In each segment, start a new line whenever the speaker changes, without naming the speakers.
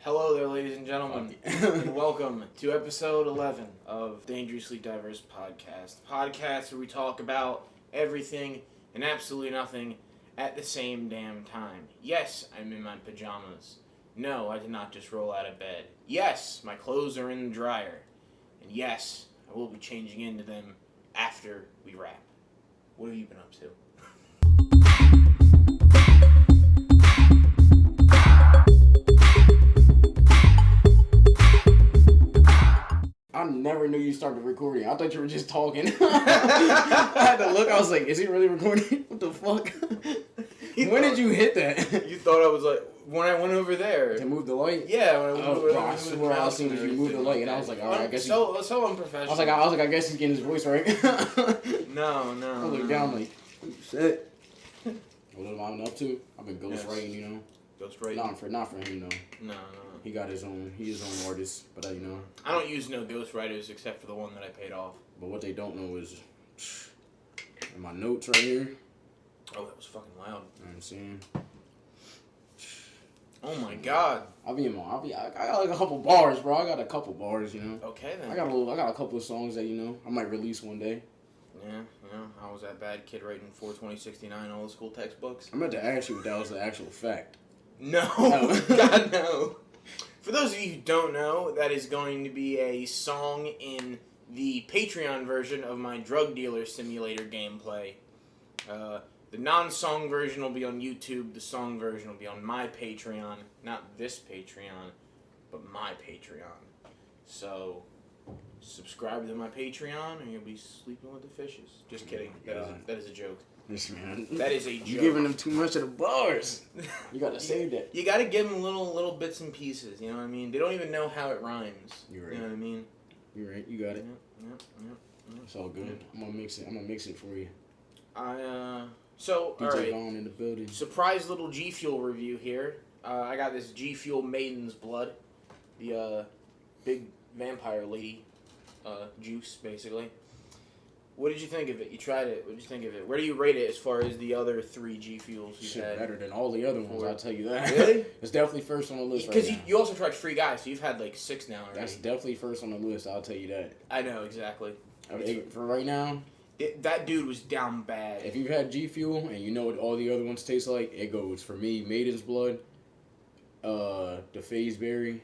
Hello there, ladies and gentlemen, and welcome to episode 11 of Dangerously Diverse Podcast where we talk about everything and absolutely nothing at the same damn time. Yes, I'm in my pajamas. No, I did not just roll out of bed. Yes, my clothes are in the dryer. And yes, I will be changing into them after we wrap. What have you been up to?
I never knew you started recording. I thought you were just talking. I had to look. I was like, is he really recording? What the fuck? When did you hit that?
You thought I was like, when I went over there.
To move the light?
Yeah, when I went over there.
I swear I seen you move the light, and I was like, alright, I guess
so unprofessional.
I was like, I guess he's getting his voice right.
No.
I looked down like, shit. What am I up to? I've been ghostwriting, you know.
Ghostwriting?
Not for him, though.
No.
He got his own artist, but you know.
I don't use no ghostwriters except for the one that I paid off.
But what they don't know is, in my notes right here.
Oh, that was fucking loud.
You know what I'm saying?
Oh my god.
I got like a couple bars, bro. I got a couple bars, you know.
Okay then.
I got a couple of songs that, you know, I might release one day.
Yeah, I was that bad kid writing 42069 all the school textbooks.
I meant to ask you if that was the actual fact.
No. God, no. For those of you who don't know, that is going to be a song in the Patreon version of my drug dealer simulator gameplay. The non-song version will be on YouTube. The song version will be on my Patreon. Not this Patreon, but my Patreon. So, subscribe to my Patreon and you'll be sleeping with the fishes. Just kidding. That is a joke.
Yes, man.
That is a joke.
You're giving them too much of the bars. You gotta save that.
You gotta give them little bits and pieces, you know what I mean? They don't even know how it rhymes.
You're right.
You know what I mean?
You're right. You got it.
Yep.
It's all good. I'm gonna mix it for you.
So,
DJ
alright.
Vaughn in the building.
Surprise little G Fuel review here. I got this G Fuel Maiden's Blood. The, big vampire lady, juice, basically. What did you think of it? You tried it. What did you think of it? Where do you rate it as far as the other 3 G Fuels you've had?
Better than all the other ones, I'll tell you that.
Really?
It's definitely first on the list right now.
Because you also tried Free Guy, so you've had like 6 now already.
That's definitely first on the list, I'll tell you that.
I know, exactly.
For right now,
that dude was down bad.
if you've had G Fuel and you know what all the other ones taste like, it goes for me, Maiden's Blood, the Fazeberry,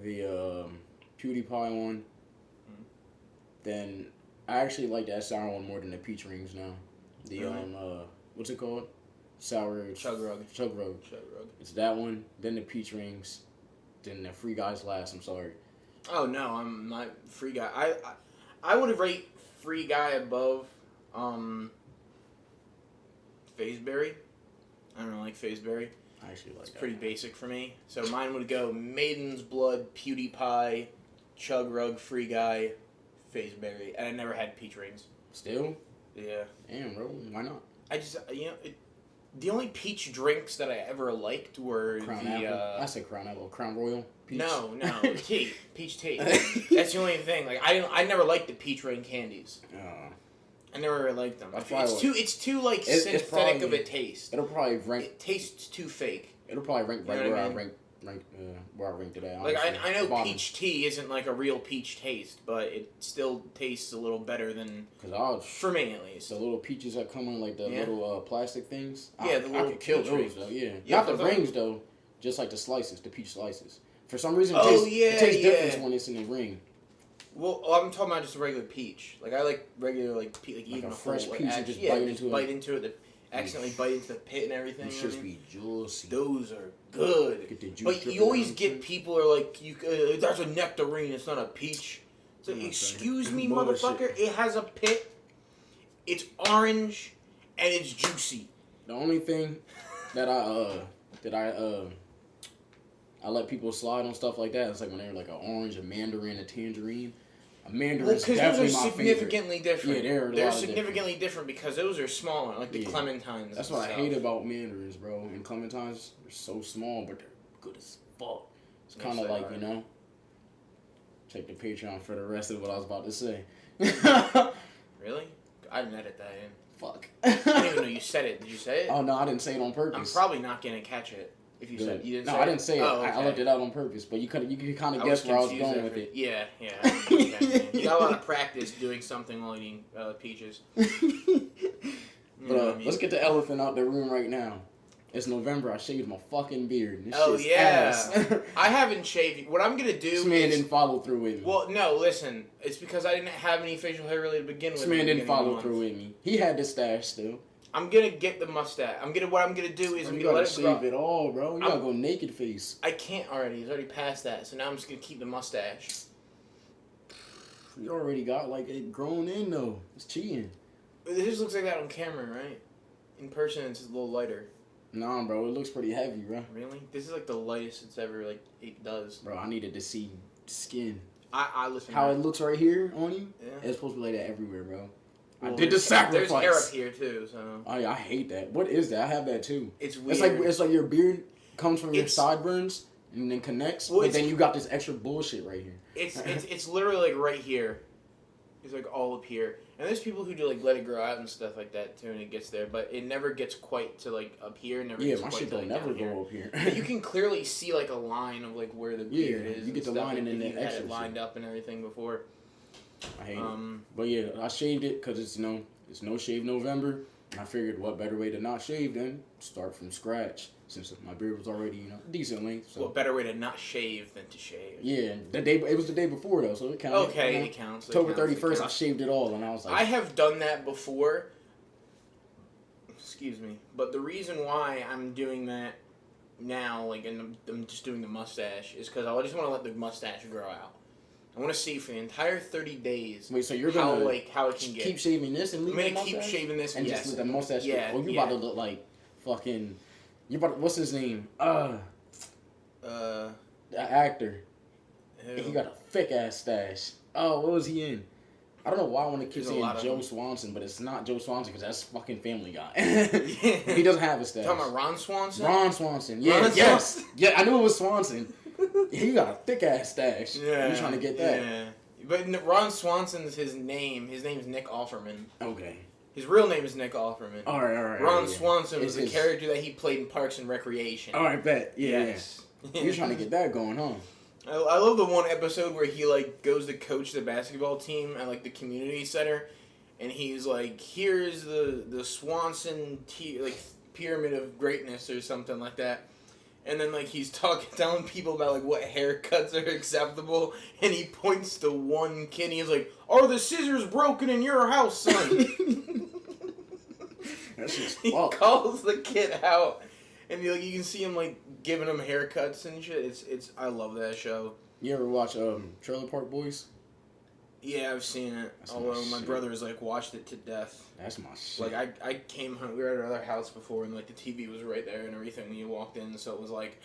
the PewDiePie one, then I actually like that sour one more than the peach rings now. The what's it called? Sour
Chug Rug.
It's that one, then the peach rings, then the Free Guys last. I'm sorry.
Oh no, I'm not Free Guy. I would rate Free Guy above Fazeberry. I don't like Fazeberry.
I actually like
it's
that.
Pretty basic for me. So mine would go Maiden's Blood, PewDiePie, Chug Rug, Free Guy, Fazeberry, and I never had peach rings.
Still?
Yeah.
Damn, bro. Why not?
I just the only peach drinks that I ever liked were
Crown Apple. I said Crown Apple. Crown Royal. Peach.
No, tea, peach tea. That's the only thing. Like I never liked the peach ring candies. I never really liked them. It's too like synthetic of a taste.
It'll probably rank.
It tastes too fake.
It'll probably rank right where I ranked it at.
Like I know peach tea isn't like a real peach taste, but it still tastes a little better than. For me at least.
The little peaches that come in like the little plastic things.
Yeah, the little
I could kill those
rings.
though. Yeah, not the rings though. Just like the slices, the peach slices. For some reason, it tastes different when it's in the ring.
Well, I'm talking about just a regular peach. Like I like regular eating a
fresh peach and just
bite into it. Accidentally bite into the pit and everything.
It should be juicy.
Those are good.
Get the juice
but you always get people are like, that's a nectarine. It's not a peach. So excuse me, motherfucker. It has a pit. It's orange and it's juicy.
The only thing that I let people slide on stuff like that. It's like when they're like an orange, a mandarin, a tangerine. A mandarin is definitely my favorite.
Significantly different.
Yeah,
they're significantly different because those are smaller, like the clementines.
That's what I hate about mandarins, bro. And clementines, they're so small, but they're good as fuck. It's kind of like, you know, check the Patreon for the rest of what I was about to say.
Really? I didn't edit that in.
Fuck.
I didn't even know you said it. Did you say it?
Oh, no, I didn't say it on purpose.
I'm probably not going to catch it. If you said you didn't.
No,
say
I didn't say it.
Oh, okay.
I left it out on purpose, but you could kind of guess where I was going with it.
Yeah. Okay. You got a lot of practice doing something while eating peaches.
But let's get the elephant out the room right now. It's November. I shaved my fucking beard. This shit's ass.
I haven't shaved. What I'm gonna do?
This man didn't follow through with me.
Well, no. Listen, it's because I didn't have any facial hair really to begin with.
This man didn't follow through with me. He had the stash still.
I'm gonna get the mustache. What I'm gonna do is I'm gonna let it grow.
Shave it all, bro. You gotta go naked face.
I can't already. He's already past that. So now I'm just gonna keep the mustache.
You already got like it grown in though. It's cheating.
It just looks like that on camera, right? In person, it's a little lighter.
Nah, bro. It looks pretty heavy, bro.
Really? This is like the lightest it's ever it does.
Bro, I needed to see skin.
I listen.
How it looks right here on you.
Yeah.
It's supposed to be like that everywhere, bro.
Well,
I did the sacrifice.
There's hair up here too, so.
Oh, yeah, I hate that. What is that? I have that too.
It's weird.
It's like your beard comes from your sideburns and then connects, but then you got this extra bullshit right here.
It's literally like right here. It's like all up here, and there's people who do like let it grow out and stuff like that too, and it gets there, but it never gets quite to like up here. Never gets
my
quite
shit
to,
don't
like,
never
down here.
go up here.
But you can clearly see like a line of like where the beard is.
You get the
stuff,
line and then
you
the
had
extra
it lined
shit.
up and everything before.
I hate it. But yeah, I shaved it because it's it's no shave November. And I figured what better way to not shave than start from scratch since my beard was already decent length. So.
What better way to not shave than to shave?
Yeah, it was the day before though, so it counts.
Okay, it counts.
October 31st, I shaved it all, and I was like,
I have done that before. Excuse me, but the reason why I'm doing that now, like, and I'm just doing the mustache, is because I just want to let the mustache grow out. I want to see for the entire 30 days.
Wait, so you're gonna
how it can get.
Keep shaving this and leave
I'm
the
gonna keep
mustache?
shaving this
and just let the mustache.
Yeah.
Oh, you about to look like fucking. You about what's his name? The actor.
Who?
He got a thick ass stash. Oh, what was he in? I don't know why I want to keep saying Joe Swanson, but it's not Joe Swanson because that's fucking Family Guy. He doesn't have a stash.
Talking about Ron Swanson?
Ron Swanson. Yeah, yes. Yeah, I knew it was Swanson. He got a thick ass stash.
Yeah.
I'm trying to get that.
Yeah. But Ron Swanson's his name. His name's Nick Offerman.
Okay.
His real name is Nick Offerman.
All right.
Ron Swanson was a character that he played in Parks and Recreation.
All right, bet. Yeah.
Yes.
You're trying to get that going, huh?
I love the one episode where he like goes to coach the basketball team at like the community center, and he's like, "Here's the Swanson pyramid of greatness" or something like that. And then like he's telling people about like what haircuts are acceptable, and he points to one kid. And he's like, "Are the scissors broken in your house, son?"
That's just
He calls the kid out, and you can see him like giving him haircuts and shit. It's I love that show.
You ever watch Trailer Park Boys?
Yeah, I've seen it. Although my brother's like watched it to death.
That's my shit.
Like I came home. We were at another house before, and like the TV was right there and everything. And you walked in, so it was like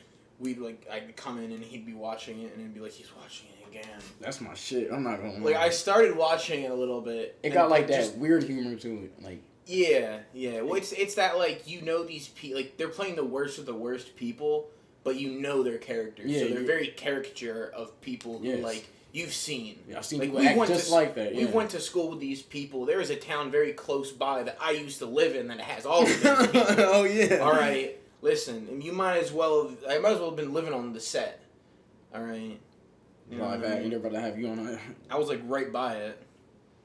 I'd come in and he'd be watching it, and it'd be like he's watching it again.
That's my shit. I'm not gonna lie.
Like I started watching it a little bit.
It got like that weird humor to it, like.
Yeah. Well, it's that like these people like they're playing the worst of the worst people, but their characters. Yeah, so they're very caricature of people who like you've seen.
Yeah, I've seen people act just like that. Yeah.
We went to school with these people. There is a town very close by that I used to live in that has all of these people.
Oh yeah.
All right, listen, and I might as well have been living on the set. All right.
You're about to have you on it.
I was like right by it.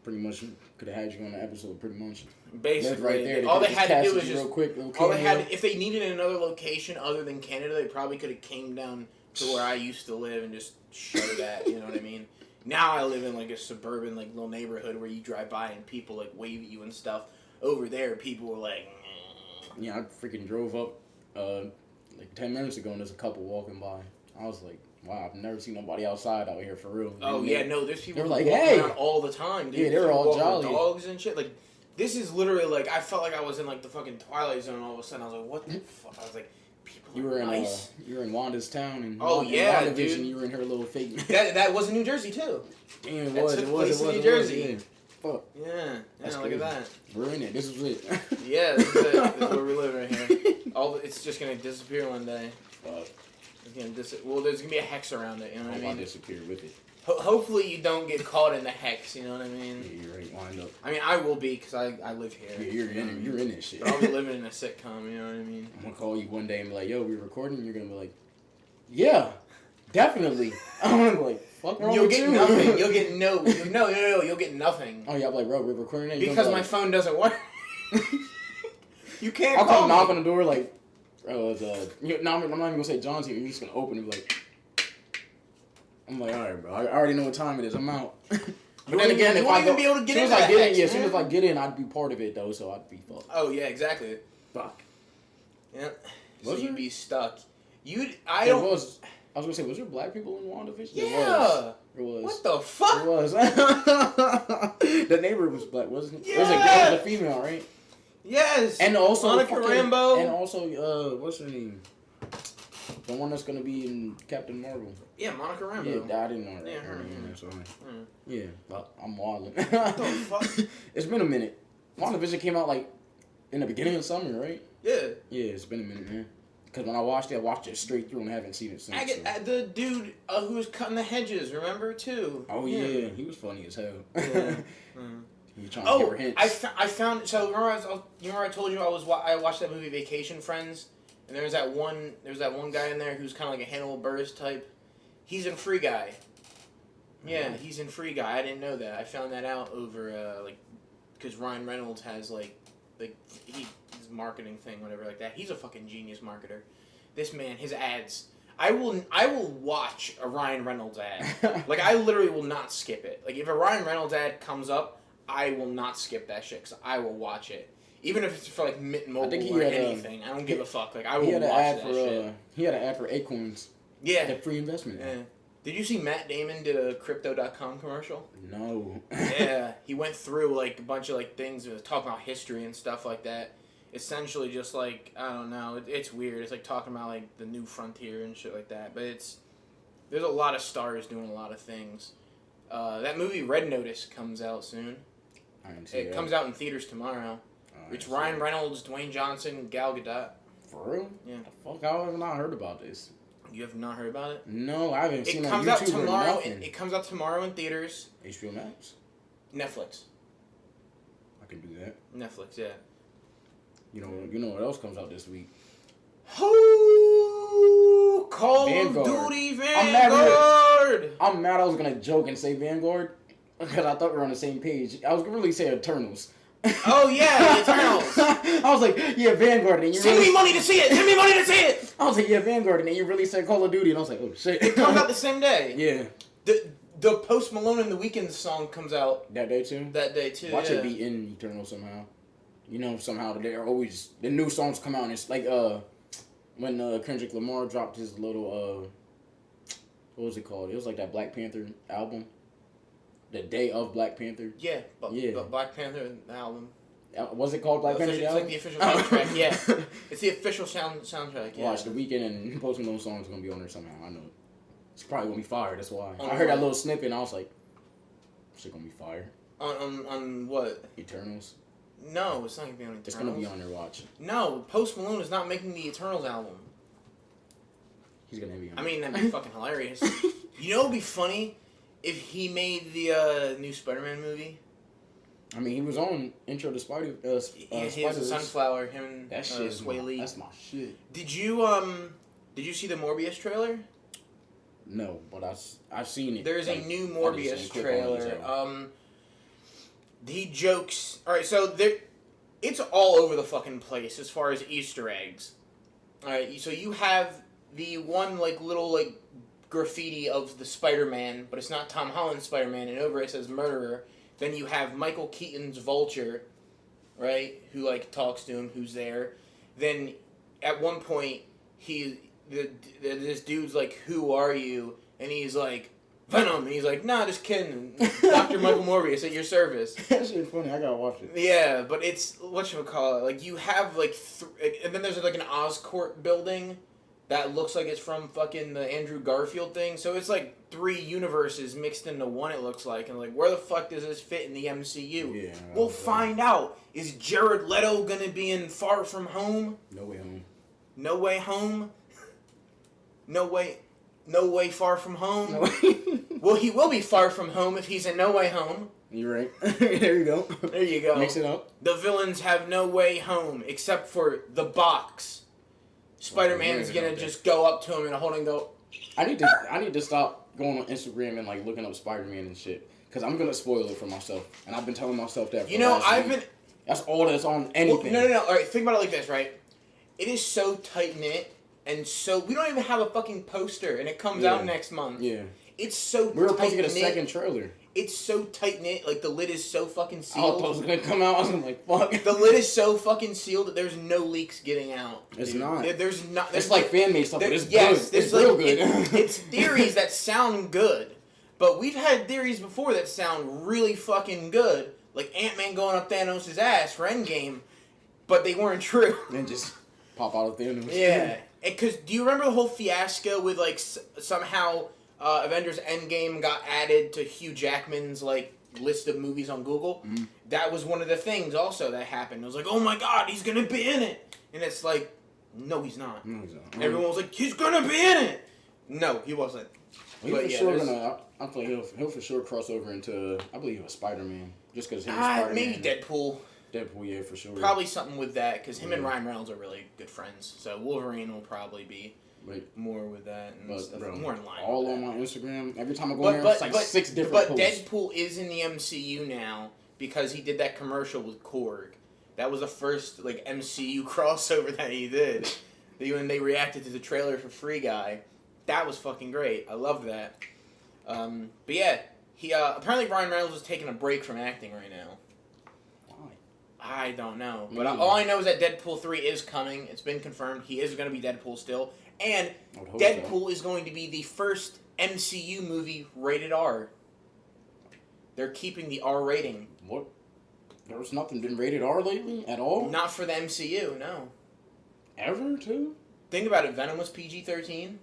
Pretty much could have had you on the episode. Pretty much.
Basically,
right there.
All they had to do was just
real quick.
If they needed another location other than Canada, they probably could have came down to where I used to live and just showed that. You know what I mean? Now I live in like a suburban like little neighborhood where you drive by and people like wave at you and stuff. Over there, people were like.
Yeah, I freaking drove up like 10 minutes ago and there's a couple walking by. I was like, wow, I've never seen nobody outside out here for real.
Oh yeah, no, there's people
like,
walking around all the time, dude.
Yeah, they're all jolly.
Dogs and shit. Like, this is literally like I felt like I was in like the fucking Twilight Zone. All of a sudden, I was like, what the fuck? I was like, people are nice.
You were in Wanda's town and
WandaVision,
dude. You were in her little fake.
that was in New Jersey too.
Damn, it was. It was
in New Jersey.
Yeah. Fuck.
Yeah,
That's
look at that.
We're in it. This is it.
Yeah, this is it. This is where we live right here. It's just gonna disappear one day.
Fuck.
Well, there's gonna be a hex around it. You know what I mean?
Disappear with it.
Hopefully you don't get caught in the hex. You know what I mean?
Yeah, you're right. Wind up.
I mean, I will be because I live here.
Yeah, you're in this shit.
But I'll be living in a sitcom. You know what I mean?
I'm gonna call you one day and be like, "Yo, we recording?" And you're gonna be like, "Yeah, definitely." I'm gonna be like, "Fuck wrong
You'll
with
get
you?"
nothing. You'll get no. You'll get nothing.
Oh yeah, I'm like, bro, we're recording it.
Because my phone doesn't work. You can't
I'll
call
come
me.
knock on the door like, I'm not even gonna say John's here. You're just gonna open it and be like, I'm like, all right, bro. I already know what time it is. I'm out. But then again, if I go,
be able to get
as
in
soon as I get in,
hex,
as soon as I get in, I'd be part of it though, so I'd be fucked.
Oh yeah, exactly.
Fuck.
Yeah. So
Was
you'd
there?
be stuck.
I was gonna say, was there black people in WandaVision?
Yeah.
There was.
What the fuck?
There was. The neighbor was black, wasn't it?
Yeah.
It was a female, right?
Yes.
And also
Monica Rambeau.
And also, what's her name? The one that's gonna be in Captain Marvel.
Yeah, Monica Rambeau.
Yeah, I didn't know that.
Yeah, her.
That's all right. Yeah, but I'm wilding.
What the fuck?
It's been a minute. WandaVision came out like in the beginning of summer, right?
Yeah.
Yeah, it's been a minute, man. Because when I watched it straight through and haven't seen it since.
The dude who was cutting the hedges, remember too?
Oh yeah, he was funny as hell.
Yeah.
He was trying to give her hints.
I found. So remember I told you I watched that movie Vacation Friends, and there was that one guy in there who's kind of like a Hannibal Buress type. He's in Free Guy. Yeah, he's in Free Guy. I didn't know that. I found that out over because Ryan Reynolds has his marketing thing, whatever like that. He's a fucking genius marketer. This man, his ads. I will watch a Ryan Reynolds ad. Like I literally will not skip it. Like if a Ryan Reynolds ad comes up, I will not skip that shit because I will watch it. Even if it's for like Mint Mobile or anything, I don't give a fuck. Like I will watch that shit.
He had an ad for Acorns.
Yeah.
That free investment.
Yeah. Did you see Matt Damon did a Crypto.com commercial?
No.
Yeah, he went through like a bunch of like things, talking about history and stuff like that. Essentially, just like I don't know, it's weird. It's like talking about like the new frontier and shit like that. But there's a lot of stars doing a lot of things. That movie Red Notice comes out soon. It comes out in theaters tomorrow. It's Ryan Reynolds, Dwayne Johnson, Gal Gadot.
For real?
Yeah.
The fuck, I have not heard about this.
You have not heard about it?
No, I haven't seen it on
YouTube
YouTube
tomorrow.
or nothing.
It comes out tomorrow in theaters.
HBO Max?
Netflix.
I can do that.
Netflix, yeah.
You know what else comes out this week?
Who? Call
Vanguard.
of Duty Vanguard.
I'm mad I was gonna joke and say Vanguard because I thought we were on the same page. I was gonna really say Eternals.
Oh yeah, the Eternals.
I was like, yeah, Vanguard. And you
Send me money to see it. Send me money to see it.
I was like, yeah, Vanguard, and then you really said Call of Duty, and I was like, oh shit.
It comes out the same day.
Yeah.
The Post Malone and the Weeknd song comes out
that day too.
Watch
it be in Eternal somehow. You know, somehow they're always the new songs come out, and it's like when Kendrick Lamar dropped his little what was it called? It was like that Black Panther album. The day of Black Panther.
Yeah. Black Panther album.
Was it called Black Panther?
It's like the official soundtrack. Yeah, it's the official soundtrack. Yeah.
Watch the Weeknd and Post Malone songs gonna be on there somehow. I know. It's probably gonna be fire. That's why. I heard that little snippet and I was like, "Shit gonna be fire."
On what?
Eternals.
No, it's not gonna be on Eternals.
It's gonna be on there. Watch.
No, Post Malone is not making the Eternals album.
He's gonna be on.
I mean, that'd be fucking hilarious. You know, it'd be funny if he made the new Spider-Man movie.
I mean, he was on Intro to Spider.
He has a sunflower. Him and
that shit.
Sway Lee.
That's my shit.
Did you see the Morbius trailer?
No, but I've seen it.
There's a new Morbius trailer. He jokes. All right, so it's all over the fucking place as far as Easter eggs. All right, so you have the one little graffiti of the Spider-Man, but it's not Tom Holland's Spider-Man, and over it says murderer. Then you have Michael Keaton's Vulture, right, who talks to him, who's there. Then at one point this dude's like, "Who are you?" And he's like, "Venom," and he's like, "Nah, just kidding. Dr. Michael Morbius at your service."
That shit's funny. I gotta watch it.
Yeah, but it's whatchamacallit. You have and then there's an Oscorp building that looks like it's from fucking the Andrew Garfield thing. So it's 3 universes mixed into one. It looks like, and where the fuck does this fit in the MCU?
Yeah,
we'll find out. Is Jared Leto gonna be in Far From Home?
No Way Home.
No Way Home. No Way Far From Home.
No.
Well, he will be far from home if he's in No Way Home.
You're right. There you go.
There you go.
Mix it up.
The villains have no way home except for the box. Spider-Man's gonna just go up to him and hold and go.
I need to stop going on Instagram and like looking up Spider-Man and shit, because I'm gonna spoil it for myself, and I've been telling myself that. That's all that's on anything.
Well, no. All right, think about it like this, right? It is so tight knit, and so we don't even have a fucking poster, and it comes out next month.
Yeah.
It's so.
We were supposed to get a second trailer.
It's so tight knit, like the lid is so fucking
I
sealed.
thought it was gonna come out. I was like, fuck.
The lid is so fucking sealed that there's no leaks getting out.
It's
dude.
not.
There's not.
It's like fan made stuff, but it's good. It's
like,
real good.
It's theories that sound good, but we've had theories before that sound really fucking good, like Ant-Man going up Thanos' ass for Endgame, but they weren't true.
And just pop out of Thanos.
Yeah, because do you remember the whole fiasco with like somehow Avengers Endgame got added to Hugh Jackman's like list of movies on Google?
Mm-hmm.
That was one of the things also that happened. It was like, oh my god, he's gonna be in it, and it's like, no, he's not.
No, he's not.
Everyone was like, he's gonna be in it. No, he wasn't.
He's for sure gonna. I think he'll for sure cross over into. I believe a Spider-Man, just because him and Spider-Man.
Maybe Deadpool.
Deadpool, yeah, for sure.
Probably something with that, because him and Ryan Reynolds are really good friends. So Wolverine will probably be more with that and stuff.
Bro,
more in line.
All on my Instagram. Every time I go there, it's like 6 different posts.
But Deadpool is in the MCU now because he did that commercial with Korg. That was the first like MCU crossover that he did. When they reacted to the trailer for Free Guy, that was fucking great. I loved that. But yeah, he apparently Ryan Reynolds is taking a break from acting right now. I don't know. But all I know is that Deadpool 3 is coming. It's been confirmed. He is going to be Deadpool still. And Deadpool is going to be the first MCU movie rated R. They're keeping the R rating.
What? There's nothing been rated R lately at all?
Not for the MCU, no.
Ever, too?
Think about it. Venom was PG-13.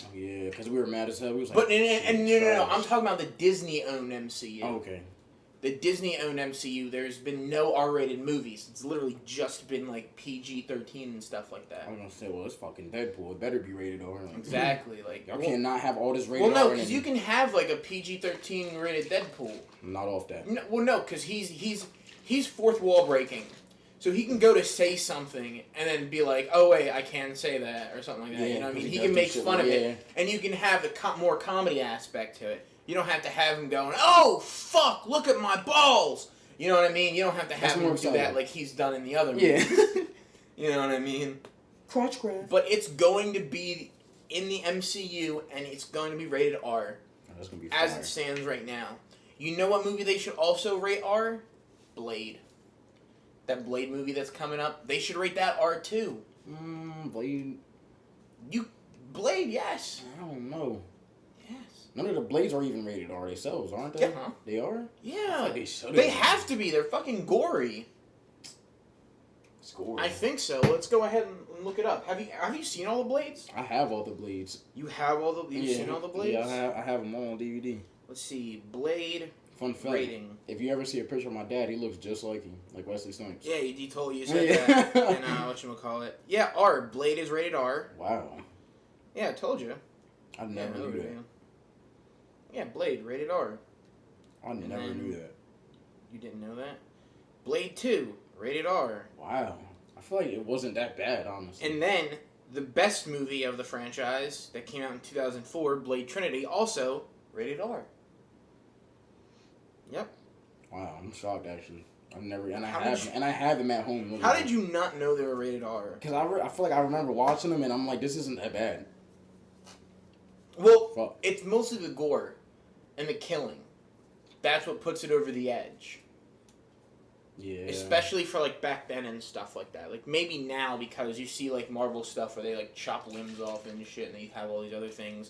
Oh, yeah, because we were mad as hell. We was like,
but no. I'm talking about the Disney-owned MCU.
Oh, okay.
The Disney-owned MCU, there's been no R-rated movies. It's literally just been, like, PG-13 and stuff like that.
I was going to say, well, it's fucking Deadpool. It better be rated R. Like,
exactly. Like,
y'all cannot have all this rated R.
Well, no, because you can have, like, a PG-13 rated Deadpool.
Not off that.
No, because he's fourth wall breaking. So he can go to say something and then be like, oh, wait, I can't say that, or something like that.
Yeah,
you know what I mean? He can make fun of it. And you can have a more comedy aspect to it. You don't have to have him going, oh, fuck, look at my balls. You know what I mean? You don't have to have him do that like he's done in the other movies.
Yeah.
You know what I mean?
Crotch grab.
But it's going to be in the MCU, and it's going to be rated R.
Oh, that's gonna be fire.
As it stands right now. You know what movie they should also rate R? Blade. That Blade movie that's coming up, they should rate that R too.
Blade.
Blade, yes.
I don't know.
Yes.
None of the Blades are even rated R themselves, aren't they?
Yeah. Huh?
They are?
Yeah.
Like they should.
They have to be. They're fucking gory.
It's gory.
I think so. Let's go ahead and look it up. Have you seen all the Blades?
I have all the Blades.
You have all the. You've seen all the Blades?
Yeah, I have them all on DVD.
Let's see, Blade.
Fun fact.
Rating.
If you ever see a picture of my dad, he looks just like him, like Wesley Snipes.
Yeah, you told you said that. And whatchamacallit. Yeah, R. Blade is rated R.
Wow.
Yeah, I told you.
I never knew that.
Yeah, Blade, rated R.
I never knew that.
You didn't know that? Blade 2, rated R.
Wow. I feel like it wasn't that bad, honestly.
And then, the best movie of the franchise that came out in 2004, Blade Trinity, also rated R. Yep.
Wow, I'm shocked actually. I have them at home.
How did you not know they were rated R?
Because I feel like I remember watching them and I'm like, this isn't that bad.
Well, it's mostly the gore and the killing. That's what puts it over the edge.
Yeah.
Especially for like back then and stuff like that. Like maybe now because you see like Marvel stuff where they like chop limbs off and shit and they have all these other things.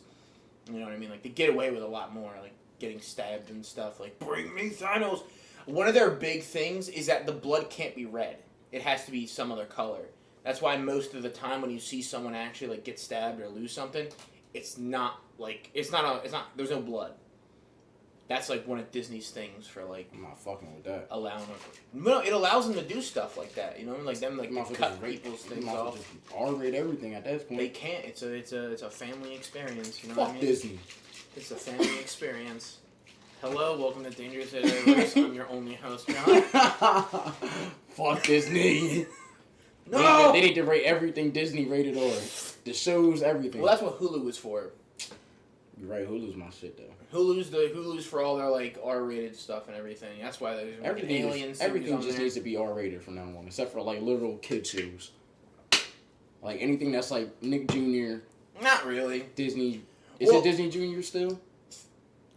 You know what I mean? Like they get away with a lot more. Like getting stabbed and stuff. Like bring me Thanos. One of their big things is that the blood can't be red. It has to be some other color. That's why most of the time when you see someone actually like get stabbed or lose something, there's no blood. That's like one of Disney's things for like
I'm not fucking with that.
allowing them. No, it allows them to do stuff like that. You know, like them like to cut people's things off.
Just R-rate everything at that point.
They can't. It's a family experience. You know
Fuck
what I mean?
Disney.
It's a family experience. Hello, welcome to Dangerous Universe. I'm your only host, John.
Fuck Disney.
No!
They need to rate everything Disney rated R. The shows, everything.
Well, that's what Hulu is for.
You're right, Hulu's my shit though.
Hulu's for all their like R-rated stuff and everything. That's why there's
everything just needs to be R-rated from now on, except for like literal kid shows. Like anything that's like Nick Jr.
Not really.
Disney. Is it Disney Jr. still?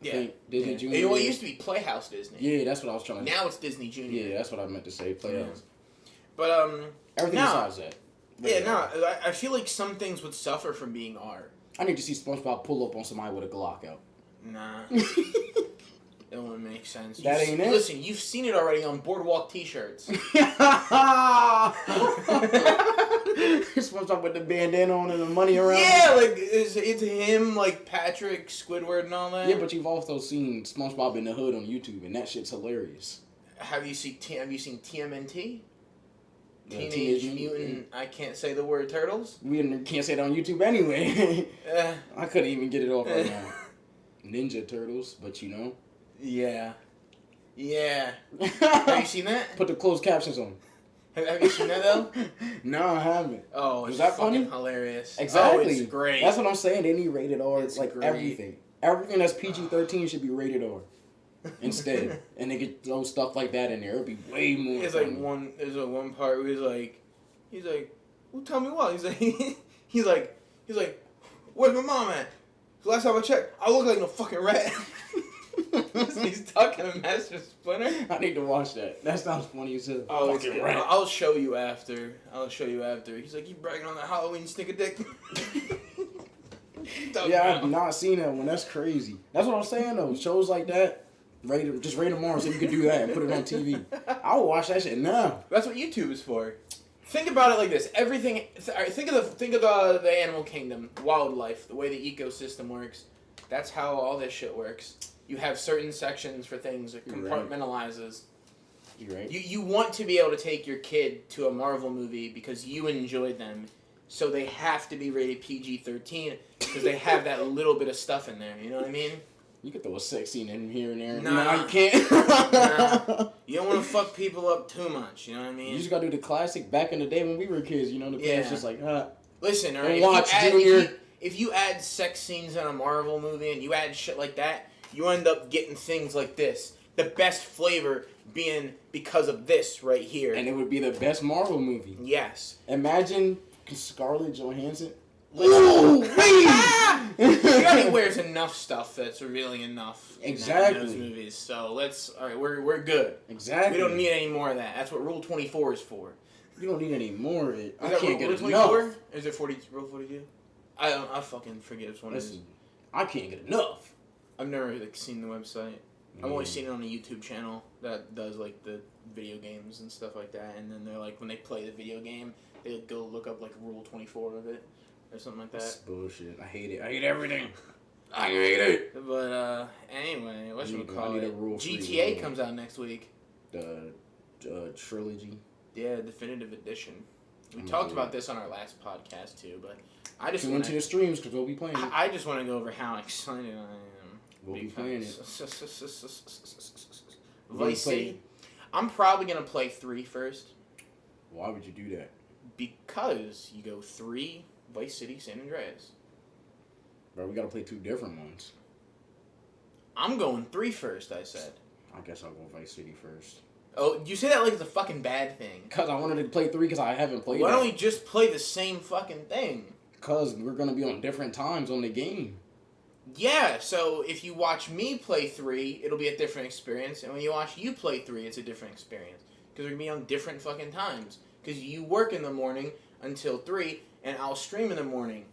Yeah.
Disney Jr.
Well, it used to be Playhouse Disney.
Yeah, that's what I was trying to.
Now it's Disney Jr.
Yeah, that's what I meant to say. Playhouse.
Yeah. But
everything besides that.
Yeah, no. I feel like some things would suffer from being R.
I need to see SpongeBob pull up on somebody with a Glock out.
Nah. It wouldn't make sense.
That ain't it?
Listen, you've seen it already on Boardwalk T-shirts.
SpongeBob with the bandana on and the money around.
Yeah, like it's him, like Patrick, Squidward, and all that.
Yeah, but you've also seen SpongeBob in the Hood on YouTube, and that shit's hilarious.
Have you seen TMNT?
Teenage
Mutant. I can't say the word turtles.
We can't say that on YouTube anyway.
Uh,
I couldn't even get it off right now. Ninja Turtles, but you know.
Yeah. Yeah. Have you seen that?
Put the closed captions on.
Have you seen that though?
No, I haven't.
Oh, it's
Was that
fucking
funny?
hilarious.
Exactly.
Oh, it's great.
That's what I'm saying. They need rated R. It's like
great.
everything. Everything that's PG-13 should be rated R. Instead, and they could throw stuff like that in there. It'd be way more.
There's
funny.
There's one part where he's like, well, tell me what. He's like, where's my mom at? Last time I checked, I look like no fucking rat. He's talking to Master Splinter.
I need to watch that. That sounds funny as hell.
Oh, it's good. I'll show you after. He's like, you bragging on that Halloween sneaker dick.
Yeah, I've not seen that one. That's crazy. That's what I'm saying though. Shows like that. Just rate them on so you can do that and put it on TV. I will watch that shit now.
That's what YouTube is for. Think about it like this: everything. Think of the animal kingdom, wildlife, the way the ecosystem works. That's how all this shit works. You have certain sections for things that compartmentalizes.
You're right.
You want to be able to take your kid to a Marvel movie because you enjoyed them, so they have to be rated PG-13 because they have that little bit of stuff in there. You know what I mean?
You could throw a sex scene in here and there.
Nah.
No, you can't.
Nah. You don't want to fuck people up too much. You know what I mean?
You just gotta do the classic back in the day when we were kids. You know, the parents just like,
Listen,
alright.
If you add sex scenes in a Marvel movie and you add shit like that, you end up getting things like this. The best flavor being because of this right here.
And it would be the best Marvel movie.
Yes.
Imagine Scarlett Johansson.
Ooh, he already wears enough stuff that's revealing enough in those movies. So we're good.
Exactly.
We don't need any more of that. That's what Rule 24 is for.
You don't need any more of it. I
Is
can't
that
get
Rule
enough.
24? Is it Rule 42? I fucking forget which one it is.
I can't get enough.
I've never seen the website. I've only seen it on a YouTube channel that does like the video games and stuff like that. And then they're like, when they play the video game, they go look up like Rule 24 of it or something like that.
That's bullshit. I hate it. I hate everything. I hate it.
But anyway, what should we call it?
GTA
comes out next week.
The trilogy.
Yeah, definitive edition. We talked about this on our last podcast too, but I just
tune into the streams because we'll be playing it.
I just want to go over how excited I am.
We'll be playing it.
Vice City. I'm probably gonna play 3 first.
Why would you do that?
Because you go 3, Vice City, San Andreas.
Bro, we gotta play 2 different ones.
I'm going 3 first, I said.
I guess I'll go Vice City first.
Oh, you say that like it's a fucking bad thing.
Because I wanted to play 3 because I haven't played it.
Why don't we just play the same fucking thing?
Because we're gonna be on different times on the game.
Yeah, so if you watch me play 3, it'll be a different experience. And when you watch you play 3, it's a different experience. Because we're going to be on different fucking times. Because you work in the morning until 3, and I'll stream in the morning.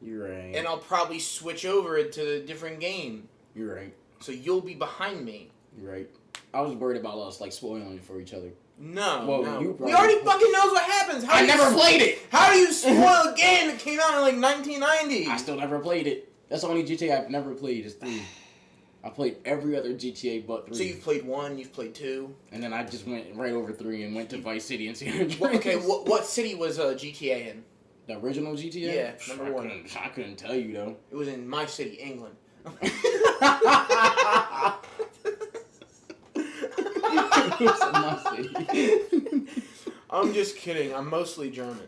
You're right.
And I'll probably switch over to a different game.
You're right.
So you'll be behind me.
You're right. I was worried about us, like, spoiling for each other.
No,
well,
no.
We
already fucking knows what happens.
I never played it.
How do you spoil a game that came out in, like, 1990?
I still never played it. That's the only GTA I've never played is 3. I played every other GTA but 3.
So you've played 1, you've played 2.
And then I just went right over 3 and went to Vice City and San Andreas.
Okay, what city was GTA in?
The original GTA?
Yeah, number 1.
I couldn't tell you, though.
It was in my city, England. I'm just kidding. I'm mostly German.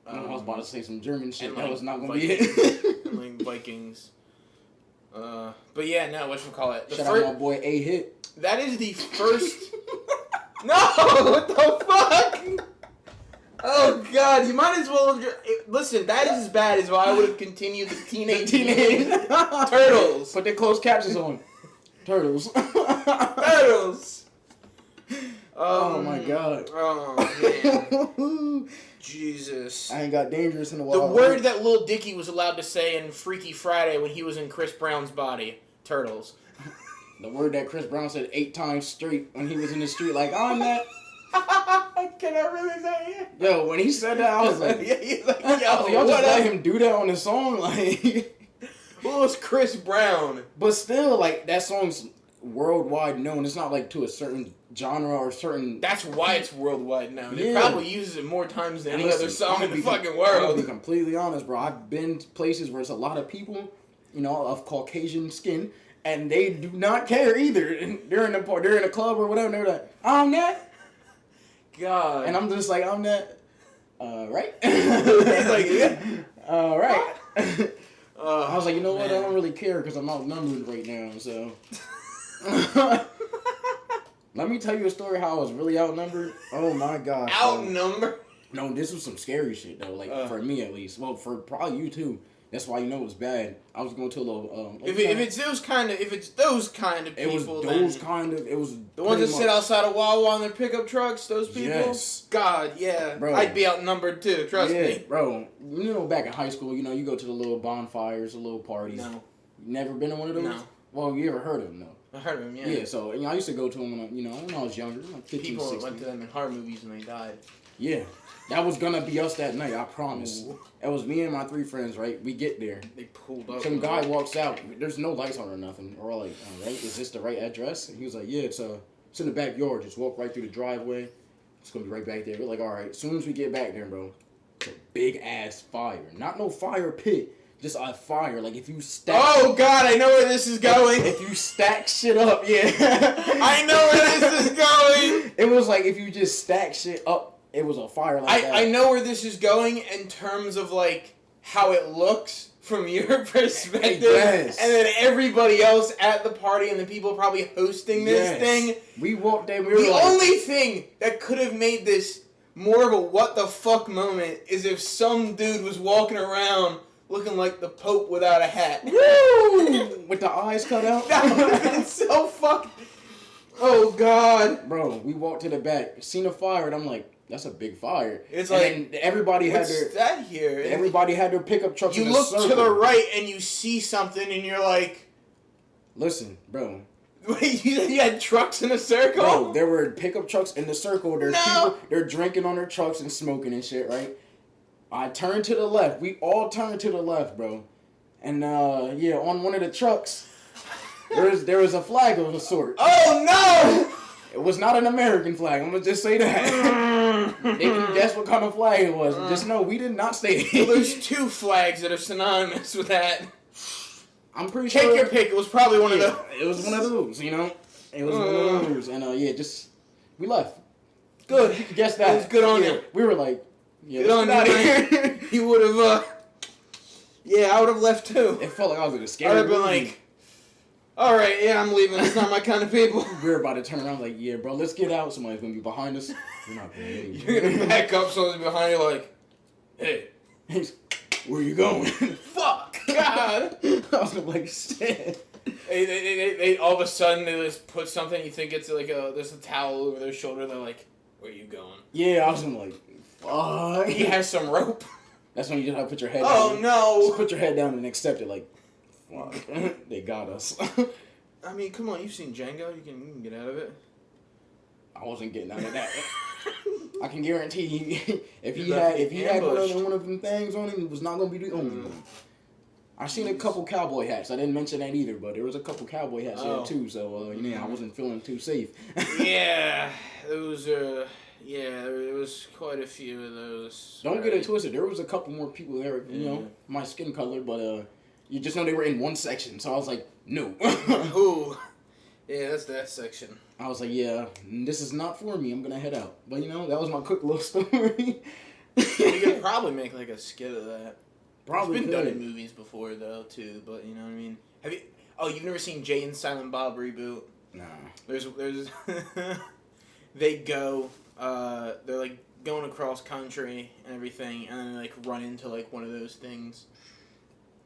I was about to say some German shit. That
like
was not going to be
Vikings.
it.
And like Vikings. But yeah, no, whatchamacallit.
Shout out my boy A-Hit.
That is the first... No! What the fuck? Oh god, you might as well have listen, that is as bad as why I would have continued the Teenage Mutant Turtles.
Put their closed captions on. Turtles.
Turtles!
Oh my god.
Oh man. Jesus.
I ain't got dangerous in the wild.
The word that Lil Dicky was allowed to say in Freaky Friday when he was in Chris Brown's body. Turtles.
The word that Chris Brown said 8 times straight when he was in the street, like, I'm that.
Can I really say it?
Yo, when he said that, I was like,
yeah, he's like, yo,
y'all just let him do that on the song? Like,
well, it was Chris Brown.
But still, like, that song's worldwide known. It's not like to a certain genre or certain...
That's why it's worldwide known.
Yeah.
It probably uses it more times than any
Listen,
other song in the fucking
I'm
world.
gonna be completely honest, bro. I've been to places where it's a lot of people, you know, of Caucasian skin, and they do not care either. And they're in a club or whatever, and they're like, I'm that.
God.
And I'm just like, I'm that. Right?
He's like, yeah.
Right. I was like, you know what?
Man.
I don't really care because I'm outnumbered right now, so. Let me tell you a story how I was really outnumbered. Oh my gosh.
Outnumbered?
No, this was some scary shit though. Like for me at least. Well, for probably you too. That's why you know it was bad. I was going to a little.
If it's those kind of people,
it was those kind of. It was
the ones that sit outside of Wawa on their pickup trucks. Those people.
Yes.
God, yeah,
bro.
I'd be outnumbered too. Trust me,
bro. You know, back in high school, you know, you go to the little bonfires, the little parties.
No.
You never been to one of those?
No.
Well, you ever heard of them though?
I heard of them. Yeah.
Yeah. So I used to go to them when I was younger, like 15,
People
16.
went to them in horror movies and they died.
Yeah. That was gonna be us that night, I promise.
Ooh.
It was me and my 3 friends, right? We get there.
They pulled up.
Some guy walks out. There's no lights on or nothing. We're all like, all right, is this the right address? And he was like, yeah, it's in the backyard. Just walk right through the driveway. It's gonna be right back there. We're like, all right. As soon as we get back there, bro, it's a big ass fire. Not no fire pit. Just a fire. Like if you stack.
Oh God, I know where this is going.
If you stack shit up, yeah.
I know where this is going.
It was like if you just stack shit up. It was a fire like that.
I know where this is going in terms of like how it looks from your perspective,
Yes.
and then everybody else at the party and the people probably hosting this thing.
We walked in. We were
The
like,
only thing that could have made this more of a what the fuck moment is if some dude was walking around looking like the Pope without a hat.
woo, with the eyes cut out.
That would have been so fucking. Oh God,
bro! We walked to the back, seen a fire, and I'm like, "That's a big fire."
It's
and
like
then everybody had
what's
their
that here?
everybody had their pickup trucks.
You
in a
look
circle.
to the right and you see something and you're like,
Listen, bro.
wait, you had trucks in a circle?
Bro, there were pickup trucks in the circle. There's
No.
people. They're drinking on their trucks and smoking and shit, right? I turned to the left. We all turned to the left, bro. And yeah, on one of the trucks, there was a flag of a sort.
Oh no!
It was not an American flag. I'm gonna just say that. They can guess what kind of flag it was. Just know we did not stay.
Well, there's 2 flags that are synonymous with that.
I'm pretty sure.
Take your pick. It was probably one of those.
It was one of those, you know. It was one of those, and yeah, just we left.
Good.
You could guess that.
It was good on you.
We were like, yeah,
Good on
let's
you,
get outta
man. You would have. Yeah, I would have left too.
It felt like I was in a
I
scary
would have been
movie.
like, all right, yeah, I'm leaving. It's not my kind of people.
We were about to turn around, like, yeah, bro, let's get out. Somebody's gonna be behind us. We're not gonna leave.
You're gonna back up. Someone's behind you, like, hey,
Where you going?
fuck, God.
I was like, shit.
They all of a sudden they just put something. You think it's like there's a towel over their shoulder. They're like, where you going?
Yeah, I was like, fuck.
He has some rope.
That's when you just have to put your head
Oh
down.
no!
Just put your head down and accept it. Like, fuck. They got us.
I mean, come on, you've seen Django. You can get out of it.
I wasn't getting out of that. I can guarantee if he
You're about
had
to get
one
ambushed.
of them things on him, it was not gonna be the only one. I seen a couple cowboy hats. I didn't mention that either, but there was a couple cowboy hats there too. So I wasn't feeling too safe.
Yeah, those yeah, there was quite a few of those.
Don't get it twisted. There was a couple more people there. You know, my skin color, but you just know they were in one section. So I was like, no.
Ooh, yeah, that's that section.
I was like, yeah, this is not for me. I'm gonna head out. But that was my quick little story.
You could probably make like a skit of that.
Probably
it's been done in movies before though too, but you know what I mean. Have you? Oh, you've never seen Jay and Silent Bob reboot?
Nah.
There's they go. They're like going across country and everything, and then they like run into like one of those things.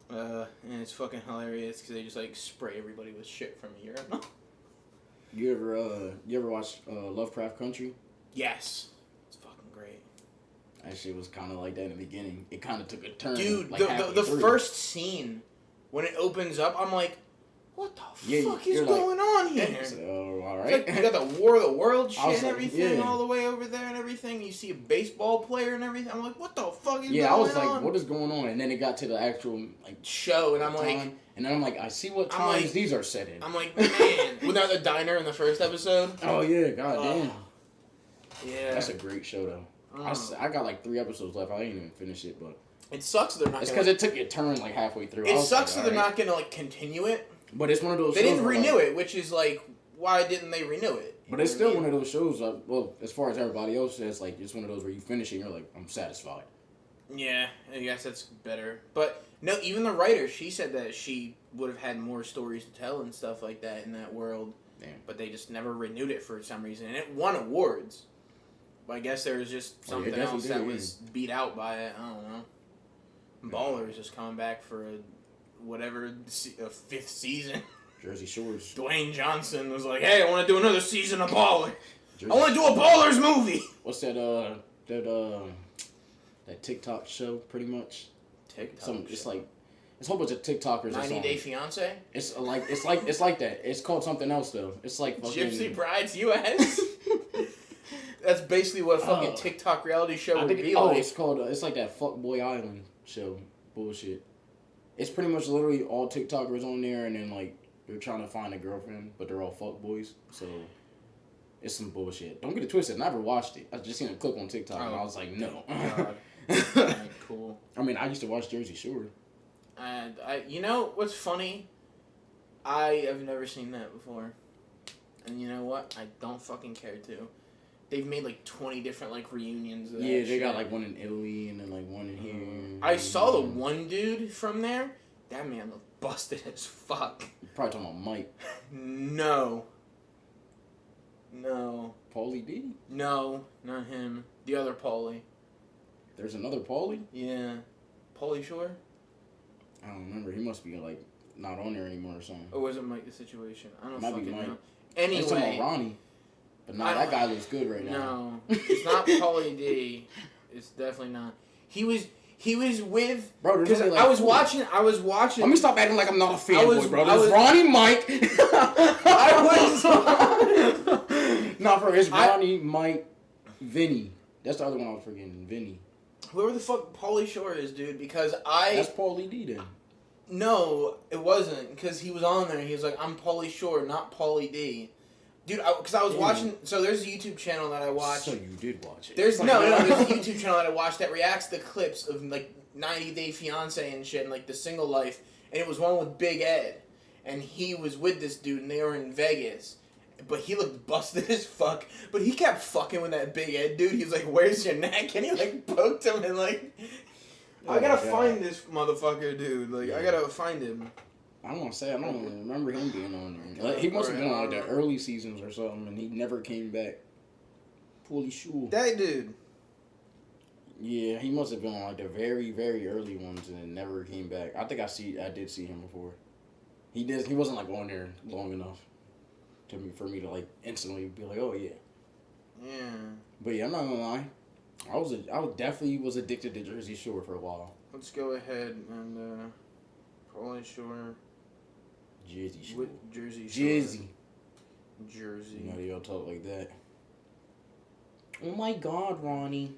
And it's fucking hilarious because they just like spray everybody with shit from a urinal.
You ever watch Lovecraft Country?
Yes, it's fucking great.
That shit was kind of like that in the beginning. It kind of took a turn.
Dude,
like
the first scene when it opens up, I'm like, what the fuck is going on here?
So, all right.
It's like, you got the War of the World shit and
like,
everything all the way over there and everything. You see a baseball player and everything. I'm like, what the fuck is going on?
Yeah, I was like, what is going on? And then it got to the actual
show, and I'm like,
and then I'm like, I see what times these are set in.
I'm like, man, without the diner in the first episode.
Oh yeah, goddamn.
Yeah,
that's a great show though. I got like 3 episodes left. I ain't even finished it, but
it sucks that they're not.
It's because it took a turn like halfway through.
It sucks that they're not gonna like continue it.
But it's one of those.
They didn't renew it, which is like, why didn't they renew it?
But it's still one of those shows. Well, as far as everybody else says, like it's one of those where you finish it and you're like, I'm satisfied.
Yeah, I guess that's better. But no, even the writer, she said that she would have had more stories to tell and stuff like that in that world.
Damn.
But they just never renewed it for some reason, and it won awards. But I guess there was just something else that was beat out by it. I don't know. Ballers just coming back for a 5th season.
Jersey Shores.
Dwayne Johnson was like, "Hey, I want to do another season of Baller. I want to do a Ballers movie."
What's that TikTok show? Pretty much.
TikTok.
It's like it's a whole bunch of TikTokers.
90 Day Fiance.
It's like that. It's called something else though. It's like fucking
Gypsy Brides US. That's basically what a fucking TikTok reality show would be like.
It's called. It's like that Fuckboy Island show. Bullshit. It's pretty much literally all TikTokers on there, and then like they're trying to find a girlfriend, but they're all fuckboys. So it's some bullshit. Don't get it twisted. I never watched it. I just seen a clip on TikTok, and I was like, no.
God. Right, cool.
I mean, I used to watch Jersey Shore.
And you know what's funny? I have never seen that before, and you know what? I don't fucking care to. They've made like 20 different like reunions of that
they got like one in Italy and then like one in here.
I saw the one dude from there. That man was busted as fuck.
You're probably talking about Mike.
No.
Paulie D?
No, not him. The other Paulie.
There's another Paulie?
Yeah. Paulie Shore?
I don't remember. He must be like not on there anymore or something.
Or was it Mike the Situation? I don't
Might be
fucking
Mike.
know. Anyway.
It's talking about Ronnie. But nah, that guy looks good right now.
No, it's not Paulie D. It's definitely not. He was with. Bro, because like I was watching.
Let me stop acting like I'm not a fanboy, bro. There's Ronnie, Mike. Not for it's Ronnie, Mike, Vinny. That's the other one I was forgetting. Vinny.
Whoever the fuck Paulie Shore is, dude. Because
That's Paulie D then.
No, it wasn't. Because he was on there. And he was like, "I'm Paulie Shore, not Paulie D." Dude, because I was watching. So there's a YouTube channel that I watch.
So you did watch it.
There's there's a YouTube channel that I watch that reacts to clips of like 90 Day Fiance and shit and like the single life. And it was one with Big Ed, and he was with this dude, and they were in Vegas. But he looked busted as fuck. But he kept fucking with that Big Ed dude. He was like, "Where's your neck?" And he like poked him and like. I gotta find this motherfucker, dude. Like I gotta find him.
I don't want to say, I don't remember him being on there. Like, he must have been on like the early seasons or something, and he never came back. Paulie Shore.
That dude.
Yeah, he must have been on like the very, very early ones and never came back. I think I did see him before. He wasn't like on there long enough for me to like instantly be like, oh yeah.
Yeah.
But yeah, I'm not gonna lie. I definitely was addicted to Jersey Shore for a while.
Let's go ahead and Paulie Shore.
Jersey Shore.
Jersey Shore.
Jersey. You know they all talk like that. Oh my God, Ronnie.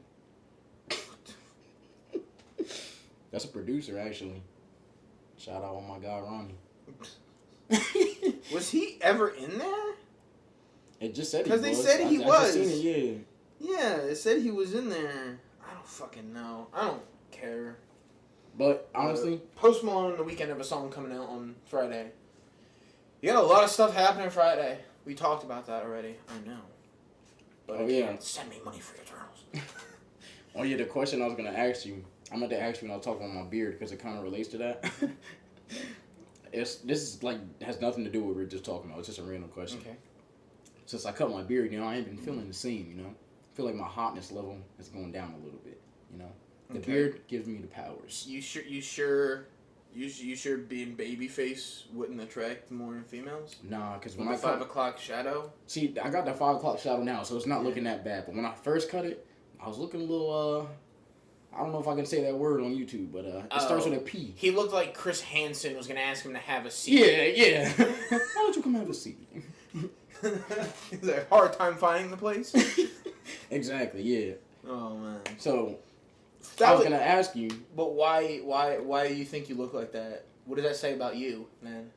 That's a producer, actually. Shout out on my guy Ronnie.
Was he ever in there?
It just said he
Because
was.
they said he
I
was.
just seen it,
Yeah, it said he was in there. I don't fucking know. I don't care.
But honestly,
Post Malone, The Weeknd have a song coming out on Friday. You got a lot of stuff happening Friday. We talked about that already. I know. But again, send me money for your journals.
Oh yeah, the question I was gonna ask you, I meant to ask you when I was talking about my beard because it kind of relates to that. This is like has nothing to do with what we were just talking about. It's just a random question.
Okay.
Since I cut my beard, I ain't been feeling the same. I feel like my hotness level is going down a little bit. The beard gives me the powers.
You sure being babyface wouldn't attract more females?
Nah, because
when I 5 o'clock shadow.
See, I got that 5 o'clock shadow now, so it's not looking that bad. But when I first cut it, I was looking a little. I don't know if I can say that word on YouTube, but it starts with a P.
He looked like Chris Hansen was gonna ask him to have a seat.
Yeah. Why don't you come have a seat?
Is it a hard time finding the place?
Exactly. Yeah.
Oh man.
So I was gonna ask you,
but why do you think you look like that? What does that say about you, man?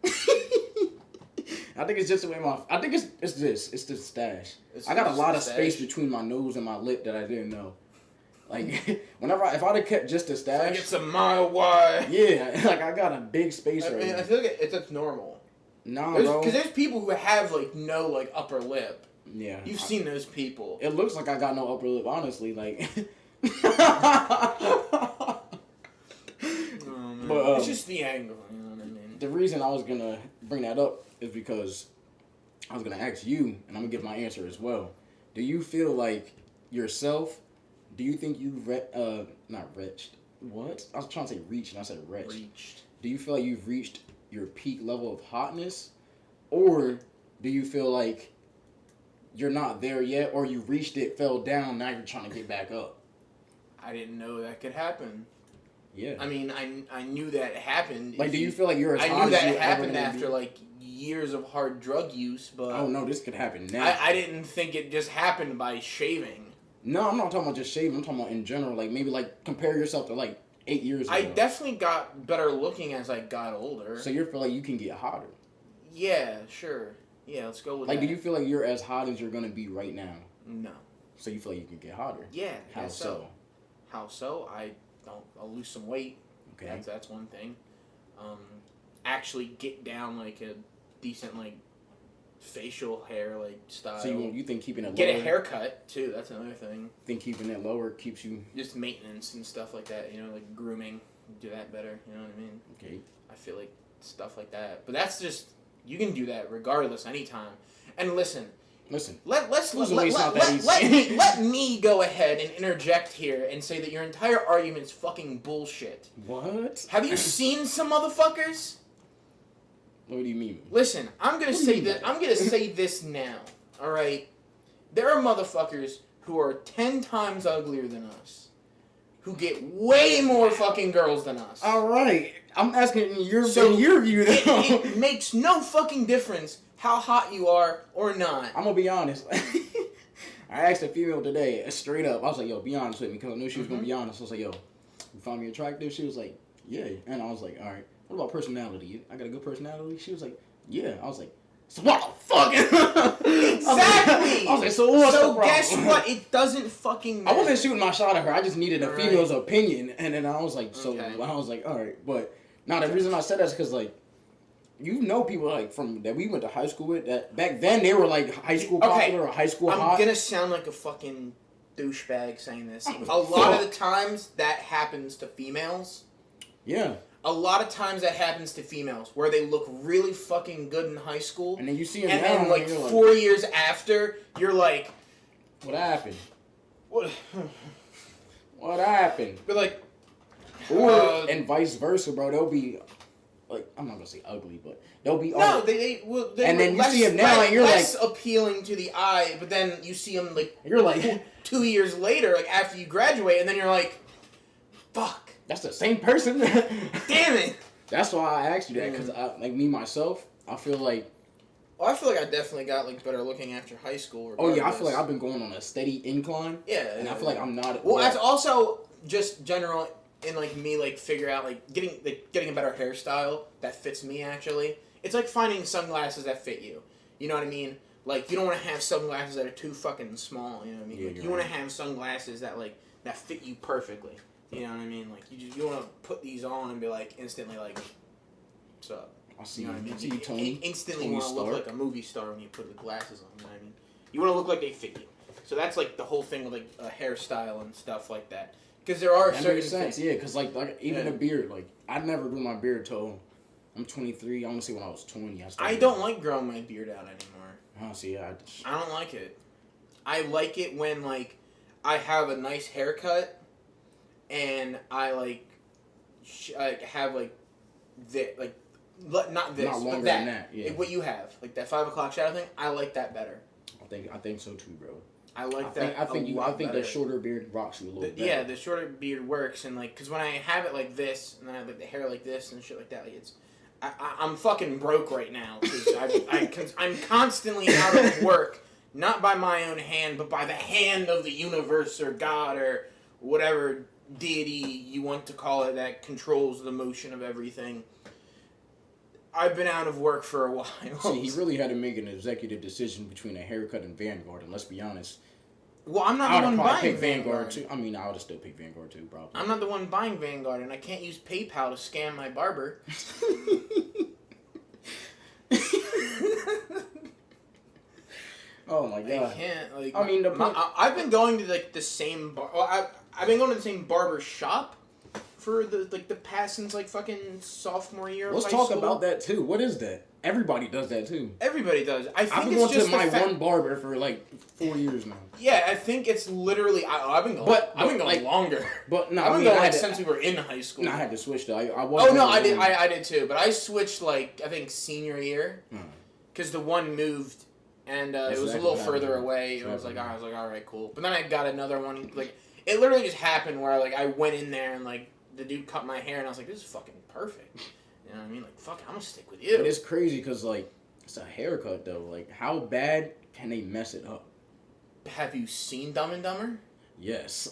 I think it's just the way I think it's the stash. I got a lot of space between my nose and my lip that I didn't know. Like if I'd have kept just the stash,
like it's a mile wide.
Yeah, like I got a big space right now.
I feel like it's normal.
Nah, bro.
Because there's people who have like no like upper lip.
Yeah,
you've seen those people.
It looks like I got no upper lip, honestly. Like,
but it's just the angle. You know what I mean?
The reason I was gonna bring that up is because I was gonna ask you, and I'm gonna give my answer as well. Do you feel like yourself? Do you think you've not reached? What? I was trying to say reach, and I said reached. Do you feel like you've reached your peak level of hotness, or do you feel like you're not there yet, or you reached it, fell down, now you're trying to get back up?
I didn't know that could happen.
Yeah.
I mean, I knew that happened.
Like, do you feel like you're as hot as you
I knew that
ever
happened
gonna
after
be?
like years of hard drug use, but
oh no, this could happen now.
I didn't think it just happened by shaving.
No, I'm not talking about just shaving. I'm talking about in general. Like, maybe, like, compare yourself to, like, 8 years ago.
I definitely got better looking as I got older.
So you feel like you can get hotter?
Yeah, sure. Yeah, let's go with that.
Like, do you feel like you're as hot as you're going to be right now?
No.
So you feel like you can get hotter?
Yeah.
How so?
How so? I'll lose some weight.
Okay.
That's one thing. Actually get down, like, a decent, like, facial hair like style.
So you think keeping it
get
lower,
a haircut too? That's another thing.
Think keeping it lower keeps you
just maintenance and stuff like that. Like grooming, do that better. You know what I mean?
Okay.
I feel like stuff like that, but that's just you can do that regardless anytime. And listen. Let me go ahead and interject here and say that your entire argument's fucking bullshit.
What?
Have you seen some motherfuckers?
What do you mean?
Listen, I'm gonna say this now. All right, there are motherfuckers who are 10 times uglier than us, who get way more fucking girls than us.
All right, I'm asking in your view though.
It makes no fucking difference how hot you are or not.
I'm gonna be honest. I asked a female today, straight up. I was like, "Yo, be honest with me," because I knew she was gonna be honest. I was like, "Yo, you find me attractive?" She was like, "Yeah," and I was like, "All right. What about personality? I got a good personality?" She was like, "Yeah." I was like, "So what the fuck?"
Exactly.
I was like, "So what's the problem?"
Guess what? It doesn't fucking matter.
I wasn't shooting my shot at her. I just needed a female's opinion, and then I was like, I was like, all right. But now the reason I said that is because like, people like from that we went to high school with that back then they were like high school popular or high school hot.
I'm gonna sound like a fucking douchebag saying this. A lot of the times that happens to females.
Yeah.
A lot of times that happens to females where they look really fucking good in high school.
And then you see them
and
now,
then like 4 years after, you're like...
What happened?
What
happened?
But like...
and vice versa, bro. They'll be... Like, I'm not going to say ugly, but they'll be...
No, they
and then you see them now and you're
less
like...
appealing to the eye, but then you see them like...
You're like...
2 years later, like after you graduate, and then you're like... Fuck.
That's the same person.
Damn it.
That's why I asked you that, because like me, myself, I feel like...
Well, I feel like I definitely got like better looking after high school.
Oh yeah, I feel like I've been going on a steady incline.
Yeah.
And I feel like I'm not...
Well, that's also just general in like me like figure out like getting a better hairstyle that fits me actually. It's like finding sunglasses that fit you. You know what I mean? Like you don't want to have sunglasses that are too fucking small. You know what I mean?
Yeah,
like, you want to have sunglasses that like that fit you perfectly. You know what I mean? Like you want to put these on and be like instantly like, what's up?
I see.
You know what I mean?
I see you, Tony.
Instantly
Tony
want to look
Stark.
like a movie star when you put the glasses on. You know what I mean? You want to look like they fit you. So that's like the whole thing with like a hairstyle and stuff like that. Because there are
That
certain
makes sense,
things.
yeah. Because like even a beard, like I never grew my beard till I'm 23. I want to say when I was 20.
I don't like growing my beard out anymore.
Oh, see,
I don't like it. I like it when like I have a nice haircut, and I like I have like not this,
not longer
but that.
than that. Yeah,
What you have, like that 5 o'clock shadow thing. I like that better.
I think so too, bro.
I like
I
that.
think the shorter beard rocks you a little bit.
Yeah, the shorter beard works, and like, cause when I have it like this, and then I have like the hair like this and shit like that, like it's, I'm fucking broke right now because I'm constantly out of work, not by my own hand, but by the hand of the universe or God or whatever deity you want to call it that controls the motion of everything. I've been out of work for a while.
See, he really had to make an executive decision between a haircut and Vanguard, and let's be honest.
Well, I'm not the one buying
pick
Vanguard
too. I mean, I would have still picked Vanguard too, probably.
I'm not the one buying Vanguard, and I can't use PayPal to scam my barber.
Oh my god!
I can't. Like,
I mean,
I've been going to like the same bar. Well, I've been going to the same barber shop for the past since like fucking sophomore year.
Let's
of
talk
high school.
about that too. What is that? Everybody does that too.
Everybody does. I think
I've been
it's
going
just
to my
the
one barber for like 4 years now.
Yeah, I think it's literally. I've been going. I've been going
like,
longer.
But no,
I've been going since we were in high school.
No, I had to switch though. I
did too. But I switched like I think senior year because the one moved. And it was a little further away. I was like, all right, cool. But then I got another one. Like, it literally just happened where like I went in there and like the dude cut my hair and I was like, this is fucking perfect. You know what I mean? Like, fuck, I'm gonna stick with you.
But it's crazy because like it's a haircut though. Like, how bad can they mess it up?
Have you seen Dumb and Dumber?
Yes.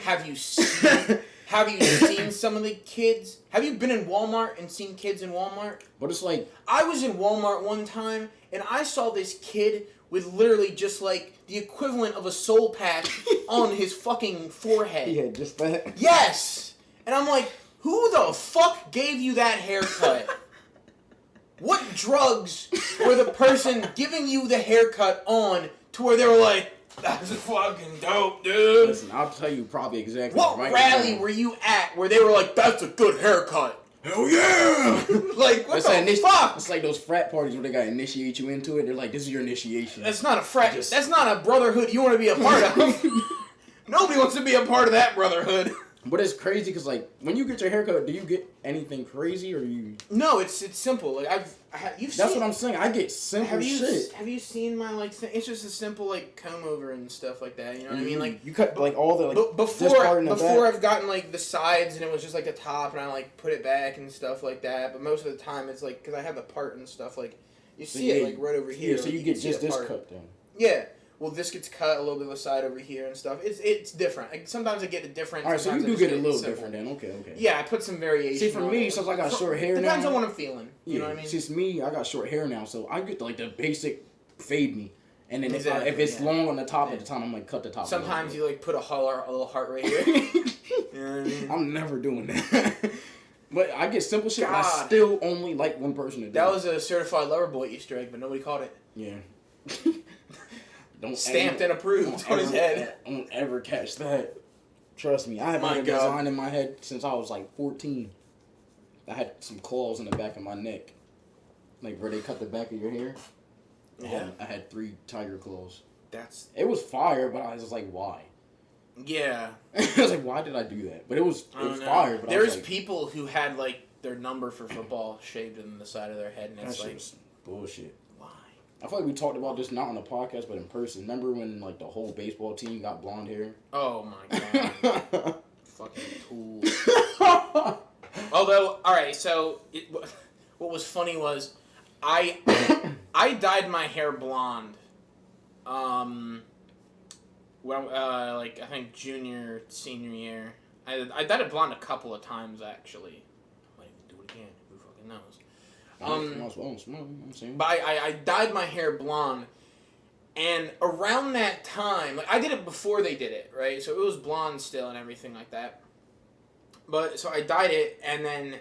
Have you seen some of the kids? Have you been in Walmart and seen kids in Walmart?
But it's like
I was in Walmart one time and I saw this kid with literally just like the equivalent of a soul patch on his fucking forehead.
yeah, just that.
Yes! And I'm like, who the fuck gave you that haircut? What drugs were the person giving you the haircut on to where they were like, that's fucking dope, dude?
Listen, I'll tell you probably exactly.
What rally were you at where they were like, that's a good haircut?
Hell yeah!
Like, what the fuck?
It's like those frat parties where they gotta initiate you into it. They're like, this is your initiation.
That's not a frat. That's not a brotherhood you want to be a part of. Nobody wants to be a part of that brotherhood.
But it's crazy because, like, when you get your haircut, do you get anything crazy or you?
No, it's simple. Like you've seen.
That's what I'm saying. I get simple shit.
Have you seen my like? It's just a simple like comb over and stuff like that. You know what I mean? Like
you cut like all the like
before I've gotten like the sides and it was just like the top and I like put it back and stuff like that. But most of the time it's like because I have the part and stuff like you see it like right over here.
Yeah, so
like,
you get just this cut then.
Yeah. Well, this gets cut a little bit of the side over here and stuff. It's different. Like, sometimes I get it different.
All right, so you do get it a little different then. Okay.
Yeah, I put some variation.
See, for me, since I got short hair now,
depends on what I'm feeling. You know what I mean?
Since me, I got short hair now, so I get like the basic fade me, and then if it's long on the top at the time, I'm like cut the top.
Sometimes you like put a little heart right here. You know what I mean?
I'm never doing that. But I get simple shit. And I still only like one person to do.
That was a certified lover boy Easter egg, but nobody caught it.
Yeah.
Stamped and approved on his head.
Don't ever catch that. Trust me, I have had a design in my head since I was like 14. I had some claws in the back of my neck, like where they cut the back of your hair.
Yeah.
I had 3 tiger claws.
It
was fire, but I was just like, why?
Yeah.
I was like, why did I do that? But it was fire. But
there's people who had like their number for football shaved in the side of their head, and it's like
bullshit.
Why?
I feel like we talked about this not on the podcast, but in person. Remember when like the whole baseball team got blonde hair?
Oh my god. Fucking tools. Although, all right, so what was funny was I dyed my hair blonde. When like I think senior year. I dyed it blonde a couple of times, actually. I might even do it again. Who fucking knows? But I dyed my hair blonde, and around that time, like, I did it before they did it, right? So it was blonde still and everything like that. But, so I dyed it, and then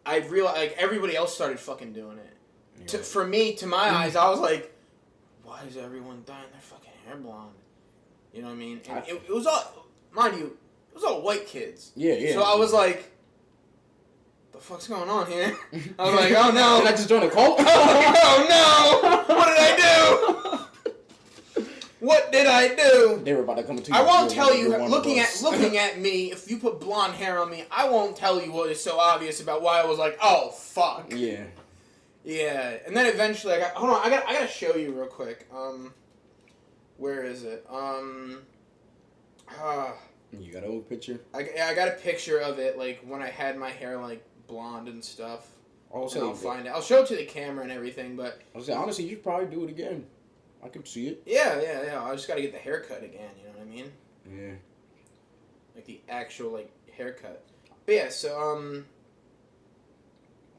I realized, like, everybody else started fucking doing it. Yeah. For me, to my eyes, I was like, why is everyone dyeing their fucking hair blonde? You know what I mean? And it was all, mind you, it was all white kids. Yeah. So I was like, the fuck's going on here? I was like, oh no.
Did I just join a cult?
Oh no! What did I do? What did I do?
They were about to come to you.
I won't tell you, looking at me, if you put blonde hair on me, I won't tell you what is so obvious about why I was like, oh fuck.
Yeah.
Yeah, and then eventually I gotta show you real quick. Where is it?
You got an old picture?
I got a picture of it, like, when I had my hair, like, blonde and stuff. I'll find it. I'll show it to the camera and everything, but...
honestly, you should probably do it again. I could see it.
Yeah. I just gotta get the haircut again, you know what I mean?
Yeah.
Like, the actual, like, haircut. But yeah, so,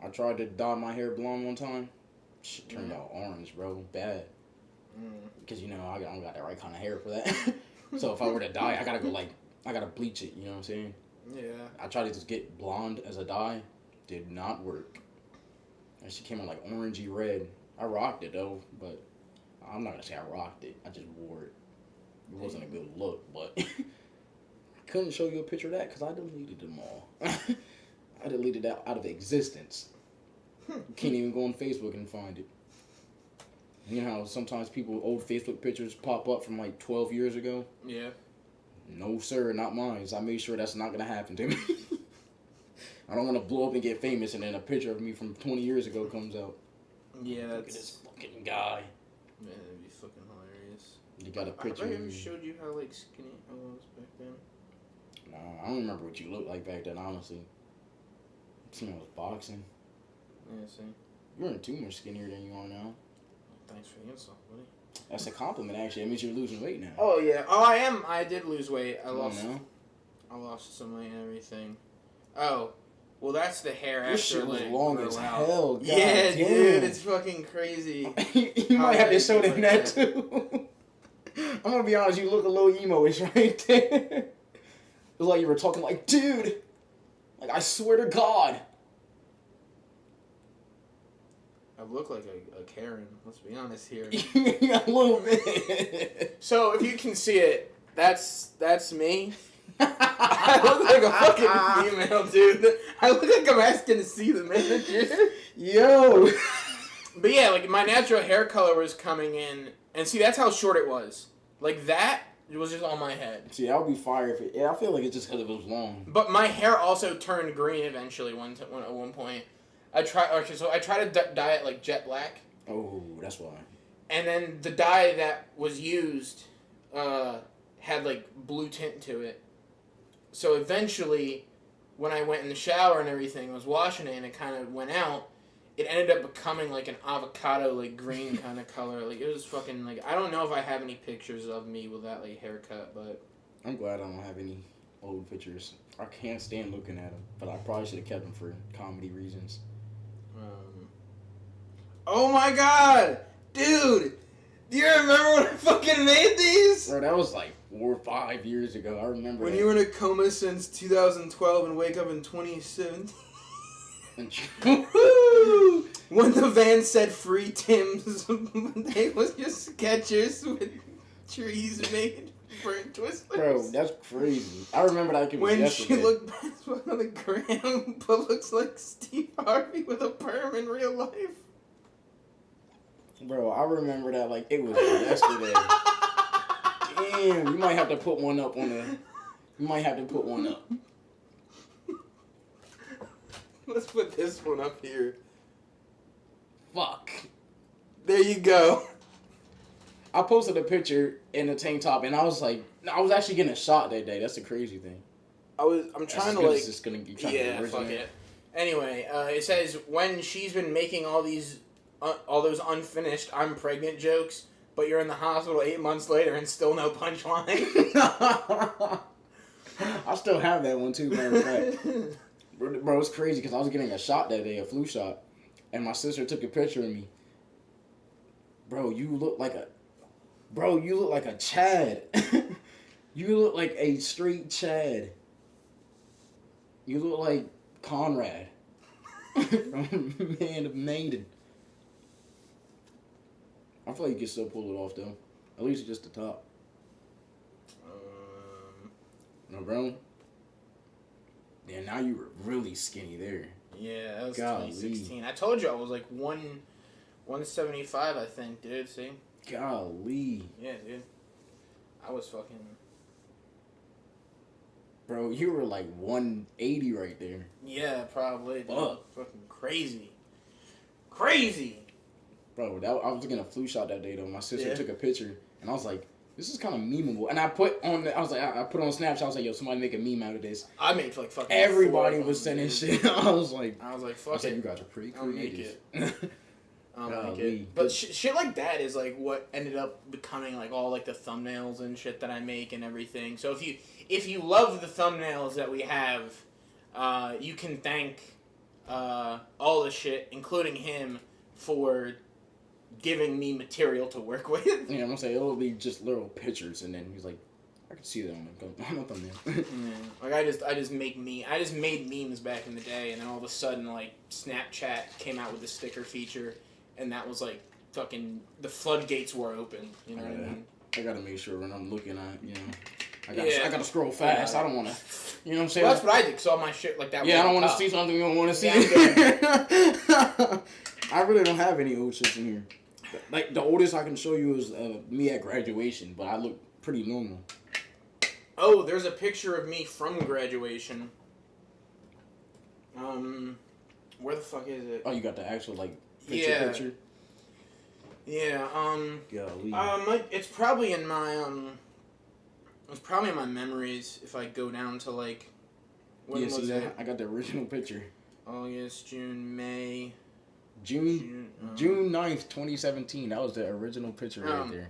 I tried to dye my hair blonde one time. Shit turned out orange, bro. Bad. Because, you know, I don't got the right kind of hair for that. So if I were to dye, I gotta bleach it, you know what I'm saying?
Yeah.
I tried to just get blonde as a dye. Did not work. And she came out like orangey red. I rocked it though, but I'm not gonna say I rocked it. I just wore it. It wasn't a good look, but I couldn't show you a picture of that because I deleted them all. I deleted that out of existence. You can't even go on Facebook and find it. You know how sometimes old Facebook pictures pop up from like 12 years ago?
Yeah.
No, sir, not mine. So I made sure that's not going to happen to me. I don't want to blow up and get famous and then a picture of me from 20 years ago comes out.
Yeah,
Look at this fucking guy.
Man, that'd be fucking hilarious.
You got a picture
of me. I ever showed you how, like, skinny I was back then?
Nah, I don't remember what you looked like back then, honestly. I was boxing.
Yeah, see?
You weren't too much skinnier than you are now.
Thanks for the insult, buddy.
That's a compliment, actually. It means you're losing weight now.
Oh, yeah. Oh, I am. I did lose weight. I lost some weight and everything. Oh. Well, that's the hair after.
This shit was long as hell. God
yeah,
damn.
Dude. It's fucking crazy.
You might have to show them that, too. I'm going to be honest. You look a little emo-ish right there. It was like you were talking like, dude. Like, I swear to God.
I look like a Karen, let's be honest here.
A little bit.
So, if you can see it, that's me. I look like a fucking female, dude. I look like I'm asking to see the manager.
Yo.
But yeah, like, my natural hair color was coming in, and see, that's how short it was. Like, that, it was just on my head.
See, that would be fire if it... Yeah, I feel like it's just because it was long.
But my hair also turned green eventually at one point. I tried to dye it like jet black.
Oh, that's why.
And then the dye that was used had like blue tint to it. So eventually, when I went in the shower and everything, I was washing it and it kind of went out. It ended up becoming like an avocado like green kind of color. Like it was fucking like I don't know if I have any pictures of me with that like haircut, but
I'm glad I don't have any old pictures. I can't stand looking at them, but I probably should have kept them for comedy reasons.
Oh my god! Dude! Do you remember when I fucking made these?
Bro, that was like 4 or 5 years ago. I remember
when you were in a coma since 2012 and wake up in 2017. When the van said free Tim's, they was just sketches with trees made for Twizzlers.
Bro, that's crazy. I remember that kid was
when
yesterday.
she looked back on the gram, but looks like Steve Harvey with a perm in real life.
Bro, I remember that like it was yesterday. Damn, you might have to put one up on the... You might have to put one up.
Let's put this one up here.
Fuck.
There you go.
I posted a picture in a tank top, and I was like, I was actually getting a shot that day. That's the crazy thing.
I'm trying to like...
Just gonna be trying
yeah, fuck it. Anyway, it says, when she's been making all those unfinished I'm pregnant jokes, but you're in the hospital 8 months later and still no punchline.
I still have that one too, matter of fact. Bro, it's crazy because I was getting a shot that day, a flu shot, and my sister took a picture of me. Bro, you look like a Chad. You look like a straight Chad. You look like Conrad from Man of Maiden. I feel like you can still pull it off though. At least just the top. No, bro. Yeah, now you were really skinny there.
Yeah, that was
Golly.
2016. I told you I was like 175, I think, dude. See?
Golly.
Yeah, dude. I was fucking...
Bro, you were like 180 right there.
Yeah, probably. Dude.
Fuck.
Fucking crazy. Crazy!
Bro, I was getting a flu shot that day though. My sister took a picture, and I was like, this is kind of memeable. And I put on Snapchat, I was like, yo, somebody make a meme out of this.
I made like fucking...
Everybody was sending shit. I was like,
fuck it.
You guys are pretty
I'll make
creative.
it. I'll make it. But shit like that is like what ended up becoming like all like the thumbnails and shit that I make and everything. So if you love the thumbnails that we have, you can thank all the shit, including him, for giving me material to work with.
Yeah, I'm gonna say it'll be just little pictures, and then he's like, I can see that on the thumbnail.
Like I just made memes back in the day, and then all of a sudden like Snapchat came out with the sticker feature, and that was like fucking the floodgates were open. You know what I mean?
I gotta make sure when I'm looking at, I gotta scroll fast. I don't wanna, you know what I'm saying?
Well, that's what I did. Cause all my shit like that.
Yeah, I don't want to see something you don't want to see. I really don't have any old shit in here. Like the oldest I can show you is me at graduation, but I look pretty normal.
Oh, there's a picture of me from graduation. Where the fuck is it?
Oh, you got the actual like picture.
Yeah.
Golly.
It's probably in my It's probably in my memories if I go down to like. When was it?
I got the original picture.
August, June, May.
June 9th, 2017. That was the original picture right there.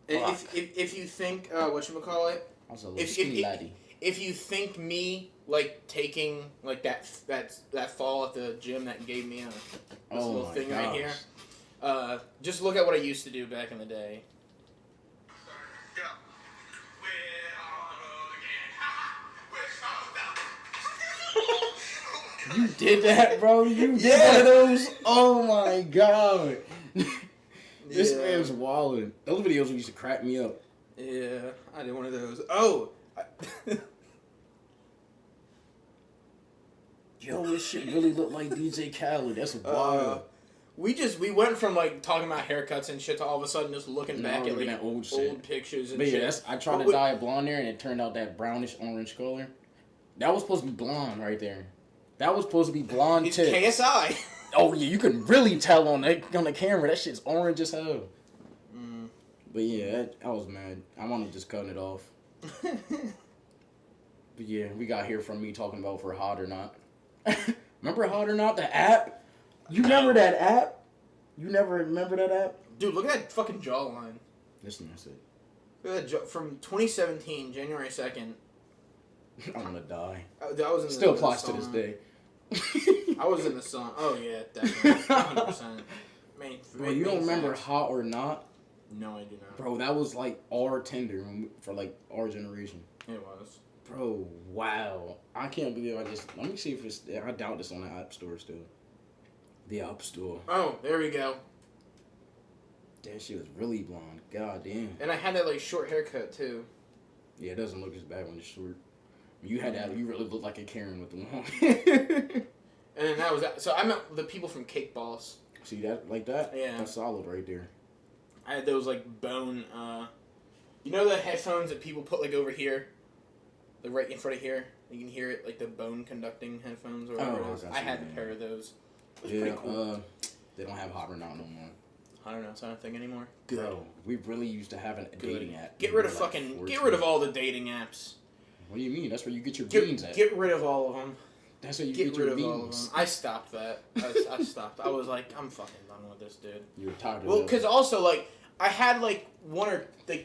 If you think whatchamacallit?
I was a little skinny laddie.
If you think me like taking like that fall at the gym that gave me this little thing right here, just look at what I used to do back in the day.
You did that, bro? You did one of those? Oh my god. This man's wildin'. Those videos used to crack me up.
Yeah, I did one of those. Oh!
Yo, this shit really looked like DJ Khaled. That's wild.
We went from like talking about haircuts and shit to all of a sudden just looking back at like
old
pictures and
but
shit.
Yeah, I tried to dye it blonde there and it turned out that brownish orange color. That was supposed to be blonde right there. That was supposed to be blonde
it's
tips.
KSI.
Oh yeah, you can really tell on the camera. That shit's orange as hell. But yeah, I was mad. I wanted to just cut it off. But yeah, we got here from me talking about for Hot or Not. Remember Hot or Not, the app? You remember that app? You never remember that app?
Dude, look at that fucking jawline.
Listen, that's it.
Look at that from 2017, January 2nd.
I'm gonna die.
I was in
Still applies to this day.
I was in the song. Oh yeah, definitely, 100%.
Bro, you don't remember Hot or Not?
No, I do not.
Bro, that was like our Tinder for like our generation.
It was.
Bro, wow. I can't believe let me see if it's, I doubt it's on the App Store still. The App Store.
Oh, there we go.
That shit was really blonde. God damn.
And I had that like short haircut too.
Yeah, it doesn't look as bad when it's short. You had that, you really looked like a Karen with the long.
And then that was that. So I met the people from Cake Boss.
See that, like that?
Yeah.
That's solid right there.
I had those like bone, you know the headphones that people put like over here? Like right in front of here? You can hear it, like the bone conducting headphones or whatever it is. I had a pair of those. It was pretty cool.
They don't have Hot or Not no more.
I don't know, it's not a thing anymore.
Good. Bro, we really used to have a dating app.
Get rid of all the dating apps.
What do you mean? That's where you get your beans at.
Get rid of all of them.
That's where you get your beans.
All of them. I stopped that. I stopped. I was like, I'm fucking done with this, dude.
You were tired of it.
Well, because also, like, I had, like,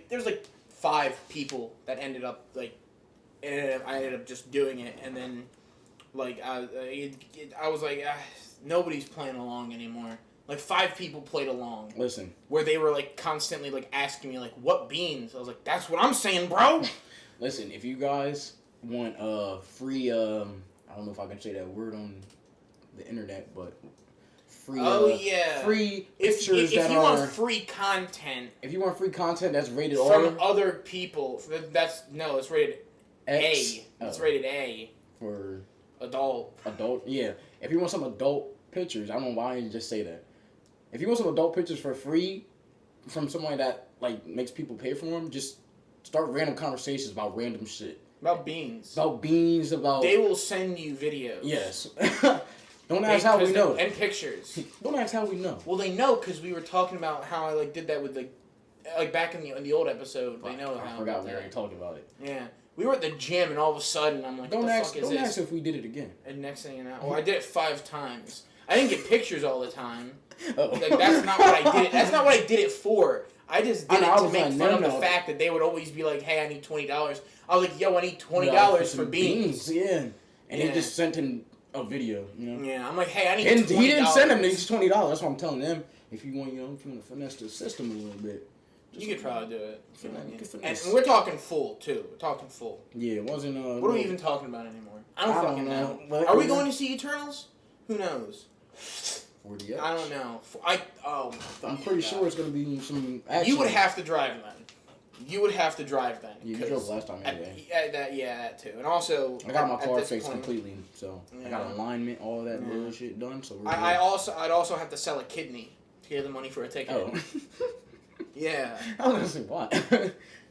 there's, like, 5 people that ended up I ended up just doing it, and then like I was like, nobody's playing along anymore. Like 5 people played along.
Listen,
where they were like constantly like asking me like, what beans? I was like, that's what I'm saying, bro.
Listen, if you guys want free I don't know if I can say that word on the internet, but free free pictures
if you want free content.
If you want free content that's rated
from other people, it's rated
X.
A. It's rated A
for
adult.
Yeah. If you want some adult pictures, I don't know why you just say that. If you want some adult pictures for free from somebody that like makes people pay for them, just start random conversations about random shit.
About beans.
They
will send you videos.
Yes. Don't ask how we know.
And pictures.
Don't ask how we know.
Well, they know because we were talking about how I like did that with like back in the old episode. They know how.
I forgot we already talked about it.
Yeah. We were at the gym and all of a sudden I'm like, what the fuck is this?
Don't ask if we did it again.
And next thing you know, I did it 5 times. I didn't get pictures all the time.
Oh.
Like that's not what I did it. That's not what I did it for. I just did it to make fun of the fact that they would always be like, "Hey, I need $20." I was like, "Yo, I need $20 for beans."
Yeah, and he just sent him a video. You know.
Yeah, I'm like, "Hey, I need $20."
He didn't send him these $20. That's what I'm telling them. If you want, if you want to finesse the system a little bit,
you could probably do it.
And
we're talking full too. We're talking full.
Yeah, it wasn't.
What are we even talking about anymore? I don't fucking know. Are we going to see Eternals? Who knows?
40X.
I don't know.
I'm pretty sure it's going to be some action.
You would have to drive then. You
drove last time anyway.
That too. And also,
I got my car fixed completely, so I got alignment, all that little shit done. So I'd
also have to sell a kidney to get the money for a ticket.
Oh.
Yeah.
I was gonna say what?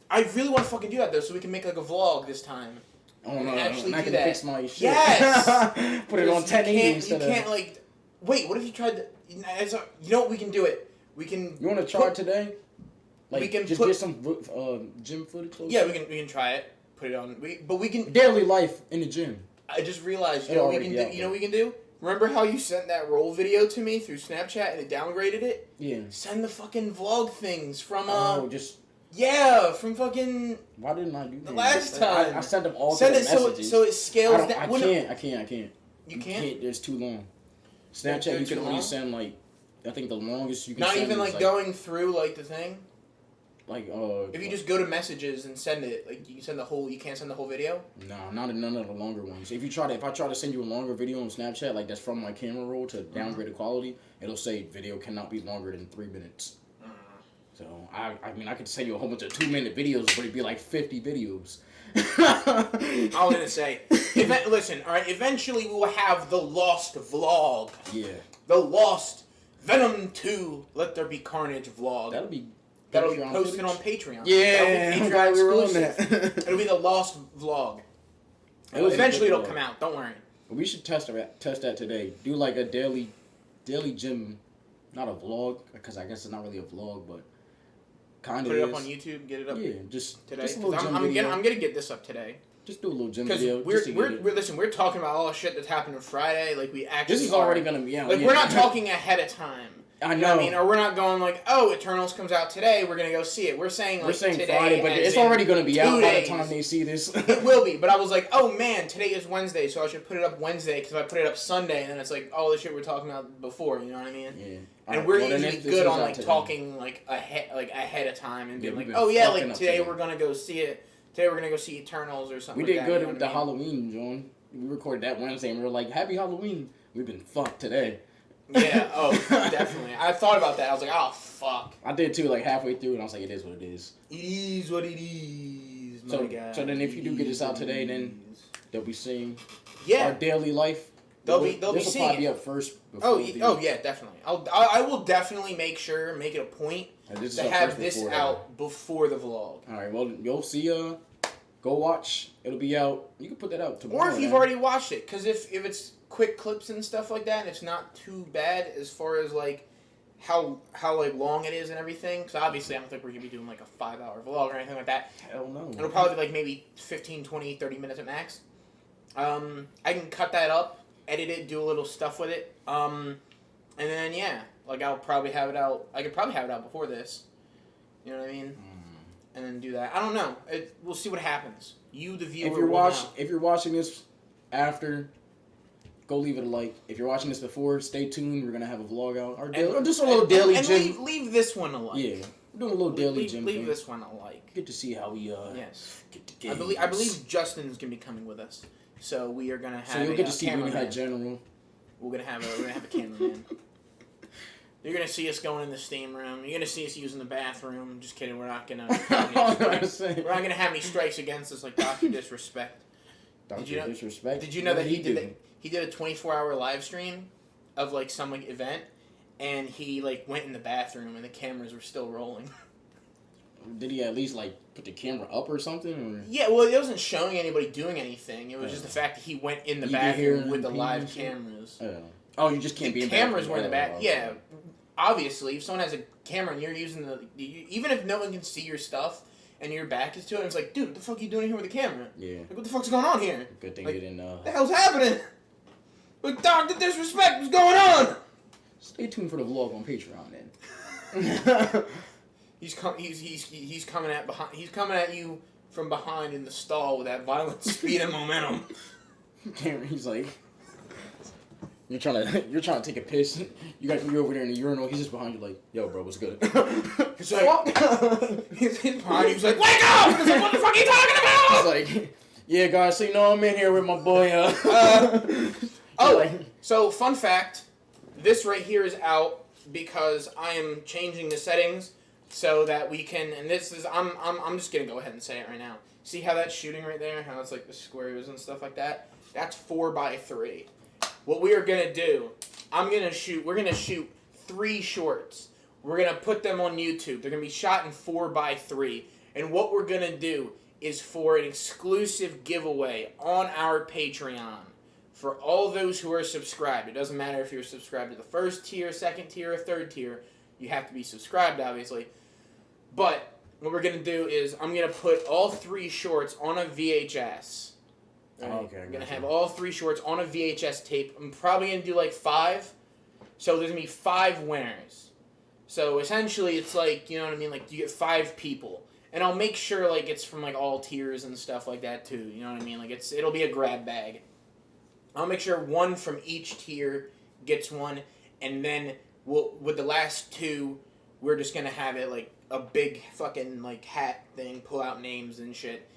I really want to fucking do that though, so we can make like a vlog this time.
Oh no!
Actually
I
do
can
that.
fix my shit.
Yes.
Put it on 1080 instead of.
You can't like. Wait, what if you tried to? You know what we can do it. We can.
You want to try it today? Like
we can
just get some gym footage.
Yeah, we can try it. Put it on. But we can
daily life in the gym.
I just realized. You know what we can do? You know what we can do? Remember how you sent that roll video to me through Snapchat and it downgraded it?
Yeah.
Send the fucking vlog things from from fucking.
Why didn't I do that?
The last time
I sent them all.
Send
to
it
messages.
so it scales down.
I can't.
You can't.
There's too long. Snapchat you can only send like I think the longest you can.
Not
send
even
is
like going through like the thing.
Like
if you just go to messages and send it, like you can send the whole. You can't send the whole video.
No, none of the longer ones. If I try to send you a longer video on Snapchat, like that's from my camera roll to downgrade the quality, it'll say video cannot be longer than 3 minutes. So I mean I could send you a whole bunch of 2-minute videos, but it'd be like 50 videos.
I was gonna say, listen, all right. Eventually we will have the Lost vlog.
Yeah.
The Lost Venom 2. Let there be carnage vlog. That'll be posted on Patreon.
Yeah,
Patreon
we were on
exclusive.
that.
It'll be the Lost vlog. Eventually it'll come out. Don't worry.
We should test that today. Do like a daily gym, not a vlog, because I guess it's not really a vlog, but kind of.
Put it up on YouTube. Get it up.
Yeah, just
today.
Just a little gym video.
I'm gonna get this up today.
Just do a little gym video.
We're talking about all the shit that's happened on Friday. Like we actually.
This is already gonna be
we're not talking ahead of time.
I know.
You know what I mean? Or we're not going like, oh, Eternals comes out today, we're going to go see it. We're saying today,
Friday, but it's already going to be out by the time they see this.
It will be, but I was like, oh man, today is Wednesday, so I should put it up Wednesday, because if I put it up Sunday, and then it's like all the shit we're talking about before, you know what I mean?
Yeah.
And we're usually good on talking ahead of time and being like, oh yeah, like today we're going to go see it. Today we're going to go see Eternals or something.
We did good with the Halloween, John. We recorded that Wednesday, and we were like, happy Halloween. We've been fucked today.
Yeah, definitely. I thought about that. I was like, oh, fuck.
I did too, like halfway through, and I was like, it is what it is.
It is what it is, my guy.
So then if you do get this out today, then they'll be seeing our daily life.
They'll be seeing
This will probably be up first.
Yeah, definitely. I will definitely make it a point to have this out before the vlog.
All right, well, you'll see, go watch. It'll be out. You can put that out tomorrow.
Or if you've already watched it, because if it's quick clips and stuff like that, it's not too bad as far as like how like long it is and everything. Because obviously I don't think we're gonna be doing like a 5-hour vlog or anything like that.
Hell no.
It'll probably be like maybe 15, 20, 30 minutes at max. I can cut that up, edit it, do a little stuff with it, and then like I'll probably have it out. I could probably have it out before this. You know what I mean? and then do that. I don't know. We'll see what happens. You, the viewer,
if you're watching this after, go leave it a like. If you're watching this before, stay tuned. We're gonna have a vlog out. Or just a little daily gym.
And leave this one a like.
Yeah, we're doing a little daily gym.
Leave this one a like.
Get to see how we
yes.
get the games.
I believe Justin's gonna be coming with us, so we are gonna have.
So you'll get to see Greenhead General.
We're gonna have a cameraman. You're gonna see us going in the steam room. You're gonna see us using the bathroom. Just kidding. We're not gonna. We're not gonna have any strikes against us like Dr. Disrespect.
Disrespect.
Did you know that he did a 24-hour live stream of like some like event, and he like went in the bathroom and the cameras were still rolling.
Did he at least like put the camera up or something? Or?
Yeah, well, it wasn't showing anybody doing anything. It was just the fact that he went in the bathroom with the live cameras.
Oh, you just can't be in the bathroom.
Cameras were in the back. Yeah, obviously, if someone has a camera and you're using even if no one can see your stuff and your back is to it, it's like, dude, what the fuck are you doing here with the camera?
Yeah.
Like, what the fuck's going on here?
Good thing
like,
you didn't.
What the hell's happening? What Dr. Disrespect was going on?
Stay tuned for the vlog on Patreon then.
He's coming at you from behind in the stall with that violent speed and momentum.
He's like, you're trying to take a piss. You're over there in the urinal. He's just behind you, like, yo, bro, what's good?
He's like, he's behind you. He's like, wake up! He's like, what the fuck are you talking about?
He's like, yeah, guys, so you know I'm in here with my boy.
So fun fact, this right here is out because I am changing the settings. So that we can, and this is, I'm just gonna go ahead and say it right now. See how that's shooting right there? How it's like the squares and stuff like that? That's 4x3. What we are gonna do, we're gonna shoot 3 shorts. We're gonna put them on YouTube. They're gonna be shot in 4x3. And what we're gonna do is for an exclusive giveaway on our Patreon for all those who are subscribed. It doesn't matter if you're subscribed to the first tier, second tier, or third tier. You have to be subscribed, obviously. But what we're going to do is I'm going to put all 3 shorts on a VHS. Right?
Okay.
I'm going to have all 3 shorts on a VHS tape. I'm probably going to do like 5. So there's going to be 5 winners. So essentially it's like, you know what I mean? Like you get 5 people. And I'll make sure like it's from like all tiers and stuff like that too. You know what I mean? Like it'll be a grab bag. I'll make sure 1 from each tier gets 1. And then with the last 2, we're just going to have it like a big fucking like hat thing, pull out names and shit.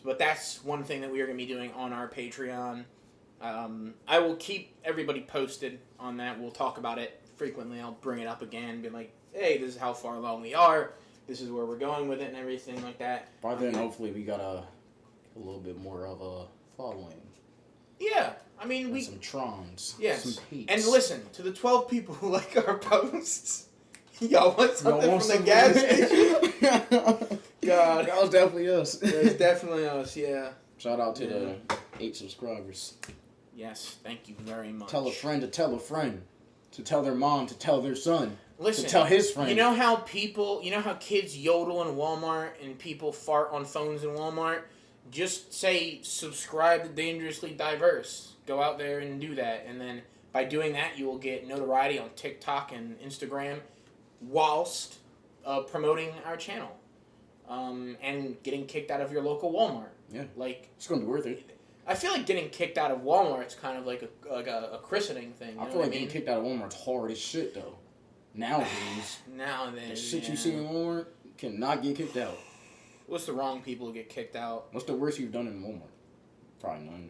But that's one thing that we are going to be doing on our Patreon. I will keep everybody posted on that. We'll talk about it frequently. I'll bring it up again, be like, hey, this is how far along we are. This is where we're going with it and everything like that.
By then, hopefully, we got a little bit more of a following.
Yeah. I mean,
and some trons.
Yes.
Some peeps.
And listen, to the 12 people who like our posts, y'all want something from the gas station? God.
That was definitely us.
It was definitely us, yeah.
Shout out to the 8 subscribers.
Yes, thank you very much.
Tell a friend to tell a friend. To tell their mom to tell their son.
Listen,
to tell his friend.
You know how kids yodel in Walmart and people fart on phones in Walmart? Just say, subscribe to Dangerously Diverse. Go out there and do that. And then by doing that, you will get notoriety on TikTok and Instagram whilst promoting our channel. And getting kicked out of your local Walmart.
Yeah.
Like,
it's going to be worth it.
I feel like getting kicked out of Walmart is kind of like a christening thing.
I feel like getting kicked out of Walmart's hard as shit, though. Nowadays.
Nowadays,
the shit you see in Walmart cannot get kicked out.
What's the wrong people who get kicked out?
What's the worst you've done in Walmart? Probably none.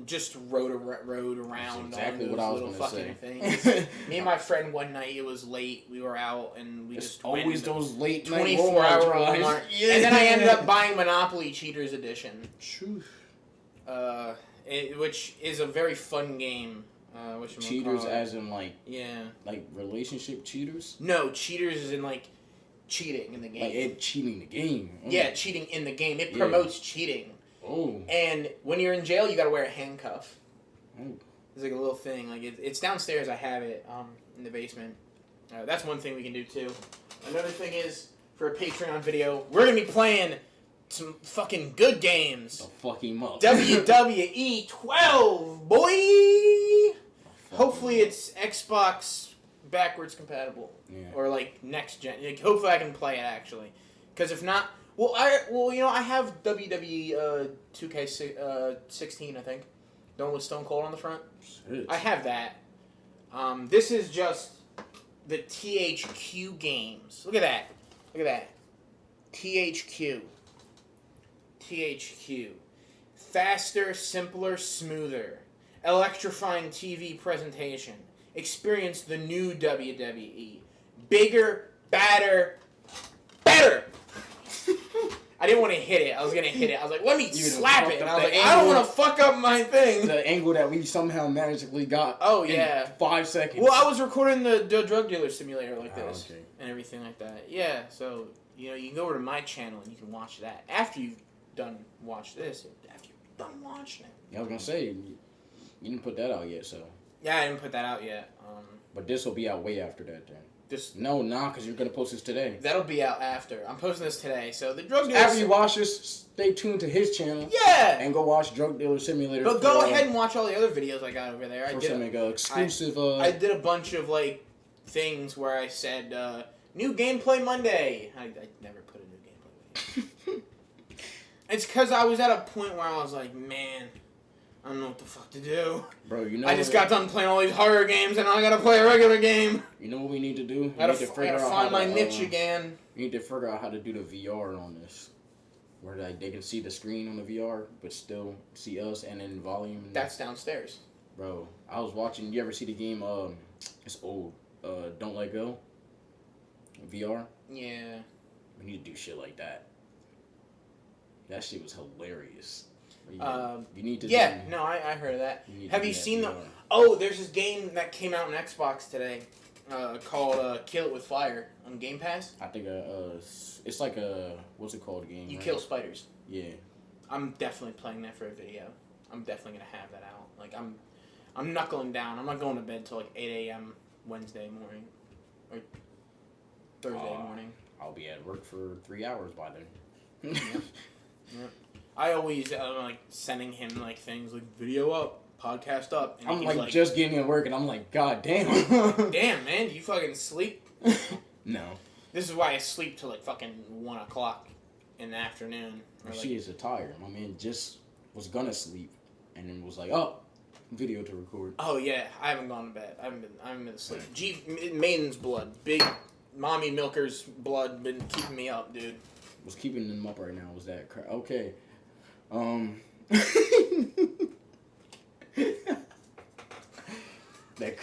Just rode around
exactly
on those
what I was
little
gonna
fucking things. Me and my friend one night, it was late. We were out and we just
always those late
24-hour Walmart. Yeah. And then I ended up buying Monopoly Cheaters Edition.
True.
Which is a very fun game.
Cheaters as in like relationship cheaters?
No, cheaters is in like cheating in the game.
Like it cheating the game.
Oh. Yeah, cheating in the game. It promotes cheating.
Oh.
And when you're in jail, you gotta wear a handcuff.
Oh.
It's like a little thing. Like it's downstairs. I have it in the basement. That's one thing we can do too. Another thing is for a Patreon video, we're gonna be playing some fucking good games.
Fucking up.
WWE 12, boy. Hopefully it's Xbox backwards compatible.
Yeah.
Or like next gen. Like, hopefully I can play it actually. Because if not, I have WWE 2K16, I think. The one with Stone Cold on the front.
Shit.
I have that. This is just the THQ games. Look at that. Look at that. THQ. Faster, simpler, smoother. Electrifying TV presentation. Experience the new WWE. Bigger, better. I didn't want to hit it. I was going to hit it. I was like, let me slap it. And I was like, I don't want to fuck up my thing.
The angle that we somehow magically got in 5 seconds.
Well, I was recording the drug dealer simulator like this.
Okay.
And everything like that. Yeah, so, you can go over to my channel and you can watch that. After you've watch this. After you're done watching it.
Yeah, I was going to say, you didn't put that out yet, so.
Yeah, I didn't put that out yet.
But this will be out way after that, then.
Because
you're going to post this today.
That'll be out after. I'm posting this today. So the drug dealer...
After you watch this, stay tuned to his channel.
Yeah!
And go watch Drug Dealer Simulator.
But go ahead and watch all the other videos I got over there.
I
did a bunch of, things where I said, new gameplay Monday. I never put a new gameplay Monday. It's because I was at a point where I was like, man... I don't know what the fuck to do.
Bro,
I just got done playing all these horror games and now I gotta play a regular game.
You know what we need to do?
I gotta find my niche again.
You need to figure out how to do the VR on this. Where they can see the screen on the VR, but still see us and in volume.
That's downstairs.
Bro, I was watching, you ever see the game, it's old, Don't Let Go? VR?
Yeah.
We need to do shit like that. That shit was hilarious. You need to.
Yeah, no, I heard of that. Have you seen the? Oh, there's this game that came out on Xbox today, called Kill It with Fire on Game Pass.
I think it's like a what's it called game?
You kill spiders.
Yeah.
I'm definitely playing that for a video. I'm definitely gonna have that out. I'm knuckling down. I'm not going to bed till 8 a.m. Wednesday morning or Thursday morning.
I'll be at work for 3 hours by then.
Yeah. I always sending him things like video up, podcast up. And
I'm just getting at work and I'm like, God damn.
Damn, man, do you fucking sleep?
No.
This is why I sleep till fucking 1 o'clock in the afternoon.
She is tired. My man just was gonna sleep and then was like, oh, video to record.
Oh yeah, I haven't gone to bed. I haven't been asleep. Maiden's blood, big mommy milker's blood, been keeping me up, dude.
What's keeping them up right now was that okay. that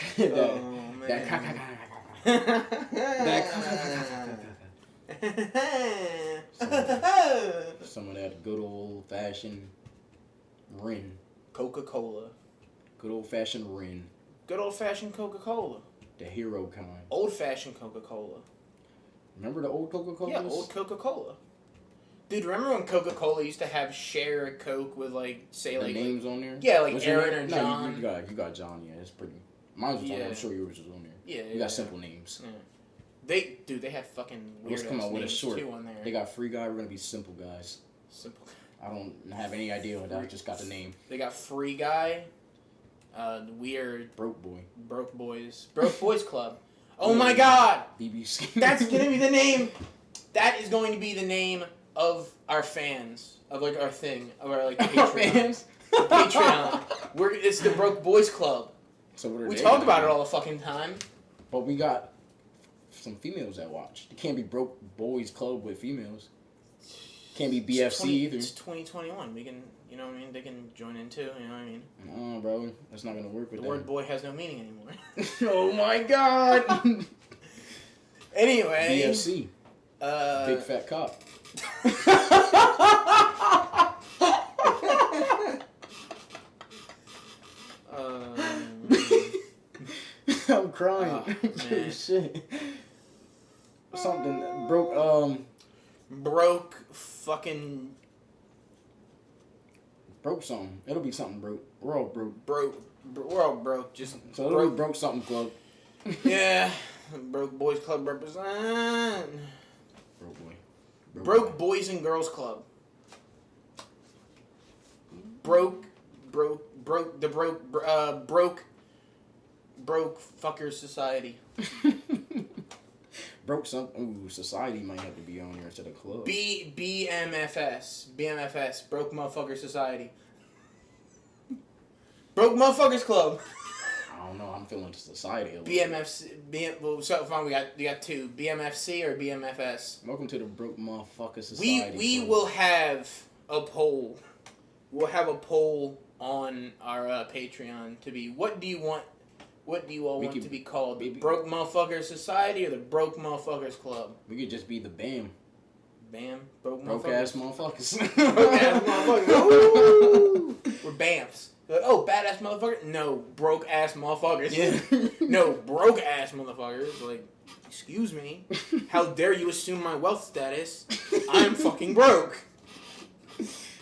some of that good old fashioned Rin.
Coca-Cola.
Good old fashioned Rin.
Good old fashioned Coca-Cola.
The hero kind.
Old fashioned Coca-Cola.
Remember the old Coca-Cola?
Yeah, old Coca-Cola. Dude, remember when Coca-Cola used to have share a Coke with the
names on there?
Yeah, Aaron or John.
No, you got John. Yeah, it's pretty. Mine was on there. I'm sure yours was on there.
Yeah,
you got simple names.
Yeah. They had fucking weird names too on there.
They got Free Guy. We're gonna be Simple Guys.
Simple.
I don't have any idea what that. I just got the name.
They got Free Guy. Weird.
Broke Boy.
Broke Boys Club. Oh my God!
BBC.
That's gonna be the name. That is going to be the name of our fans, of our thing, of our Patreon.
Fans?
Patreon. It's the Broke Boys Club.
So what are
we talk about it all the fucking time.
But we got some females that watch. It can't be Broke Boys Club with females. Can't be BFC either.
It's 2021. We can, you know what I mean? They can join in too, you know what I mean?
No, bro. That's not gonna work with
the word boy has no meaning anymore.
Oh my God.
Anyway.
BFC. Big fat cop. I'm crying.
Oh,
shit. Something broke.
Broke fucking.
Broke something. It'll be something broke. We're all broke.
We're all broke. Just
so it'll be broke something club.
Yeah, Broke Boys Club represent.
Broke boy.
Broke Boys and Girls Club. Broke fucker society.
Broke some. Ooh, society might have to be on there instead of club.
BMFS, Broke Motherfucker Society. Broke Motherfuckers Club.
I don't know. I'm feeling society a little
Well, so far we got two. BMFC or BMFS.
Welcome to the Broke Motherfucker Society.
We will have a poll. We'll have a poll on our Patreon to be what do you all want to be called? The Broke Motherfuckers Society or the Broke Motherfuckers Club?
We could just be the BAM.
BAM? Broke
ass motherfuckers.
Broke ass motherfuckers. Ooh. We're BAMs. Like, oh, badass motherfucker? No, broke ass motherfuckers.
Yeah.
No, broke ass motherfuckers. Like, excuse me. How dare you assume my wealth status? I'm fucking broke.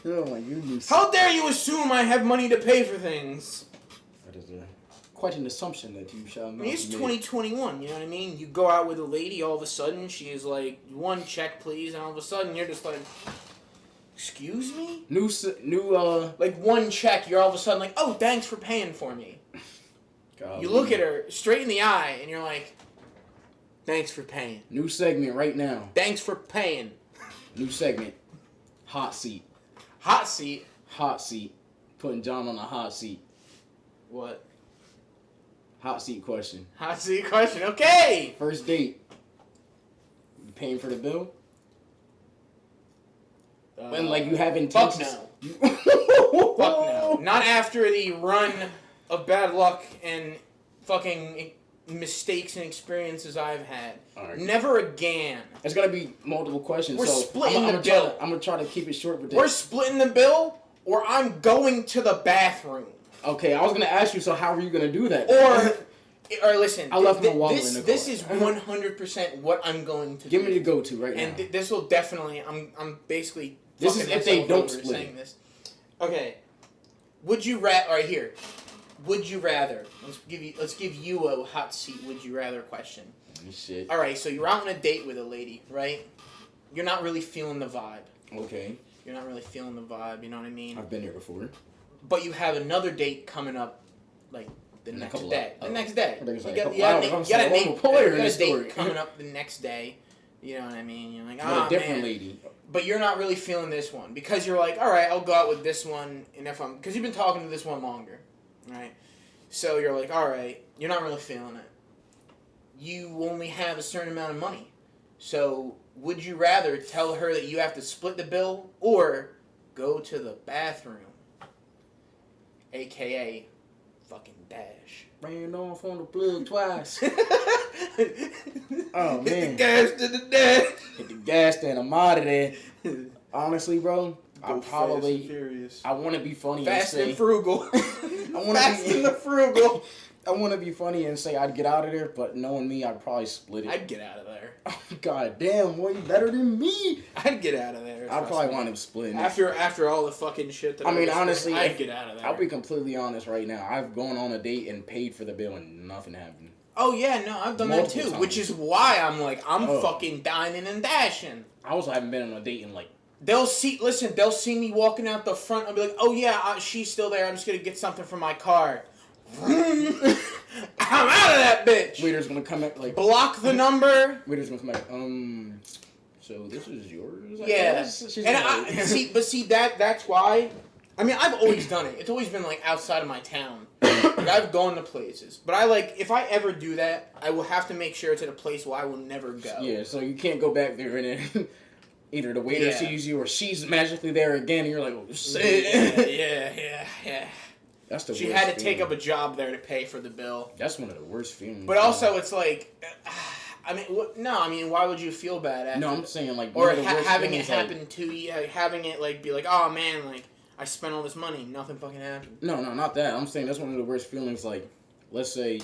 Oh my goodness.
How dare you assume I have money to pay for things?
That is quite an assumption that you shall not.
I mean, it's 2021, you know what I mean? You go out with a lady, all of a sudden she is like, one check please, and all of a sudden you're just like, excuse me?
Like
one check, you're all of a sudden like, oh, thanks for paying for me.
God,
you look at her straight in the eye, and you're like, thanks for paying.
New segment right now.
Thanks for paying.
New segment. Hot seat.
Hot seat?
Hot seat. Putting John on a hot seat.
What?
Hot seat question.
Hot seat question, okay!
First date. You paying for the bill? When like you have intentions.
Fuck no. Fuck no. Not after the run of bad luck and fucking mistakes and experiences I've had.
Right.
Never again.
It's gonna be multiple questions.
We're
so
splitting the bill.
I'm gonna try to keep it short with this.
We're splitting the bill, or I'm going to the bathroom.
Okay, I was gonna ask you. So how are you gonna do that?
Or listen,
I left my wallet in the car.
This is 100% what I'm going to do.
Give me the go-to right now.
And this will definitely. I'm basically.
This is if they don't split.
Saying this. Okay. Would you rather? Right here. Would you rather? Let's give you a hot seat. Would you rather question?
Shit.
All right. So you're out on a date with a lady, right? You're not really feeling the vibe.
Okay.
You're not really feeling the vibe. You know what I mean?
I've been here before.
But you have another date coming up, like the next day. The next day.
You
got a date coming up the next day. You know what I mean? You're like,
a different lady.
But you're not really feeling this one because you're like, all right, I'll go out with this one, and because you've been talking to this one longer, right? So you're like, all right, you're not really feeling it. You only have a certain amount of money, so would you rather tell her that you have to split the bill or go to the bathroom, aka fucking dash?
Ran off on the plug twice. Oh man!
Hit the gas to the dash.
Hit the gas, then I'm out of there. Honestly, bro, I want to be funny
fast
and say
and frugal.
Fast and the frugal. I want to be funny and say I'd get out of there, but knowing me, I'd probably split it.
I'd get out of there.
Oh, God damn, boy, you better than me.
I'd get out of there.
I'd probably want him splitting.
After all the fucking shit that
honestly,
I'd get out of there.
I'll be completely honest right now. I've gone on a date and paid for the bill and nothing happened.
Oh yeah, no, I've done
Multiple
that too,
times.
which is why I'm like, I'm fucking dining and dashing.
I also haven't been on a date in like.
They'll see me walking out the front. I'll be like, oh yeah, she's still there. I'm just gonna get something from my car. I'm out of that bitch.
Waiter's gonna come at like
block the number.
Waiter's gonna come at so this is yours. I
yeah,
guess?
And that's why. I mean, I've always done it. It's always been like outside of my town. Like, I've gone to places, but if I ever do that, I will have to make sure it's at a place where I will never go.
Yeah, so you can't go back there and then either the waiter sees you or she's magically there again, and you're like, oh shit.
Yeah.
That's the
she
worst
had to
feeling.
take up a job there to pay for the bill.
That's one of the worst feelings.
But also, it's like, why would you feel bad after?
No, I'm saying like,
or having it happen to you, having it like be like, oh man, like I spent all this money, nothing fucking happened.
No, not that. I'm saying that's one of the worst feelings. Like, let's say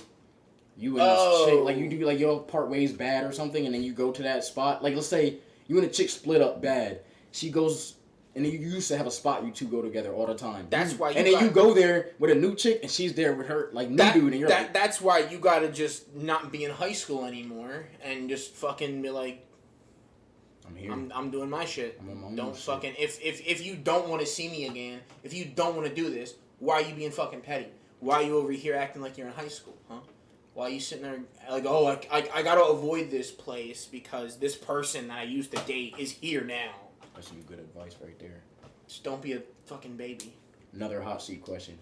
you and this chick, like you do like your part ways bad or something, and then you go to that spot. Like, let's say you and a chick split up bad. She goes. And then you used to have a spot you two go together all the time.
That's why.
You go there with a new chick, and she's there with her new dude, and you're like,
that's why you gotta just not be in high school anymore and just fucking be like,
I'm here.
I'm doing my shit.
Don't
fucking if you don't want to see me again, if you don't want to do this, why are you being fucking petty? Why are you over here acting like you're in high school, huh? Why are you sitting there like, oh, I gotta avoid this place because this person that I used to date is here now.
That's some good advice right there.
Just don't be a fucking baby.
Another hot seat question.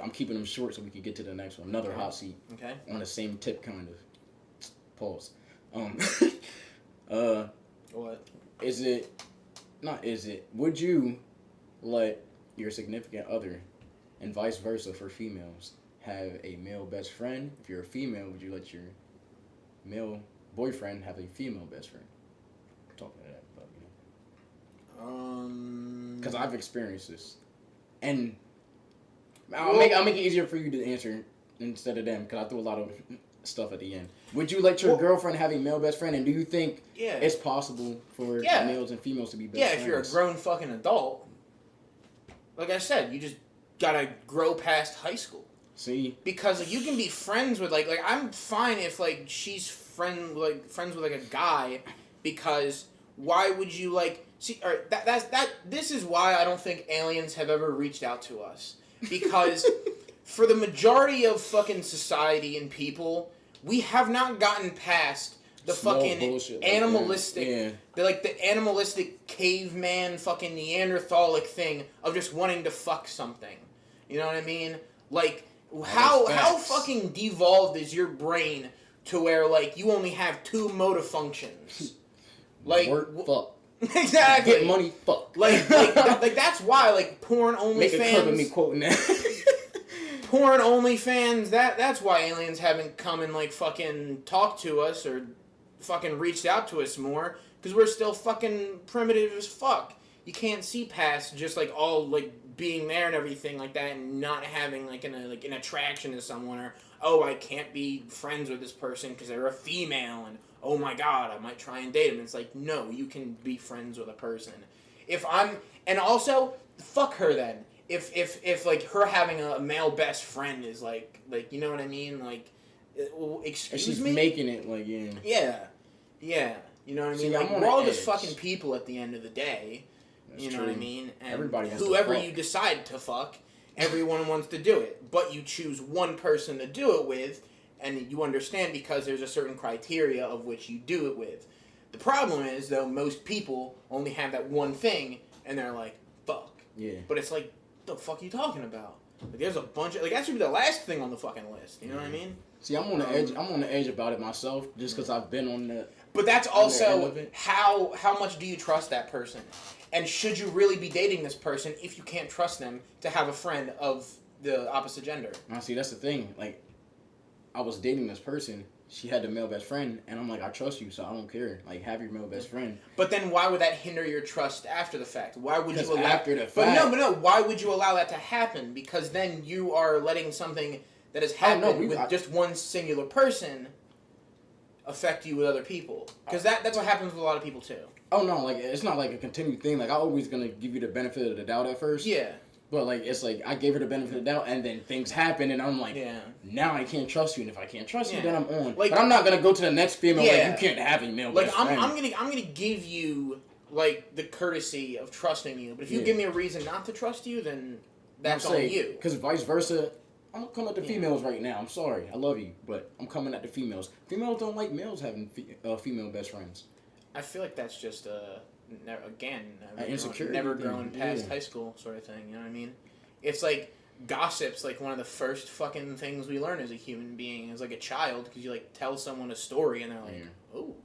I'm keeping them short so we can get to the next one. Another hot seat.
Okay.
On the same tip, kind of. Pause.
What?
Would you let your significant other, and vice versa for females, have a male best friend? If you're a female, would you let your male boyfriend have a female best friend? I'm talking to that, but because I've experienced this, and I'll make it easier for you to answer instead of them, because I threw a lot of stuff at the end. Would you let your girlfriend have a male best friend, and do you think it's possible for males and females to be best friends?
Yeah, if you're a grown fucking adult. Like I said, you just gotta grow past high school.
See?
Because like, you can be friends with like I'm fine if like she's friends with like a guy, because why would you like see? All right, this is why I don't think aliens have ever reached out to us, because for the majority of fucking society and people, we have not gotten past the fucking animalistic, the animalistic caveman fucking Neanderthalic thing of just wanting to fuck something. You know what I mean? Like, how fucking devolved is your brain to where like you only have two motor functions? Like
work, fuck.
Exactly.
Get money, fuck.
Like that's why like porn OnlyFans.
Make a clip of me quoting that.
Porn OnlyFans. That's why aliens haven't come and like fucking talked to us or fucking reached out to us more, because we're still fucking primitive as fuck. You can't see past just like all like being there and everything like that, and not having like an attraction to someone, or oh, I can't be friends with this person because they're a female, and oh my god, I might try and date them. It's like, no, you can be friends with a person. And also fuck her then. If like her having a male best friend is like you know what I mean, like excuse
she's
me,
making it like
yeah, you know what I mean.
See,
like we're all just fucking people at the end of the day. That's you know
true.
What I mean. And
everybody wants
whoever
to fuck.
You decide to fuck, everyone wants to do it, but you choose one person to do it with, and you understand because there's a certain criteria of which you do it with. The problem is though, most people only have that one thing, and they're like, fuck.
Yeah.
But it's like, the fuck are you talking about? Like, there's a bunch of like that should be the last thing on the fucking list. You know what I mean?
See, I'm on the edge. I'm on the edge about it myself, just because I've been on the.
But that's also how much do you trust that person, and should you really be dating this person if you can't trust them to have a friend of the opposite gender?
Now, see, that's the thing. Like, I was dating this person. She had the male best friend, and I'm like, I trust you, so I don't care. Like, have your male best friend.
But then why would that hinder your trust after the fact? Why would you allow
after the fact?
But no. Why would you allow that to happen? Because then you are letting something that has happened with just one singular person affect you with other people. Because that's what happens with a lot of people too.
Oh no, like it's not like a continued thing. Like, I'm always gonna give you the benefit of the doubt at first.
Yeah.
But like it's like I gave her the benefit of the doubt, and then things happen, and I'm like, now I can't trust you, and if I can't trust you, then I'm on. Like, but I'm not gonna go to the next female like you can't have a male best friend.
I'm gonna give you like the courtesy of trusting you, but if you give me a reason not to trust you, then that's on you.
Because vice versa, I'm gonna come at the females right now. I'm sorry, I love you, but I'm coming at the females. Females don't like males having female best friends.
I feel like that's just
insecurity
never growing past high school sort of thing. You know what I mean? It's like gossip's like one of the first fucking things we learn as a human being, as like a child, because you like tell someone a story and they're like, oh,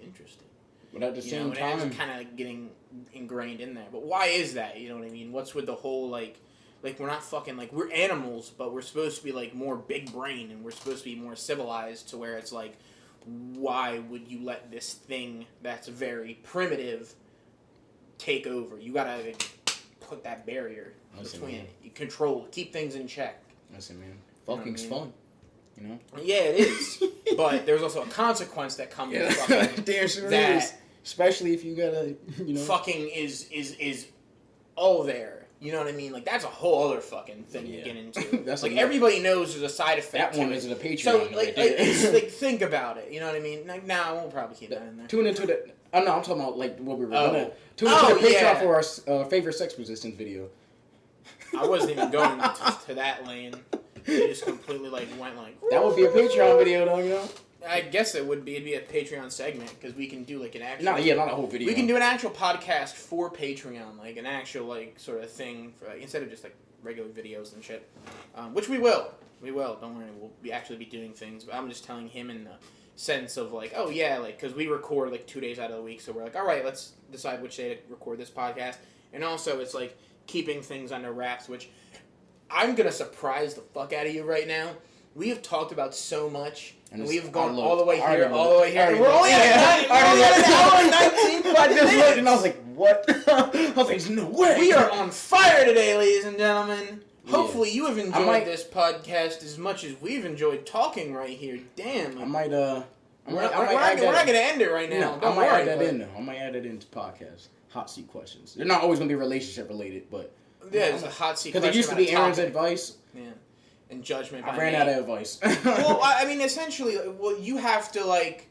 interesting.
But at the same time,
it's kind of getting ingrained in there. But why is that? You know what I mean? What's with the whole like we're not fucking like we're animals, but we're supposed to be like more big brain, and we're supposed to be more civilized, to where it's like, why would you let this thing that's very primitive take over? You gotta put that barrier between it. You control, keep things in check.
Listen, man, fucking's fun. You know?
Yeah, it is. But there's also a consequence that comes with fucking.
Damn sure is. Especially if you gotta,
Fucking is all there. You know what I mean? Like, that's a whole other fucking thing to get into. That's like, everybody knows there's a side effect
that one is a Patreon.
So, like, think about it. You know what I mean? Like, we'll probably keep that in there.
Tune into the... Oh, no, I'm talking about, like, what we were gonna... Tune into the Patreon for our favorite sex resistance video.
I wasn't even going to that lane. They just completely like went like.
That would be a Patreon video, though, you know.
I guess it would be. It'd be a Patreon segment because we can do like an actual.
Not a whole video.
We can do an actual podcast for Patreon, like an actual like sort of thing for instead of just like regular videos and shit. Which we will. We will. Don't worry. We'll actually be doing things. But I'm just telling him in the sense of like, oh yeah, like because we record like 2 days out of the week, so we're like, all right, let's decide which day to record this podcast, and also it's like keeping things under wraps, which I'm gonna surprise the fuck out of you right now. We have talked about so much, and we have gone all the way here, all the way here. And we're only at an hour and 19.
I just looked and I was like, what? I was like, no way.
We are on fire today, ladies and gentlemen. Hopefully you have enjoyed this podcast as much as we've enjoyed talking right here. Damn.
I might,
we're not going to end it right now.
No,
Don't
I might
worry.
add that in, though. I might add it into podcast. Hot seat questions. They're not always going to be relationship related, but...
Yeah, it's a hot seat question.
Because it used to be Aaron's advice.
Yeah. And judgment by
I ran out of advice.
Well, I mean, essentially, you have to, like...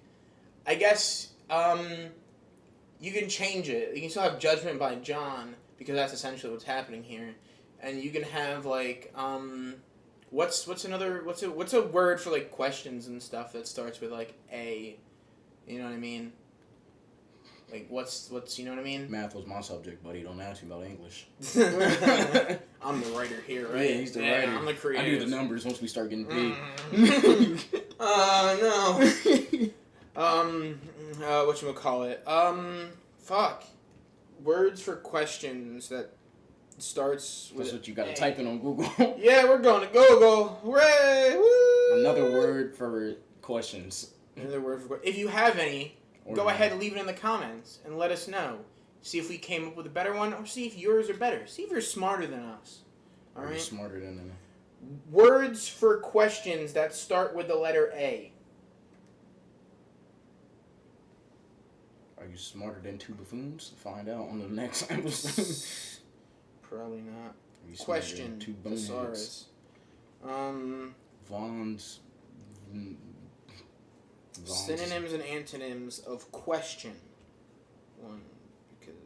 I guess, you can change it. You can still have judgment by John, because that's essentially what's happening here. And you can have like what's a word for like questions and stuff that starts with like A, you know what I mean? Like what's you know what I mean?
Math was my subject, buddy. Don't ask me about English.
I'm the writer here, right?
Yeah, he's the writer.
I'm the creator.
I do the numbers once we start getting paid.
No. Whatchamacallit? Fuck. Words for questions that starts with...
That's what you gotta type in on Google.
Yeah, we're going to Google. Hooray! Woo!
Another word for questions.
Another word for... If you have any, go ahead and leave it in the comments and let us know. See if we came up with a better one, or see if yours are better. See if you're smarter than us. Alright?
You're smarter than them.
Words for questions that start with the letter A.
Are you smarter than two buffoons? Find out on the next episode.
Probably not.
Are you
Question.
two boneheads?
Vaughn's.
Vaughn's.
Synonyms and antonyms of question. One. Because,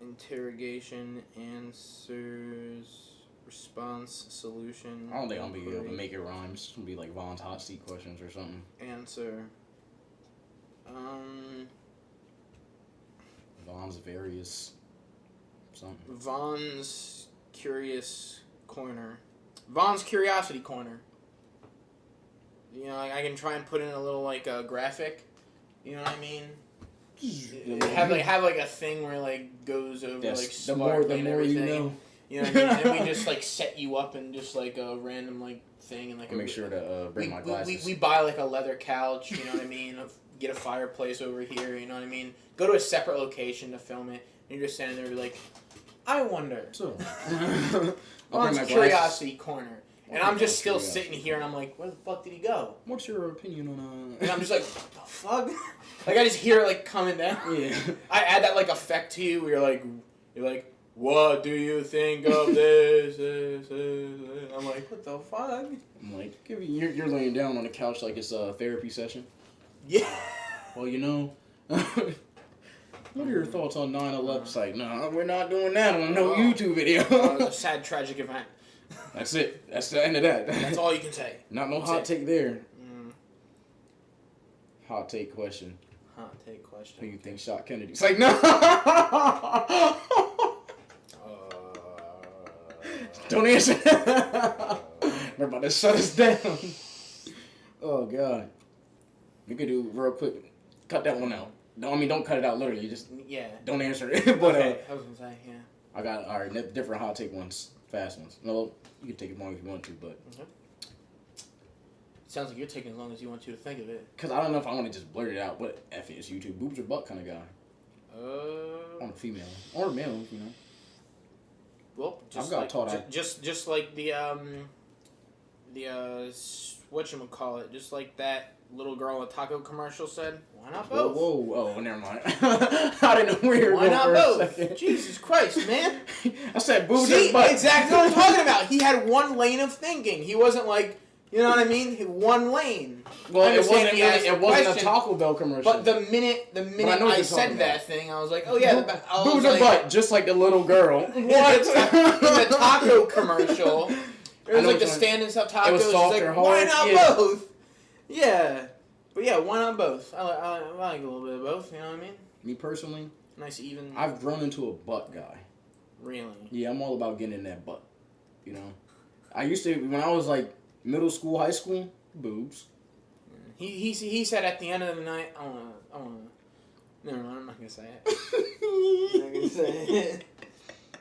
interrogation, answers, response, solution.
I don't think I'll be able to make it rhyme. It's gonna be like Vaughn's hot seat questions or something.
Answer.
Vaughn's various something.
Vaughn's curious corner. Vaughn's curiosity corner. You know, like I can try and put in a little like graphic. You know what I mean? have like a thing where it, like goes over like
the more
everything.
You know.
You know what I mean? And we just like set you up in just like a random like thing and like.
I'll make sure to bring my glasses.
We buy like a leather couch. You know what I mean? Get a fireplace over here. You know what I mean? Go to a separate location to film it. And you're just standing there, and be like, I wonder.
So.
Vaughn's curiosity corner. And I'm just still sitting here, and I'm like, where the fuck did he go?
What's your opinion on
And I'm just like, what the fuck? Like, I just hear it, like, coming down.
Yeah.
I add that, like, effect to you where you're like, what do you think of this? I'm like, what the fuck?
I'm like, you're laying down on the couch like it's a therapy session.
Yeah.
Well, you know, what are your thoughts on 9/11? It's like, no, we're not doing that on no YouTube video.
It was a sad, tragic event.
That's it. That's the end of that.
That's all you can say.
Not no hot take there. Hot take question.
Hot take question.
Who you think shot Kennedy? It's like, no. Don't answer. They're about to shut us down. Oh, God. We could do real quick. Cut that one out. No, I mean, don't cut it out literally. Just don't answer it. But
okay, I was gonna say, yeah.
I got different hot take ones, fast ones. No, you can take it long if you want to, but.
Okay. Sounds like you're taking as long as you want to think of it.
Cause I don't know if I want to just blurt it out. But F it, it's YouTube, boobs or butt kind of guy. I'm a female or male, you know.
Well, just
I've got taught.
Just like the whatchamacallit, just like that little girl in the taco commercial said, why not both?
Whoa, never mind. I didn't know where you were
going. Why not both?
A
Jesus Christ, man.
I said boobs.
See, exactly what I'm talking about. He had one lane of thinking. He wasn't like, you know what I mean? One lane.
Well, it wasn't a Taco Bell commercial.
But the minute I said that thing, I was like, oh yeah,
boobs or butt, just like the little girl. What?
In the taco commercial, There was like the stand-and-stuff tacos.
It was soft
like,
or hard.
why not both? Yeah. But yeah, why not both? I like a little bit of both, you know what I mean?
Me personally,
nice even.
I've grown into a butt guy.
Really?
Yeah, I'm all about getting in that butt. You know? I used to, when I was like middle school, high school, boobs.
He said at the end of the night, I wanna. Never mind, I'm not gonna say it. I'm not gonna say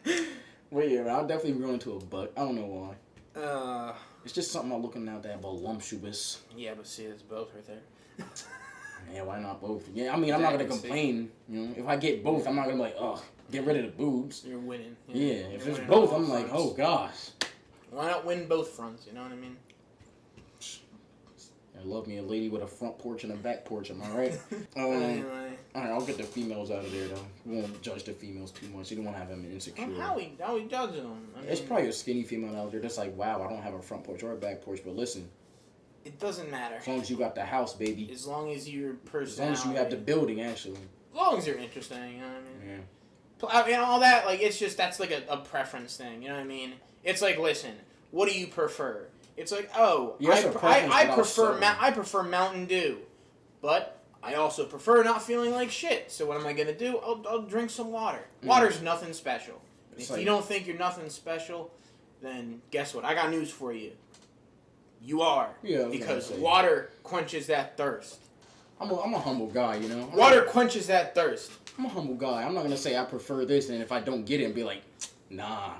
it.
Well, yeah, man, I'll definitely grow into a butt. I don't know why.
Uh.
It's just something I'm looking at that voluptuous.
Yeah, but see, it's both right there.
Yeah, why not both? Yeah, I mean, I'm not gonna complain. You know, if I get both, I'm not gonna be like, ugh, get rid of the boobs.
You're winning.
Yeah, if it's both, I'm like, oh gosh.
Why not win both fronts? You know what I mean?
I love me a lady with a front porch and a back porch. Am I right?
Anyway.
All right, I'll get the females out of there though. We won't judge the females too much. You don't want to have them insecure.
How we judging them? I mean,
it's probably a skinny female out there that's like, wow, I don't have a front porch or a back porch, but listen.
It doesn't matter.
As long as you got the house, baby.
As long as you're personality.
As long as you have the building, actually.
As long as you're interesting, you know what I mean?
Yeah.
I mean, all that, like, it's just, that's like a preference thing, you know what I mean? It's like, listen, what do you prefer? It's like, oh, I prefer Mountain Dew, but I also prefer not feeling like shit. So what am I gonna do? I'll drink some water. Water's nothing special. If you don't think you're nothing special, then guess what? I got news for you. You are.
Yeah.
Because water quenches that thirst.
I'm a humble guy, you know.
Water quenches that thirst.
I'm a humble guy. I'm not gonna say I prefer this, and if I don't get it, be like, nah.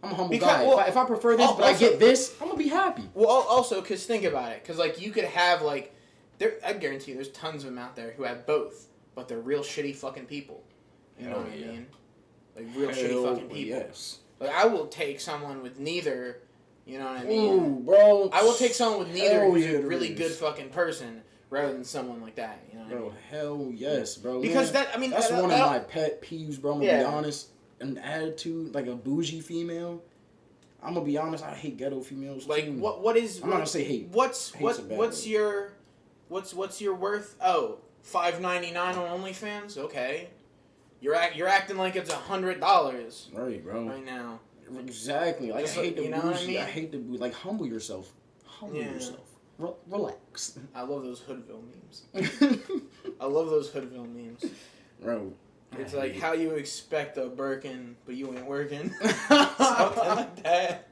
I'm a humble guy.
Well,
if I prefer this, but I get this, I'm gonna be happy.
Well, also, because think about it. Because, like, you could have, like, I guarantee you there's tons of them out there who have both, but they're real shitty fucking people. You know what I mean? Like, real shitty fucking people.
Yes.
Like, I will take someone with neither, you know what I mean?
Ooh, bro.
I will take someone with neither who's a really good fucking person rather than someone like that, you know what I mean?
Hell yes, bro.
Because
man, that's one of my pet peeves, bro. I'm gonna be honest. An attitude, like a bougie female. I'm gonna be honest. I hate ghetto females.
Like
too.
what is?
I'm not gonna say hate.
What's your worth? Oh, $5.99 on OnlyFans. Okay, you're acting like it's $100.
Right, bro.
Right now.
Exactly. Like,
just
I hate the
bougie.
I mean? I hate the like humble yourself. Humble yourself. Relax.
I love those Hoodville memes. I love those Hoodville memes.
Bro.
It's like how you expect a Birkin, but you ain't working. Something like that.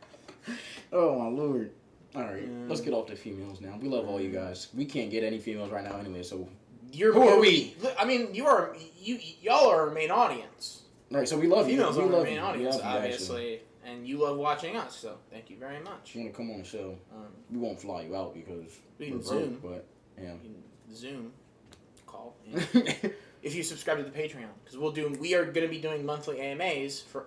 Oh my lord! All right, let's get off the females now. We love all you guys. We can't get any females right now anyway. So who are we?
I mean, y'all are our main audience.
Right. So we love you.
Females are our main
you.
audience,
you,
obviously, and you love watching us. So thank you very much.
If you want to come on the show, we won't fly you out because
we can Zoom.
But yeah,
Zoom call. Yeah. If you subscribe to the Patreon, because we are going to be doing monthly AMAs for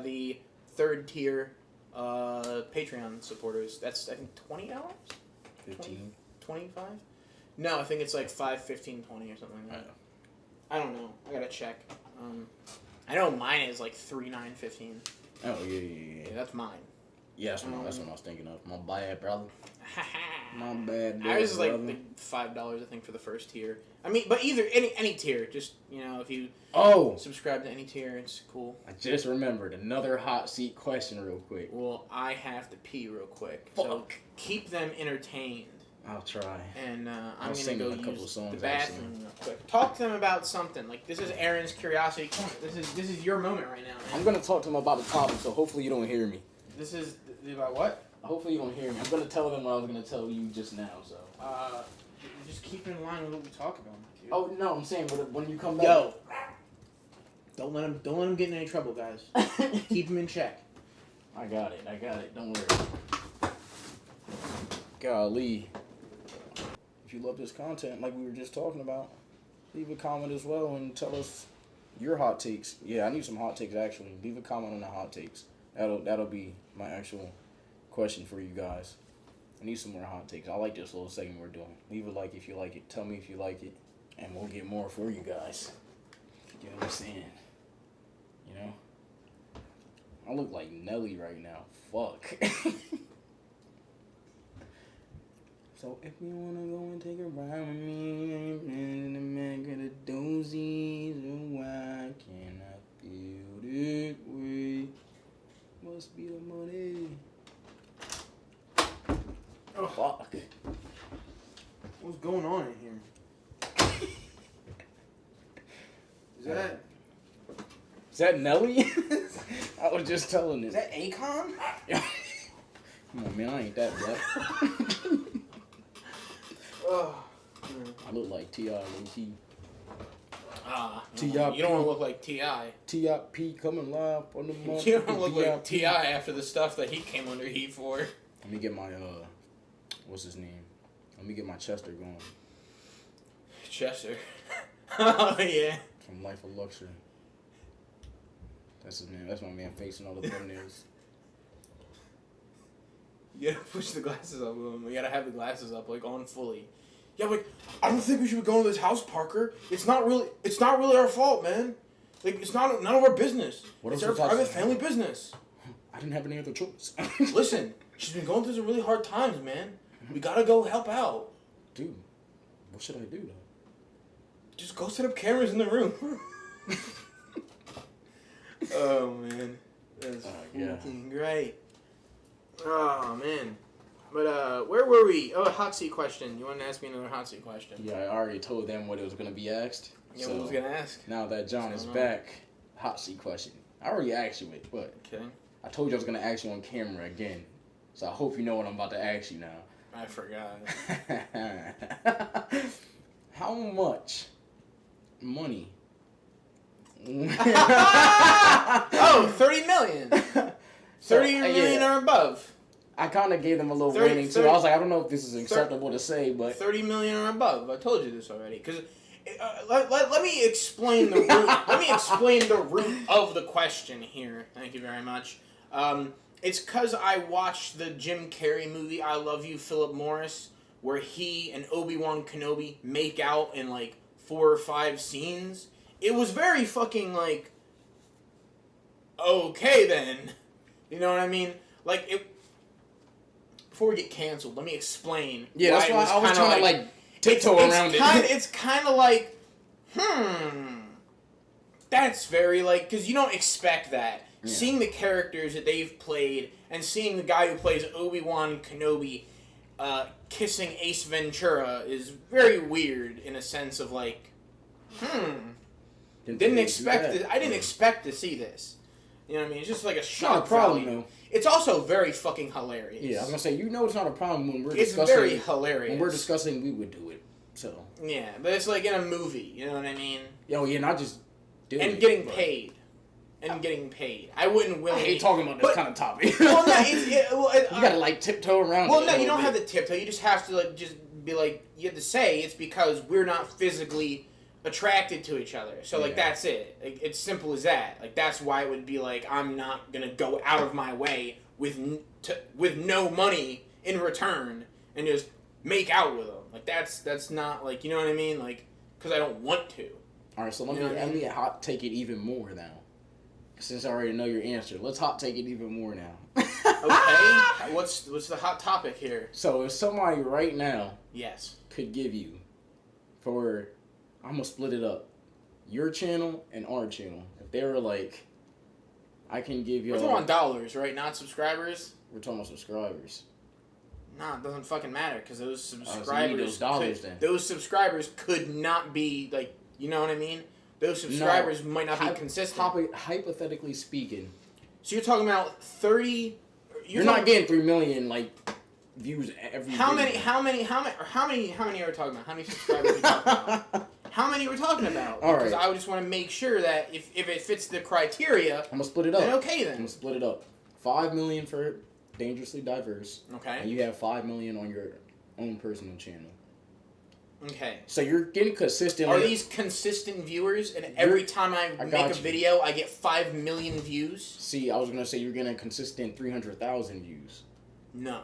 the third tier Patreon supporters. That's, I think, $20?
15?
25? No, I think it's like 5, 15, 20 or something like that. I don't know. I gotta check. I know mine is like 3, 9, 15.
Oh yeah.
That's mine.
Yeah, that's what I was thinking of. My bad, brother. My bad.
I was like $5, I think, for the first tier. I mean, but any tier, just, you know, if you subscribe to any tier, it's cool.
I just remembered another hot seat question real quick.
Well, I have to pee real quick.
Fuck.
So keep them entertained.
I'll try.
And I'm going to go use
songs,
the bathroom real quick. Talk to them about something. Like, this is Aaron's Curiosity Corner. This is your moment right now, man.
I'm going to talk to them about the topic, so hopefully you don't hear me.
This is about what?
Hopefully you don't hear me. I'm going to tell them what I was going to tell you just now, so.
Just keep in line with what we talk about, dude.
Oh, no, I'm saying when you come back.
Yo. Don't let him get in any trouble, guys. Keep him in check.
I got it. Don't worry. Golly. If you love this content, like we were just talking about, leave a comment as well and tell us your hot takes. Yeah, I need some hot takes, actually. Leave a comment on the hot takes. That'll be my actual question for you guys. I need some more hot takes. I like this little segment we're doing. Leave a like if you like it. Tell me if you like it. And we'll get more for you guys. You know what I'm saying? You know? I look like Nelly right now. Fuck. So if you wanna go and take a ride with me, in the back of the dozy, so why can't I feel that way? Must be the money.
What's going on in here?
Is that Nelly? I was just telling it.
Is that Akon?
Come on, man. I ain't that black.
Oh.
I look like T.I. low-key.
You don't want to look like T.I.
T.I.P. coming live on the month.
You don't look like T.I. after the stuff that he came under heat for.
Let me get my, what's his name? Let me get my Chester going.
Chester. Oh, yeah.
From Life of Luxury. That's his name. That's my man facing all the thumbnails.
You gotta push the glasses up. You gotta have the glasses up, like, on fully. Yeah, like, I don't think we should be going to this house, Parker. It's not really our fault, man. Like, it's none of our business. It's our private family business.
I didn't have any other choice.
Listen, she's been going through some really hard times, man. We gotta go help out.
Dude, what should I do, though?
Just go set up cameras in the room. Oh, man. That's fucking great. Oh, man. But, where were we? Oh, hot seat question. You want to ask me another hot seat question?
Yeah, I already told them what it was going to be asked.
Yeah, what was going to ask?
Now that John is back, hot seat question. I already asked you it, but I told you I was going to ask you on camera again. So I hope you know what I'm about to ask you now.
I forgot.
How much money?
Oh, 30 million. 30 million or above.
I kind of gave them a little warning too. I was like, I don't know if this is acceptable to say, but
30 million or above. I told you this already. Because let me explain the root. Let me explain the root of the question here. Thank you very much. It's because I watched the Jim Carrey movie I Love You, Philip Morris, where he and Obi-Wan Kenobi make out in like 4 or 5 scenes. It was very fucking like, okay then. You know what I mean? Like, it. Before we get canceled, let me explain.
Yeah, that's why I was trying to like tiptoe around it.
It's kind of like, that's very like, because you don't expect that. Yeah. Seeing the characters that they've played and seeing the guy who plays Obi-Wan Kenobi kissing Ace Ventura is very weird in a sense of like, didn't expect it. I didn't expect to see this. You know what I mean? It's just like a shock.
Not a problem though.
It's also very fucking hilarious.
Yeah, I was gonna say, you know, it's not a problem when we're discussing.
It's very hilarious.
When we're discussing, we would do it. So.
Yeah, but it's like in a movie. You know what I mean?
Yo, yeah, not just doing it.
And getting paid. And getting paid. I wouldn't willingly.
I hate talking about this kind of topic.
Well, no,
you gotta like tiptoe around.
Well, no, you don't have to tiptoe. You just have to like just be like, you have to say it's because we're not physically attracted to each other. So like that's it. Like, it's simple as that. Like that's why it would be like I'm not gonna go out of my way with no money in return and just make out with them. Like that's not like, you know what I mean? Like, because I don't want to.
All right, so let me hot take it even more now. Since I already know your answer, let's hot take it even more now.
Okay. What's the hot topic here?
So if somebody right now,
yes,
could give you for, I'm gonna split it up, your channel and our channel. If they were like, I can give you.
We're talking dollars, right? Not subscribers.
We're talking about subscribers.
Nah, it doesn't fucking matter because those subscribers.
Those dollars then.
Those subscribers could not be like, you know what I mean? Those subscribers might not be consistent.
Hypothetically speaking.
So you're talking about 30.
You're not getting 3 million like views every.
How many are we talking about? How many subscribers are we talking about? How many are we talking about?
All right.
Because I would just want to make sure that if it fits the criteria,
I'm gonna split it up.
Then okay then.
I'm gonna split it up. 5 million for Dangerously Diverse.
Okay.
And you have 5 million on your own personal channel.
Okay.
So you're getting consistent.
Are these consistent viewers? And every time I make a video, I get 5 million views?
See, I was going to say you're getting a consistent 300,000 views.
No.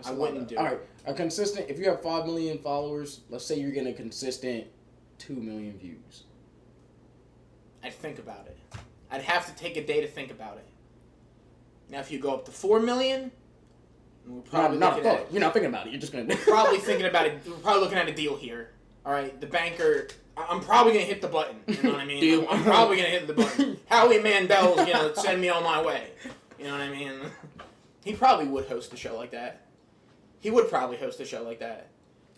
I wouldn't do it.
All right. A consistent, if you have 5 million followers, let's say you're getting a consistent 2 million views.
I'd think about it. I'd have to take a day to think about it. Now, if you go up to 4 million... We're probably
you're not thinking about it. You're just gonna.
We're probably thinking about it. We're probably looking at a deal here. All right, the banker. I'm probably gonna hit the button. You know what I mean?
Deal.
I'm probably gonna hit the button. Howie Mandel's gonna send me on my way. You know what I mean? He probably would host a show like that. He would probably host a show like that.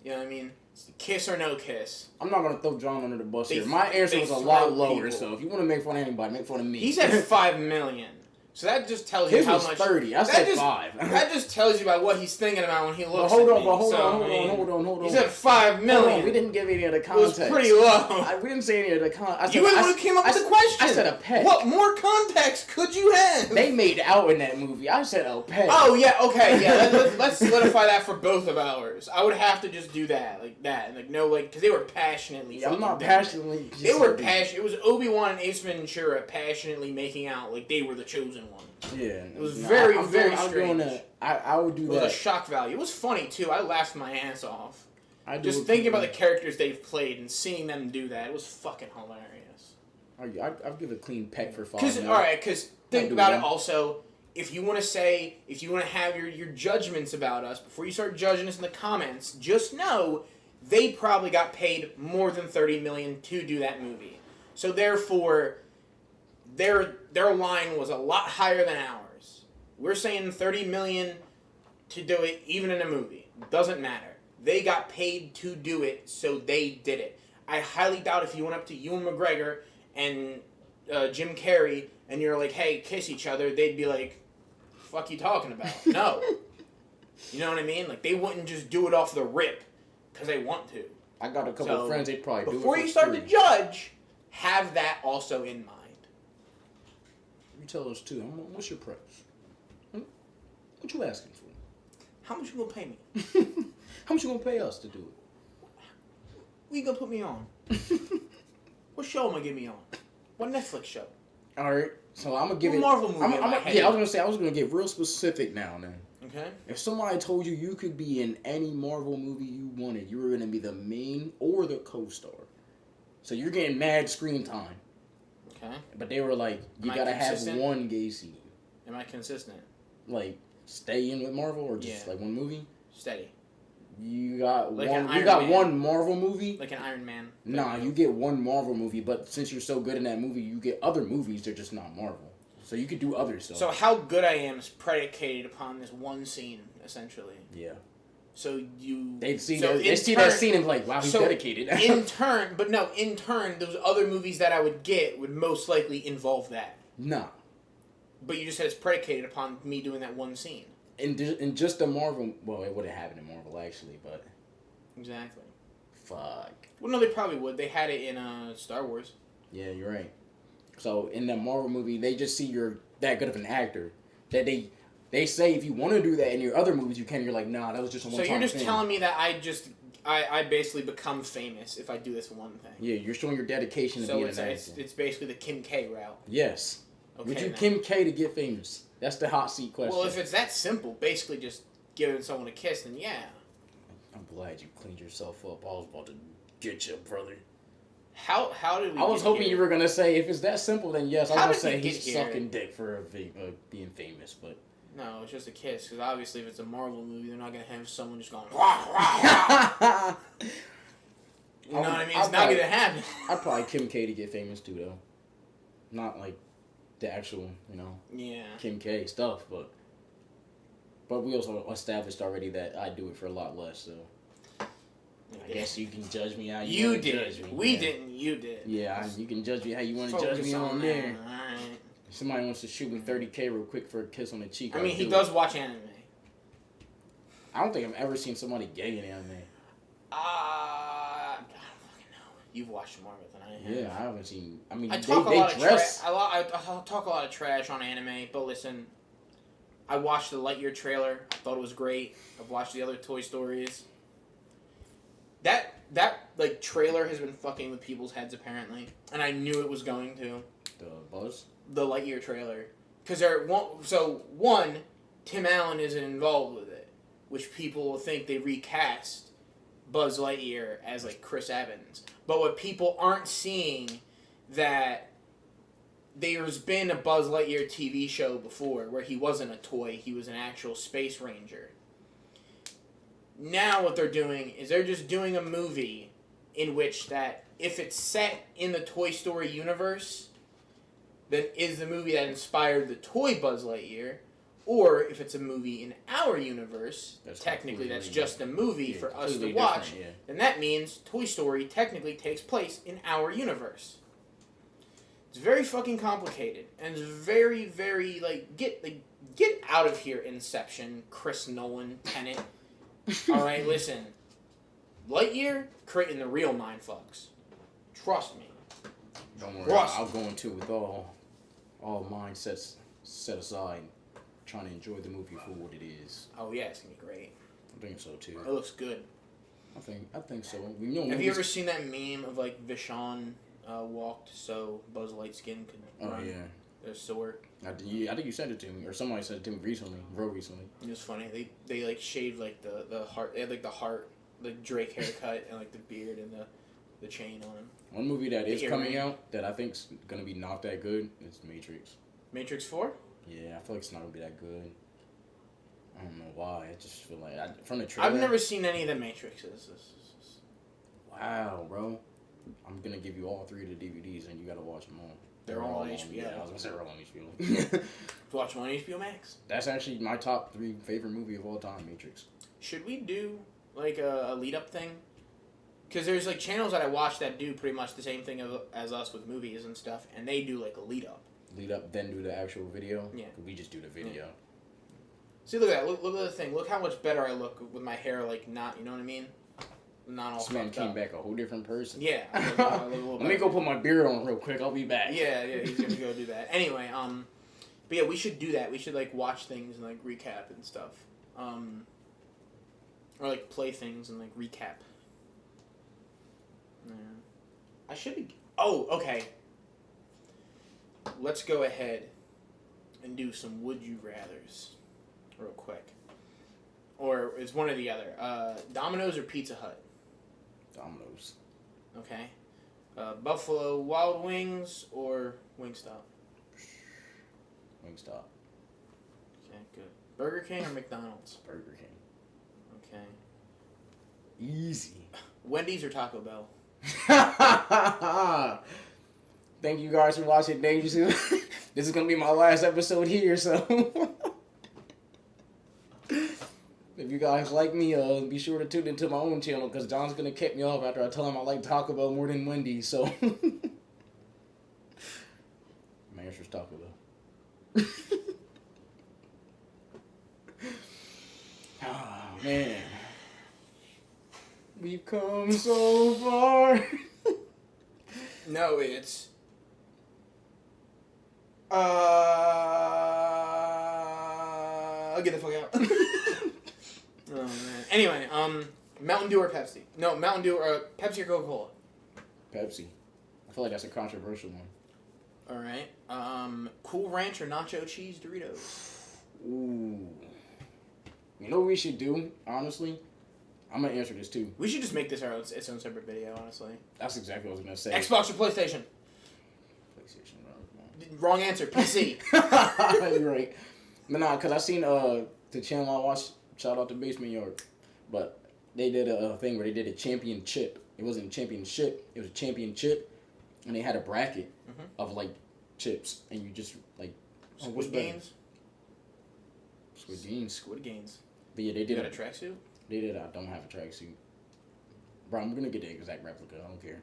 You know what I mean? Kiss or no kiss.
I'm not gonna throw John under the bus here. My answer was a lot lower, so if you want to make fun of anybody, make fun of me.
He said 5 million. So that just tells you how much.
His was 30. I said 5.
That just tells you about what he's thinking about when he looks
hold
at
on,
me.
hold on.
He said 5 million.
We didn't give any of the context.
It was pretty low.
We didn't say any of the context.
You were the one who came up with the question.
I said a pet.
What more context could you have?
They made out in that movie. I said a pet.
Oh, yeah, okay, yeah. Let's solidify that for both of ours. I would have to just do that, like that. Like, no, like, because they were passionately
I'm not passionately.
They were passionate. It was Obi-Wan and Ace Ventura passionately making out like they were the chosen one.
Yeah.
It was very strange.
I would do that.
It was a shock value. It was funny, too. I laughed my ass off. Just
thinking
thinking about the characters they've played and seeing them do that, it was fucking hilarious.
I'd give a clean peck for 5.
Because think about it also. If you want to have your judgments about us, before you start judging us in the comments, just know they probably got paid more than $30 million to do that movie. So therefore, their line was a lot higher than ours. We're saying $30 million to do it, even in a movie. Doesn't matter. They got paid to do it, so they did it. I highly doubt if you went up to Ewan McGregor and Jim Carrey and you're like, hey, kiss each other, they'd be like, fuck you talking about? No. You know what I mean? Like, they wouldn't just do it off the rip because they want to.
I got a couple of friends, they'd probably do it
before you start to judge, have that also in mind.
You tell us, too. What's your price? What you asking for?
How much you gonna pay me?
How much you gonna pay us to do it?
What you gonna put me on? What show am I gonna get me on? What Netflix show?
All right, so I'm gonna give it.
Marvel movie.
I was gonna get real specific now. Then.
Okay.
If somebody told you could be in any Marvel movie you wanted, you were gonna be the main or the co-star. So you're getting mad screen time.
Okay.
But they were like, you gotta have one gay scene.
Am I consistent?
Like, stay in with Marvel or just like one movie?
Steady.
You got
like
one. You got one Marvel movie.
Like an Iron Man.
Nah, you get one Marvel movie, but since you're so good in that movie, you get other movies. They're just not Marvel, so you could do other stuff.
So how good I am is predicated upon this one scene, essentially.
Yeah.
So
they see that scene and be like, wow, he's dedicated.
in turn, those other movies that I would get would most likely involve that.
Nah.
But you just said it's predicated upon me doing that one scene.
In just the Marvel, well, it wouldn't happen in Marvel actually, but
exactly.
Fuck.
Well, no, they probably would. They had it in Star Wars.
Yeah, you're right. So in the Marvel movie, they just see you're that good of an actor that they say if you want to do that in your other movies, you can. You're like, nah, that was just a one-time thing.
So you're just telling me that I basically become famous if I do this one thing.
Yeah, you're showing your dedication to being an actor.
So it's basically the Kim K route.
Yes. Okay, would you Kim K to get famous? That's the hot seat question.
Well, if it's that simple, basically just giving someone a kiss, then yeah.
I'm glad you cleaned yourself up. I was about to get you, brother.
How did we?
I was hoping you were gonna say if it's that simple, then yes. I was gonna say he's
here?
Sucking dick for being famous, but
no, it's just a kiss. Because obviously, if it's a Marvel movie, they're not gonna have someone just going. Wah, wah, wah. You know what I mean? It's not gonna happen.
I'd probably Kim K to get famous too, though. Not like the actual, Kim K stuff, but we also established already that I do it for a lot less, so I guess you can judge me how you want to judge me.
We didn't, you did.
Yeah, you can judge me how you want to judge me on there. Alright. If somebody wants to shoot me $30K real quick for a kiss on the cheek,
I mean, he does watch anime.
I don't think I've ever seen somebody gay in anime.
I don't fucking know. You've watched more of it than I have.
Yeah, I haven't seen. I mean,
I talk a lot of trash on anime, but listen, I watched the Lightyear trailer. I thought it was great. I've watched the other Toy Stories. That like trailer has been fucking with people's heads apparently, and I knew it was going to.
The Buzz?
The Lightyear trailer, because Tim Allen isn't involved with it, which people will think they recast Buzz Lightyear as like Chris Evans. But what people aren't seeing that there's been a Buzz Lightyear TV show before where he wasn't a toy, he was an actual space ranger. Now what they're doing is they're just doing a movie in which that if it's set in the Toy Story universe, then is the movie that inspired the toy Buzz Lightyear, Or if it's a movie in our universe,
That's
technically that's
completely-
just a movie
Yeah,
for us to
completely
watch,
different, yeah.
then that means Toy Story technically takes place in our universe. It's very fucking complicated, and it's very, very, get out of here, Inception, Chris Nolan, Tenet. Alright, listen. Lightyear, creating the real mindfucks. Trust me.
Don't worry, I'll go into with all mindsets set aside, trying to enjoy the movie for what it is.
Oh yeah, it's gonna be great.
I think so too.
It looks good.
I think so. We know.
Have you ever seen that meme of Vishon walked so Buzz Lightskin could run?
Oh yeah.
The sword.
I think you sent it to me, or somebody sent it to me recently, real recently.
It was funny. They shaved the heart. They had the heart, the Drake haircut, and the beard and the chain on him.
One movie that is coming out that I think's gonna be not that good is Matrix.
Matrix 4?
Yeah, I feel like it's not gonna be that good. I don't know why. I just feel like from the trailer.
I've never seen any of the Matrixes.
Wow, bro. I'm gonna give you all 3 of the DVDs, and you gotta watch them all.
They're all on HBO.
Yeah, I was gonna say they're all on HBO.
Watch them on HBO Max.
That's actually my top 3 favorite movie of all time, Matrix.
Should we do a lead up thing? Because there's channels that I watch that do pretty much the same thing as us with movies and stuff, and they do a lead up.
Lead up, then do the actual video.
Yeah.
We just do the video.
Yeah. See, look at that. Look at the thing. Look how much better I look with my hair, not, you know what I mean? Not all
This man came
up.
back a whole different person.
Yeah.
Let me go put my beard on real quick. I'll be back.
Yeah, he's gonna go do that. Anyway, but yeah, we should do that. We should watch things and recap and stuff. Or play things and recap. Yeah. I should be. Oh, okay. Let's go ahead and do some would you rathers real quick. Or it's one or the other. Domino's or Pizza Hut?
Domino's.
Okay. Buffalo Wild Wings or Wingstop?
Wingstop.
Okay, good. Burger King or McDonald's?
Burger King.
Okay.
Easy.
Wendy's or Taco Bell?
Thank you guys for watching Dangerous. This is gonna be my last episode here, so if you guys like me, be sure to tune into my own channel because John's gonna kick me off after I tell him I like Taco Bell more than Wendy's. So my answer's Taco Bell. Oh man, we've come so far.
No, it's I'll get the fuck out. Oh man. Anyway, Mountain Dew or Pepsi? No, Mountain Dew or Pepsi or Coca-Cola?
Pepsi. I feel like that's a controversial one.
All right. Cool Ranch or Nacho Cheese Doritos?
Ooh. You know what we should do, honestly? I'm going to answer this too.
We should just make this its own separate video, honestly.
That's exactly what I was going to say.
Xbox or PlayStation?
PlayStation,
Wrong answer. PC.
You're right. But nah, because I seen the channel I watched, shout out to Basement Yard, but they did a thing where they did a championship. It wasn't a championship. It was a championship, and they had a bracket of chips, and you just
Squid Games.
Squid Games.
Squid Games.
But yeah, they did
a tracksuit.
They did. I don't have a tracksuit. Bro, I'm gonna get the exact replica. I don't care.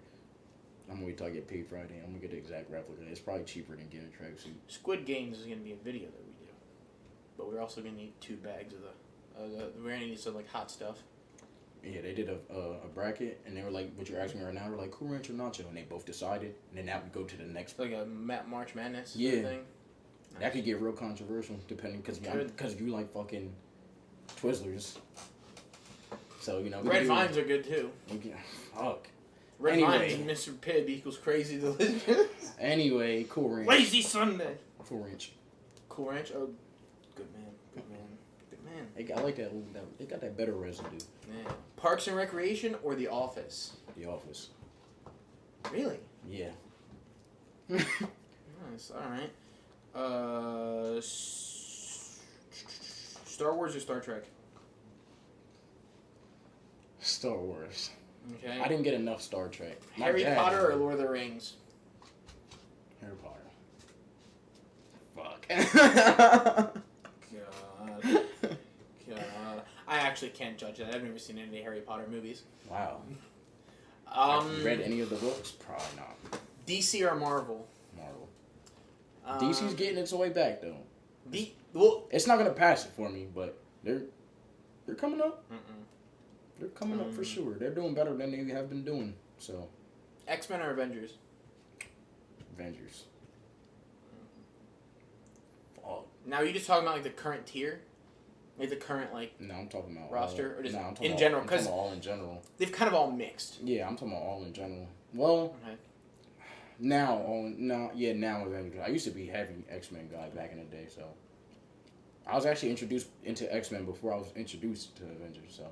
I'm gonna wait till I get paid Friday. I'm gonna get the exact replica. It's probably cheaper than getting a tracksuit.
Squid Games is gonna be a video that we do, but we're also gonna need 2 bags of we're gonna need some hot stuff.
Yeah, they did a bracket, and they were like, "What you're asking me right now?" We're like, "Cool Ranch or Nacho?" And they both decided, and then that would go to the next.
Like a March Madness
Yeah.
sort of thing. Nice.
That could get real controversial, depending because you like fucking Twizzlers. So
Red Vines are good too.
Fuck.
Red Vines and Mr. Pibb equals crazy delicious.
Anyway, Cool Ranch.
Lazy Sunday.
Cool Ranch.
Cool Ranch. Oh, good man. Good man. Good man.
I like that. They got that better residue.
Yeah. Parks and Recreation or The Office?
The Office.
Really?
Yeah.
Nice. All right. Star Wars or Star Trek?
Star Wars.
Okay.
I didn't get enough Star Trek.
Harry Potter or Lord of the Rings?
Harry Potter. Fuck.
God. actually can't judge that. I've never seen any Harry Potter movies.
Wow. Have you read any of the books? Probably not.
DC or Marvel?
Marvel. DC's getting its way back though.
Well,
it's not gonna pass it for me, but they're coming up. They're coming up for sure. They're doing better than they have been doing. So.
X-Men or Avengers?
Avengers.
Now, are you just talking about like the current tier, like the current like?
No, I'm talking about
roster, or just
I'm talking
in general?
I'm talking all in general.
They've kind of all mixed.
Yeah, I'm talking about all in general. Well,
okay.
now Avengers. I used to be heavy X-Men guy back in the day, so I was actually introduced into X-Men before I was introduced to Avengers. So,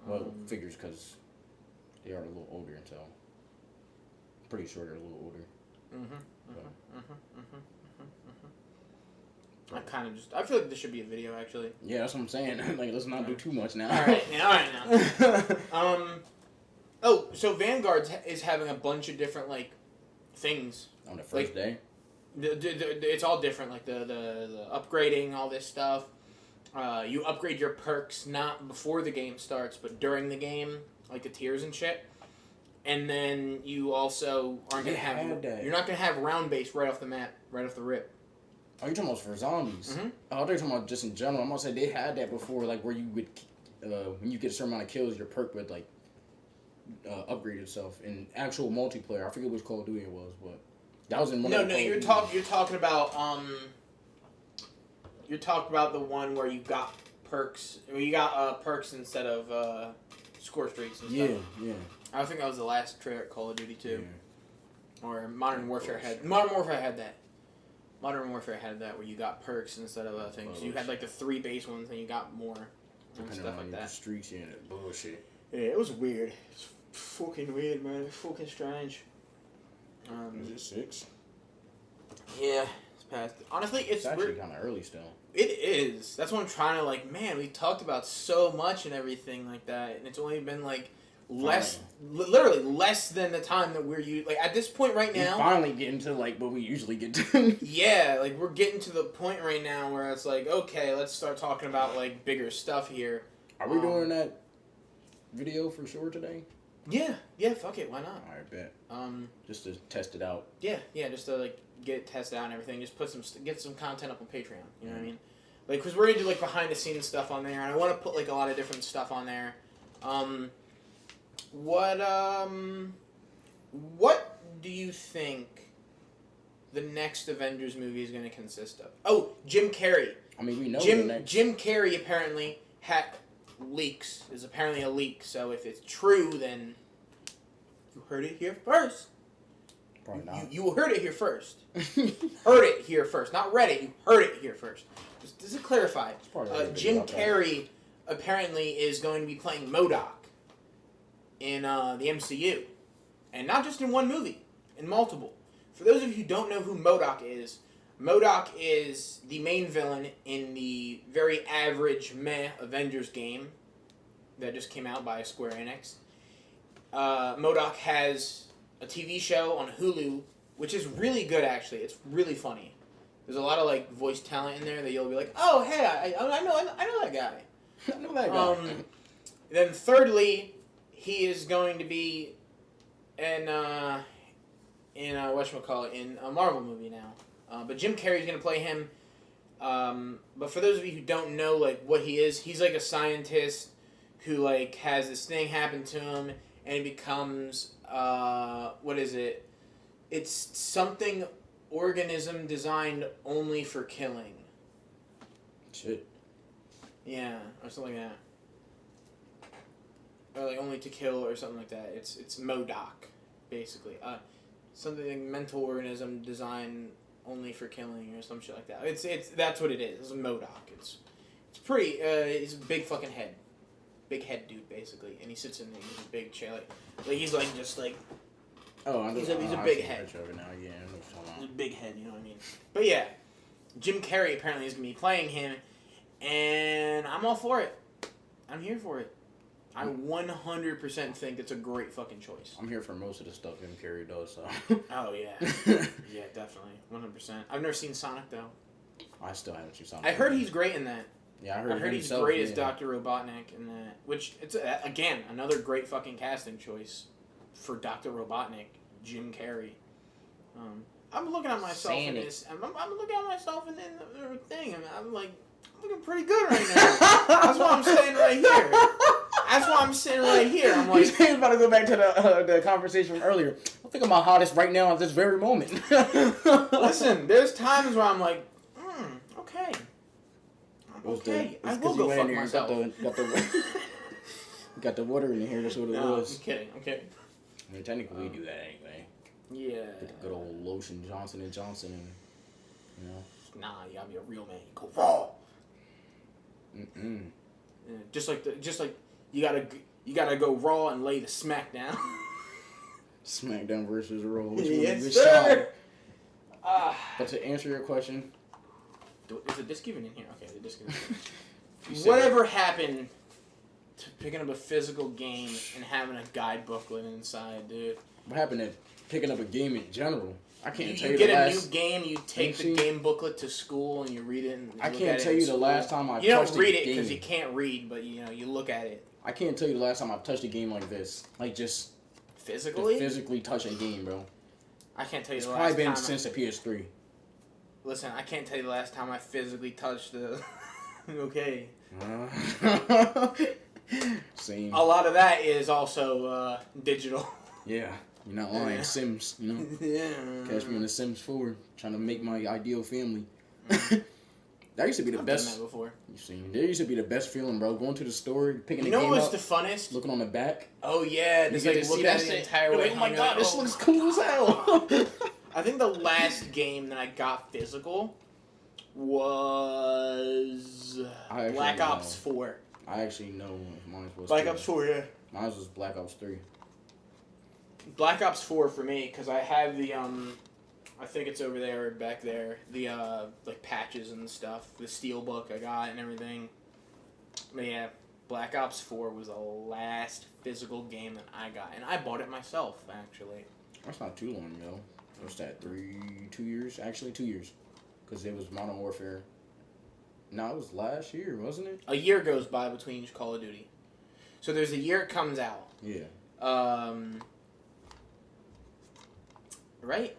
well, figures because they are a little older, so pretty sure they're a little older.
I feel like this should be a video, actually.
Yeah, that's what I'm saying. Like, let's not do too much now.
All right now. So Vanguard is having a bunch of different, like, things.
On the first day?
It's all different, like the upgrading, all this stuff. You upgrade your perks not before the game starts, but during the game, like the tiers and shit. And then you also aren't gonna have you're not gonna have round base right off the map, right off the rip.
Oh, you're talking about for zombies? Mm-hmm. Oh, they're talking about just in general. I'm gonna say they had that before, like where you would, when you get a certain amount of kills, your perk would like upgrade itself in actual multiplayer. I forget which Call of Duty it was, but that was in one.
No, you're talking about the one where you got perks. Where you got perks instead of score streaks and stuff.
Yeah.
I think that was the last trailer Call of Duty 2.
Yeah.
Or Modern Warfare had that. Modern Warfare had that where you got perks instead of other things. You had like the 3 base ones and you got more and stuff like that.
Streaks and bullshit.
Yeah, it was weird. It's fucking weird, man. It's fucking strange.
Is it 6?
Yeah, it's past. Honestly, it's
actually kind of early still.
It is. That's what I'm trying to like. Man, we talked about so much and everything like that, and it's only been like literally less than the time that we're like at this point right now.
We're finally getting to like what we usually get to.
Yeah, like we're getting to the point right now where it's like, okay, let's start talking about like bigger stuff here.
Are we doing that video for sure today?
Yeah, fuck it, why not?
Alright, bet. Just to test it out.
Yeah, just to like get it tested out and everything. Just get some content up on Patreon. You know what I mean? Like, cause we're gonna do like behind the scenes stuff on there, and I want to put like a lot of different stuff on there. What do you think the next Avengers movie is going to consist of? Oh, Jim Carrey.
I mean, we know
Jim Carrey apparently had leaks. Is apparently a leak. So if it's true, then you heard it here first.
Probably not.
You heard it here first. Heard it here first. Not read it. You heard it here first. Just to clarify, Jim Carrey apparently is going to be playing MODOK in the MCU. And not just in one movie, in multiple. For those of you who don't know who MODOK is the main villain in the very average meh Avengers game that just came out by Square Enix. MODOK has a TV show on Hulu, which is really good actually. It's really funny. There's a lot of like voice talent in there that you'll be like, oh hey, I know that guy.
I know that guy.
Then thirdly, he is going to be in whatchamacallit, in a Marvel movie now. But Jim Carrey's going to play him. But for those of you who don't know like what he is, he's like a scientist who like has this thing happen to him and he becomes what is it? It's something organism designed only for killing.
Shit.
Yeah, or something like that. Or like only to kill or something like that. It's MODOK, basically. Something like mental organism designed only for killing or some shit like that. It's that's what it is. It's a MODOK. It's pretty. He's a big fucking head, big head dude basically, and he sits in a big chair like he's like just like.
Oh,
he's a big head.
Now. Yeah,
he's a big head. You know what I mean? But yeah, Jim Carrey apparently is gonna be playing him, and I'm all for it. I'm here for it. I 100% think it's a great fucking choice.
I'm here for most of the stuff Jim Carrey does, so.
Oh, yeah. Yeah, definitely. 100%. I've never seen Sonic, though.
I still haven't seen Sonic.
I heard he's great in that.
Yeah,
I heard he's
himself,
great as Dr. Robotnik in that. Which, it's, again, another great fucking casting choice for Dr. Robotnik, Jim Carrey. I'm looking at myself in this. I'm looking at myself in the thing, and I'm like, I'm looking pretty good right now. That's why I'm standing right here. That's why I'm sitting right here. I'm like,
he's about to go back to the conversation from earlier. I think I'm my hottest right now at this very moment.
Listen, there's times where I'm like, okay. Okay, I will go fuck myself.
Got the water in here. That's what it was.
I'm kidding. Okay.
I mean, technically, we do that anyway.
Yeah.
Get the good old lotion Johnson & Johnson, and you know.
Nah, you gotta be a real man. You go raw.
Mm-mm.
Yeah, just like you gotta go raw and lay the smack down.
SmackDown versus Raw. Which
yes,
one
sir.
But to answer your question,
is the disc even in here? Okay, the disc is in here. Whatever happened to picking up a physical game and having a guide booklet inside, dude?
What happened to picking up a game in general? I can't tell you.
You get a new game, you take the game booklet to school and you read it. And
I can't tell you the last time I touched a game.
You don't read it because you can't read, but you look at it.
I can't tell you the last time I've touched a game like this, like just physically touch a game, bro.
I can't tell you.
It's
the
probably
last
been
time
since the PS3.
Listen, I can't tell you the last time I physically touched the. Okay.
Same.
A lot of that is also digital.
Yeah, you're not lying.
Yeah.
Sims, you know.
Yeah.
Catch me in the Sims 4, trying to make my ideal family. That used to be the best.
Done that before.
You seen? That used to be the best feeling, bro. Going to the store, picking the game up.
You know what's the funnest?
Looking on the back.
Oh yeah,
you get to
look
see
at
that
the
shit.
entire way.
Oh my god, this looks cool as hell.
I think the last game that I got physical was Black Ops 4.
I actually know mine was
Black Ops 4, yeah.
Mine was Black Ops 3.
Black Ops 4 for me, because I have the, I think it's over there, or back there, the, like, patches and stuff, the steelbook I got and everything. But yeah, Black Ops 4 was the last physical game that I got, and I bought it myself, actually.
That's not too long ago. What's that, 2 years? Actually, 2 years. Because it was Modern Warfare. No, it was last year, wasn't it?
A year goes by between each Call of Duty. So there's a year it comes out.
Yeah.
Right?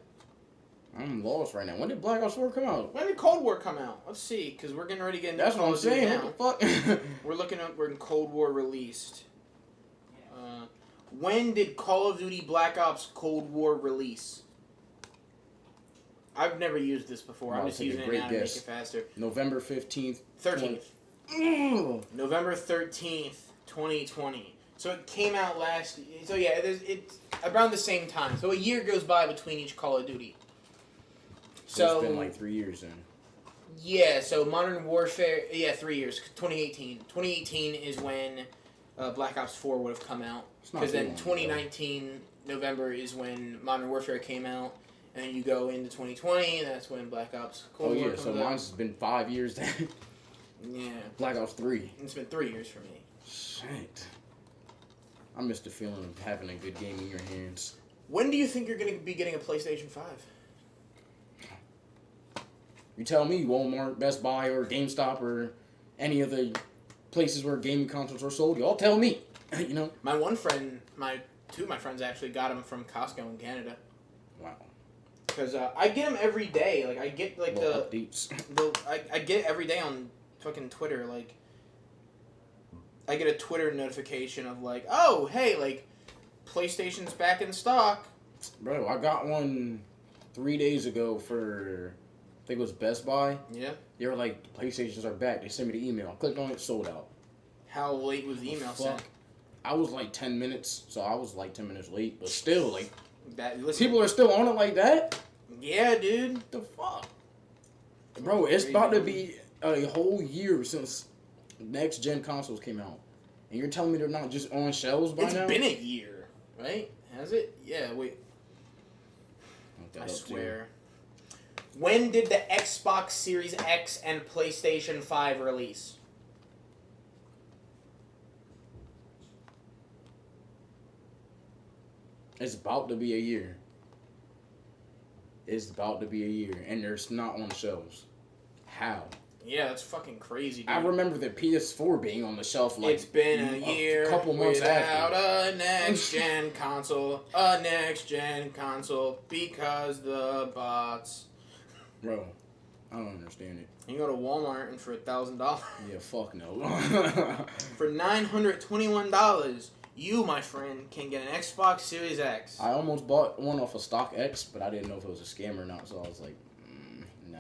I'm lost right now. When did Black Ops 4 come out?
When did Cold War come out? Let's see, because we're getting ready to get into
That's what I'm saying.
now.
What the fuck?
We're looking up when Cold War released. When did Call of Duty Black Ops Cold War release? I've never used this before. I'm just using it now to make it faster.
November 15th.
13th. November 13th, 2020. So it came out last... So yeah, it's around the same time. So a year goes by between each Call of Duty.
So it's been like 3 years then.
Yeah, so Modern Warfare... Yeah, 3 years. 2018. 2018 is when Black Ops 4 would have come out. Because then 2019, November, is when Modern Warfare came out. And then you go into 2020, and that's when Black Ops Cold War comes out.
Mine's been 5 years then.
Yeah.
Black Ops 3.
It's been 3 years for me.
Shit. I miss the feeling of having a good game in your hands.
When do you think you're going to be getting a PlayStation 5?
You tell me, Walmart, Best Buy, or GameStop, or any of the places where gaming consoles are sold. Y'all tell me. You know?
My one friend, two of my friends actually got them from Costco in Canada.
Wow.
Because I get them every day. Like, I get, like,
updates.
I get it every day on fucking Twitter. Like, I get a Twitter notification of, like, oh, hey, like, PlayStation's back in stock.
Bro, I got one 3 days ago for, I think it was Best Buy.
Yeah.
They were like, PlayStations are back. They sent me the email. I clicked on it, sold out.
How late was the email sent?
I was like 10 minutes, so I was like 10 minutes late. But still, like,
listen,
people are still on it like that?
Yeah, dude.
What the fuck? Bro, it's about to be a whole year since next-gen consoles came out. And you're telling me they're not just on shelves by now?
It's been a year, right? Has it? Yeah, wait. I swear. When did the Xbox Series X and PlayStation 5 release?
It's about to be a year. It's about to be a year. And they're not on the shelves. How?
Yeah, that's fucking crazy, dude.
I remember the PS4 being on the shelf like
it's been a year
couple months
without
after.
a next-gen console, because the bots.
Bro, I don't understand it.
You go to Walmart and for $1,000.
Yeah, fuck no.
For $921, you, my friend, can get an Xbox Series X.
I almost bought one off of StockX, but I didn't know if it was a scam or not, so I was like, nah.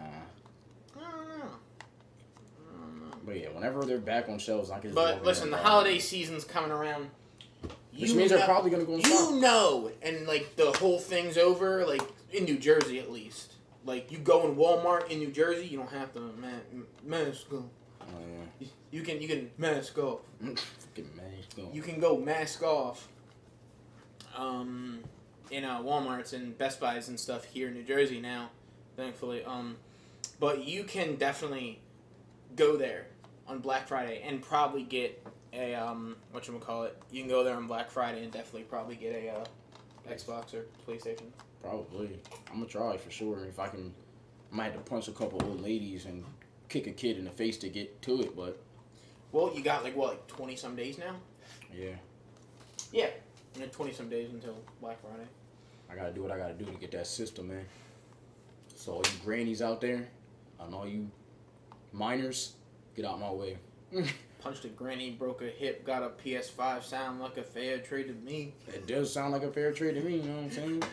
I don't know.
But yeah, whenever they're back on shelves, I can just
But listen, the holiday season's coming around.
Which means they're probably going to go on stock.
You know, and like the whole thing's over, like in New Jersey at least. Like you go in Walmart in New Jersey, you don't have to mask off.
Oh yeah.
You can mask off.
Fucking mask off.
You can go mask off. In Walmarts and Best Buys and stuff here in New Jersey now, thankfully. But you can definitely go there on Black Friday and probably get a whatchamacallit. You can go there on Black Friday and definitely probably get a Xbox or PlayStation.
Probably. I'm gonna try for sure. If I can, I might have to punch a couple old ladies and kick a kid in the face to get to it, but.
Well, you got like 20 some days now?
Yeah.
Yeah. And 20 some days until Black Friday.
I gotta do what I gotta do to get that system, man. So all you grannies out there, and all you minors, get out my way.
Punched a granny, broke a hip, got a PS5, sound like a fair trade to me.
It does sound like a fair trade to me, you know what I'm saying?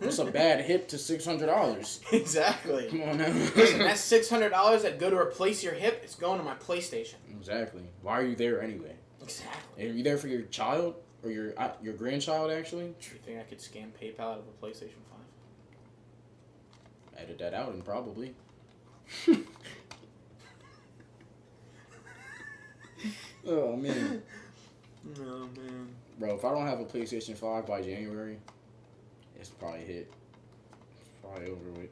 What's a bad hip to $600?
Exactly.
Come on now.
Listen, that's $600 that go to replace your hip, it's going to my PlayStation.
Exactly. Why are you there anyway?
Exactly.
Are you there for your child? Or your grandchild, actually?
Do you think I could scam PayPal out of a PlayStation 5?
Edit that out and probably. Oh, man.
No, man.
Bro, if I don't have a PlayStation 5 by January, it's probably hit. It's probably over with.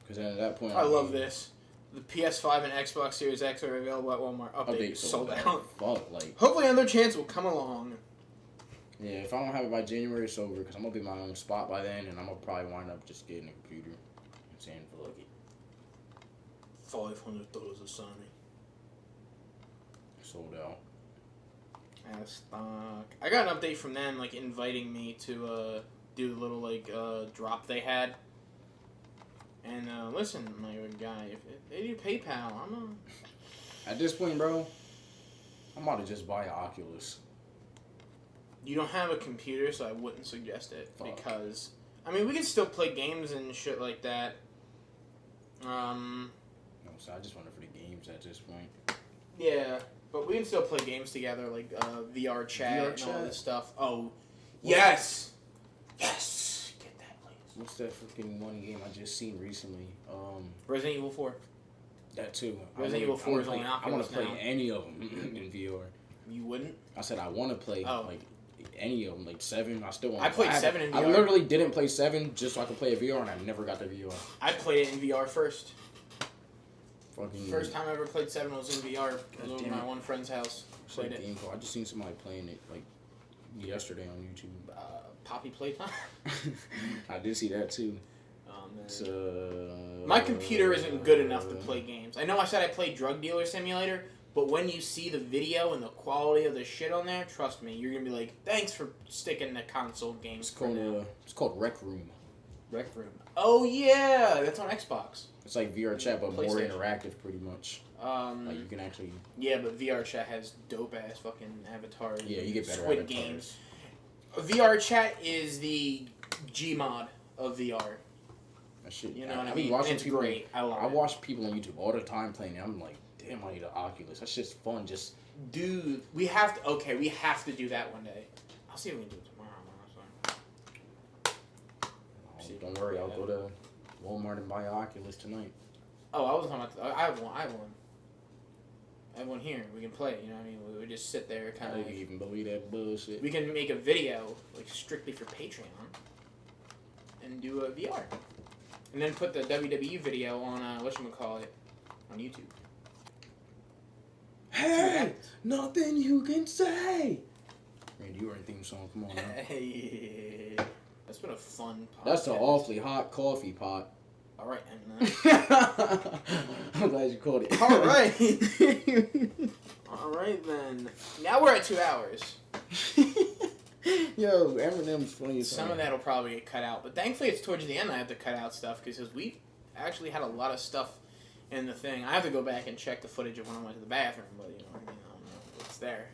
Because at that point...
I love this. The PS5 and Xbox Series X are available at Walmart. Update sold out.
Fuck, like...
Hopefully another chance will come along.
Yeah, if I don't have it by January, it's over. Because I'm going to be in my own spot by then. And I'm going to probably wind up just getting a computer. And saying, fuck it.
$500 a Sony.
Sold out.
Out of stock. I got an update from them, like, inviting me to do the little, like, drop they had. And, listen, my guy, if they do PayPal,
At this point, bro, I'm about to just buy an Oculus.
You don't have a computer, so I wouldn't suggest it.
Fuck.
Because, I mean, we can still play games and shit like that.
No, so I just want it for the games at this point.
Yeah, but we can still play games together, like VR chat and all this stuff. Oh,
Yes!
Yes! Get that, please.
What's that freaking one game I just seen recently?
Resident Evil 4.
That too.
Resident Evil 4 is on Oculus
I want to play
now.
any of them in VR.
You wouldn't?
I said I want to play like any of them, like 7. I still want.
I played 7 in VR.
I literally didn't play 7 just so I could play a VR, and I never got the VR.
I played it in VR first.
Fucking
First time I ever played 7 was in VR. I was over at my one friend's house. Played it.
I just seen somebody playing it like yesterday on YouTube.
Poppy Playtime.
I did see that too.
My computer isn't good enough to play games. I know I said I played Drug Dealer Simulator, but when you see the video and the quality of the shit on there, trust me, you're gonna be like, thanks for sticking to console games.
It's called Rec Room.
Rec Room. Oh yeah, that's on Xbox.
It's like VR chat, but more interactive, pretty much. Like you can actually.
Yeah, but VR chat has dope ass fucking avatars.
Yeah, you get better
Squid
avatars.
Games. VR chat is the Gmod of VR.
That shit.
You know what I
be
mean?
watching
It's
people,
great. I love it.
I watch people on YouTube all the time playing it. I'm like, damn, I need an Oculus. That shit's fun. Just.
Dude, we have to. Okay, we have to do that one day. I'll see if we can do it tomorrow.
Don't worry, I'll go to Walmart and buy an Oculus tonight.
Oh, I wasn't talking about. I have one. I have one here. We can play. You know what I mean? We would just sit there, kind
I
of.
don't even believe that bullshit.
We can make a video like strictly for Patreon, and do a VR, and then put the WWE video on whatchamacallit on YouTube.
Hey, nothing you can say. Randy, you are in theme song. Come on now.
Hey, that's been a fun podcast.
That's an awfully hot coffee pot.
All right, Eminem.
I'm glad you called it.
All right. All right, then. Now we're at 2 hours.
Yo, Eminem's funny as
Some of that will probably get cut out, but thankfully it's towards the end I have to cut out stuff because we actually had a lot of stuff in the thing. I have to go back and check the footage of when I went to the bathroom, but I don't know, it's there.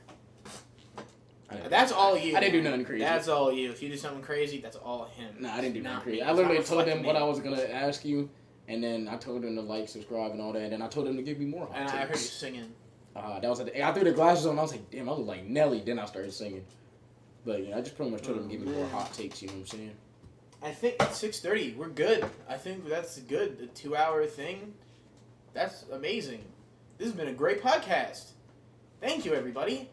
That's all you.
I didn't do nothing crazy.
That's all you. If you do something crazy, that's all him.
No, I didn't do nothing crazy.
Me.
I literally told him what I was gonna ask you, and then I told him to like, subscribe, and all that, and then I told him to give me more.
And I heard you singing.
That was at I threw the glasses on. I was like, damn, I look like Nelly. Then I started singing. But I just pretty much told him to give me more hot takes. You know what I'm saying?
I think at 6:30 we're good. I think that's good. The 2 hour thing. That's amazing. This has been a great podcast. Thank you, everybody,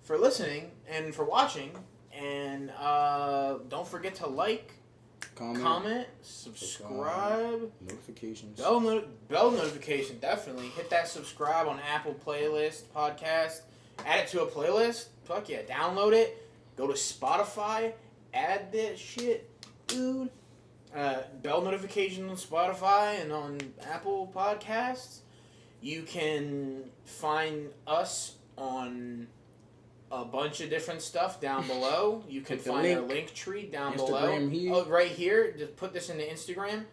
for listening and for watching. And don't forget to like, comment, subscribe,
notifications,
bell notification. Definitely hit that subscribe on Apple playlist podcast. Add it to a playlist. Fuck yeah, download it. Go to Spotify. Add that shit, dude. Bell notification on Spotify and on Apple Podcasts. You can find us on a bunch of different stuff down below. You can find our link tree down
Instagram
below.
here.
Oh, right here. Just put this into Instagram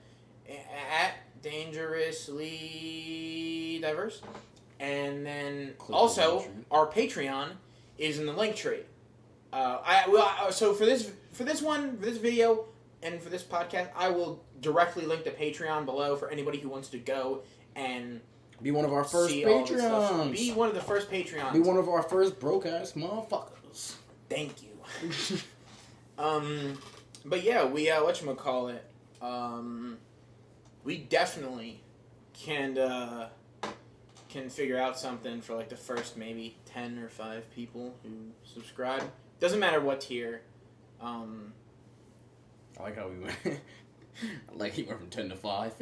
at Dangerously Diverse. And then also our Patreon is in the link tree. So for this video and for this podcast, I will directly link the Patreon below for anybody who wants to go and
be one of our first Patreons.
Be one of the first Patreons.
Be one of our first broke ass motherfuckers.
Thank you. But yeah, we whatchamacallit, we definitely can figure out something for like the first maybe 10 or 5 people who subscribe. Doesn't matter what tier.
I like how we went. Like he went from 10 to 5.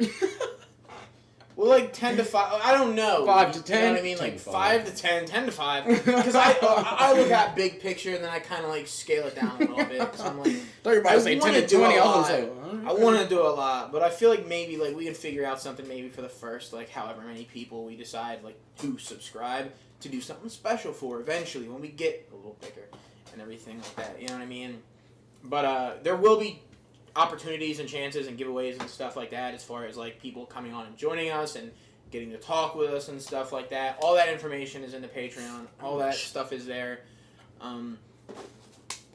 Well, like 10 to 5. I don't know.
5 to 10.
You know what I mean? Like 5 to 10, 10 to 5. Because I look at big picture and then I kind of like scale it down a little bit. So I'm like,
I say 10 to 20.
I want to do a lot, but I feel like maybe like we can figure out something maybe for the first like however many people we decide like to subscribe to do something special for eventually when we get a little bigger and everything like that. You know what I mean? But there will be opportunities and chances and giveaways and stuff like that as far as like people coming on and joining us and getting to talk with us and stuff like that. All that information is in the Patreon. All that stuff is there.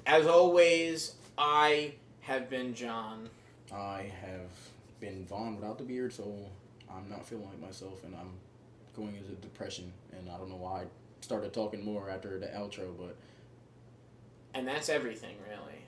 As always, I have been John.
I have been Vaughn without the beard, so I'm not feeling like myself and I'm going into depression, and I don't know why I started talking more after the outro, but...
And that's everything, really.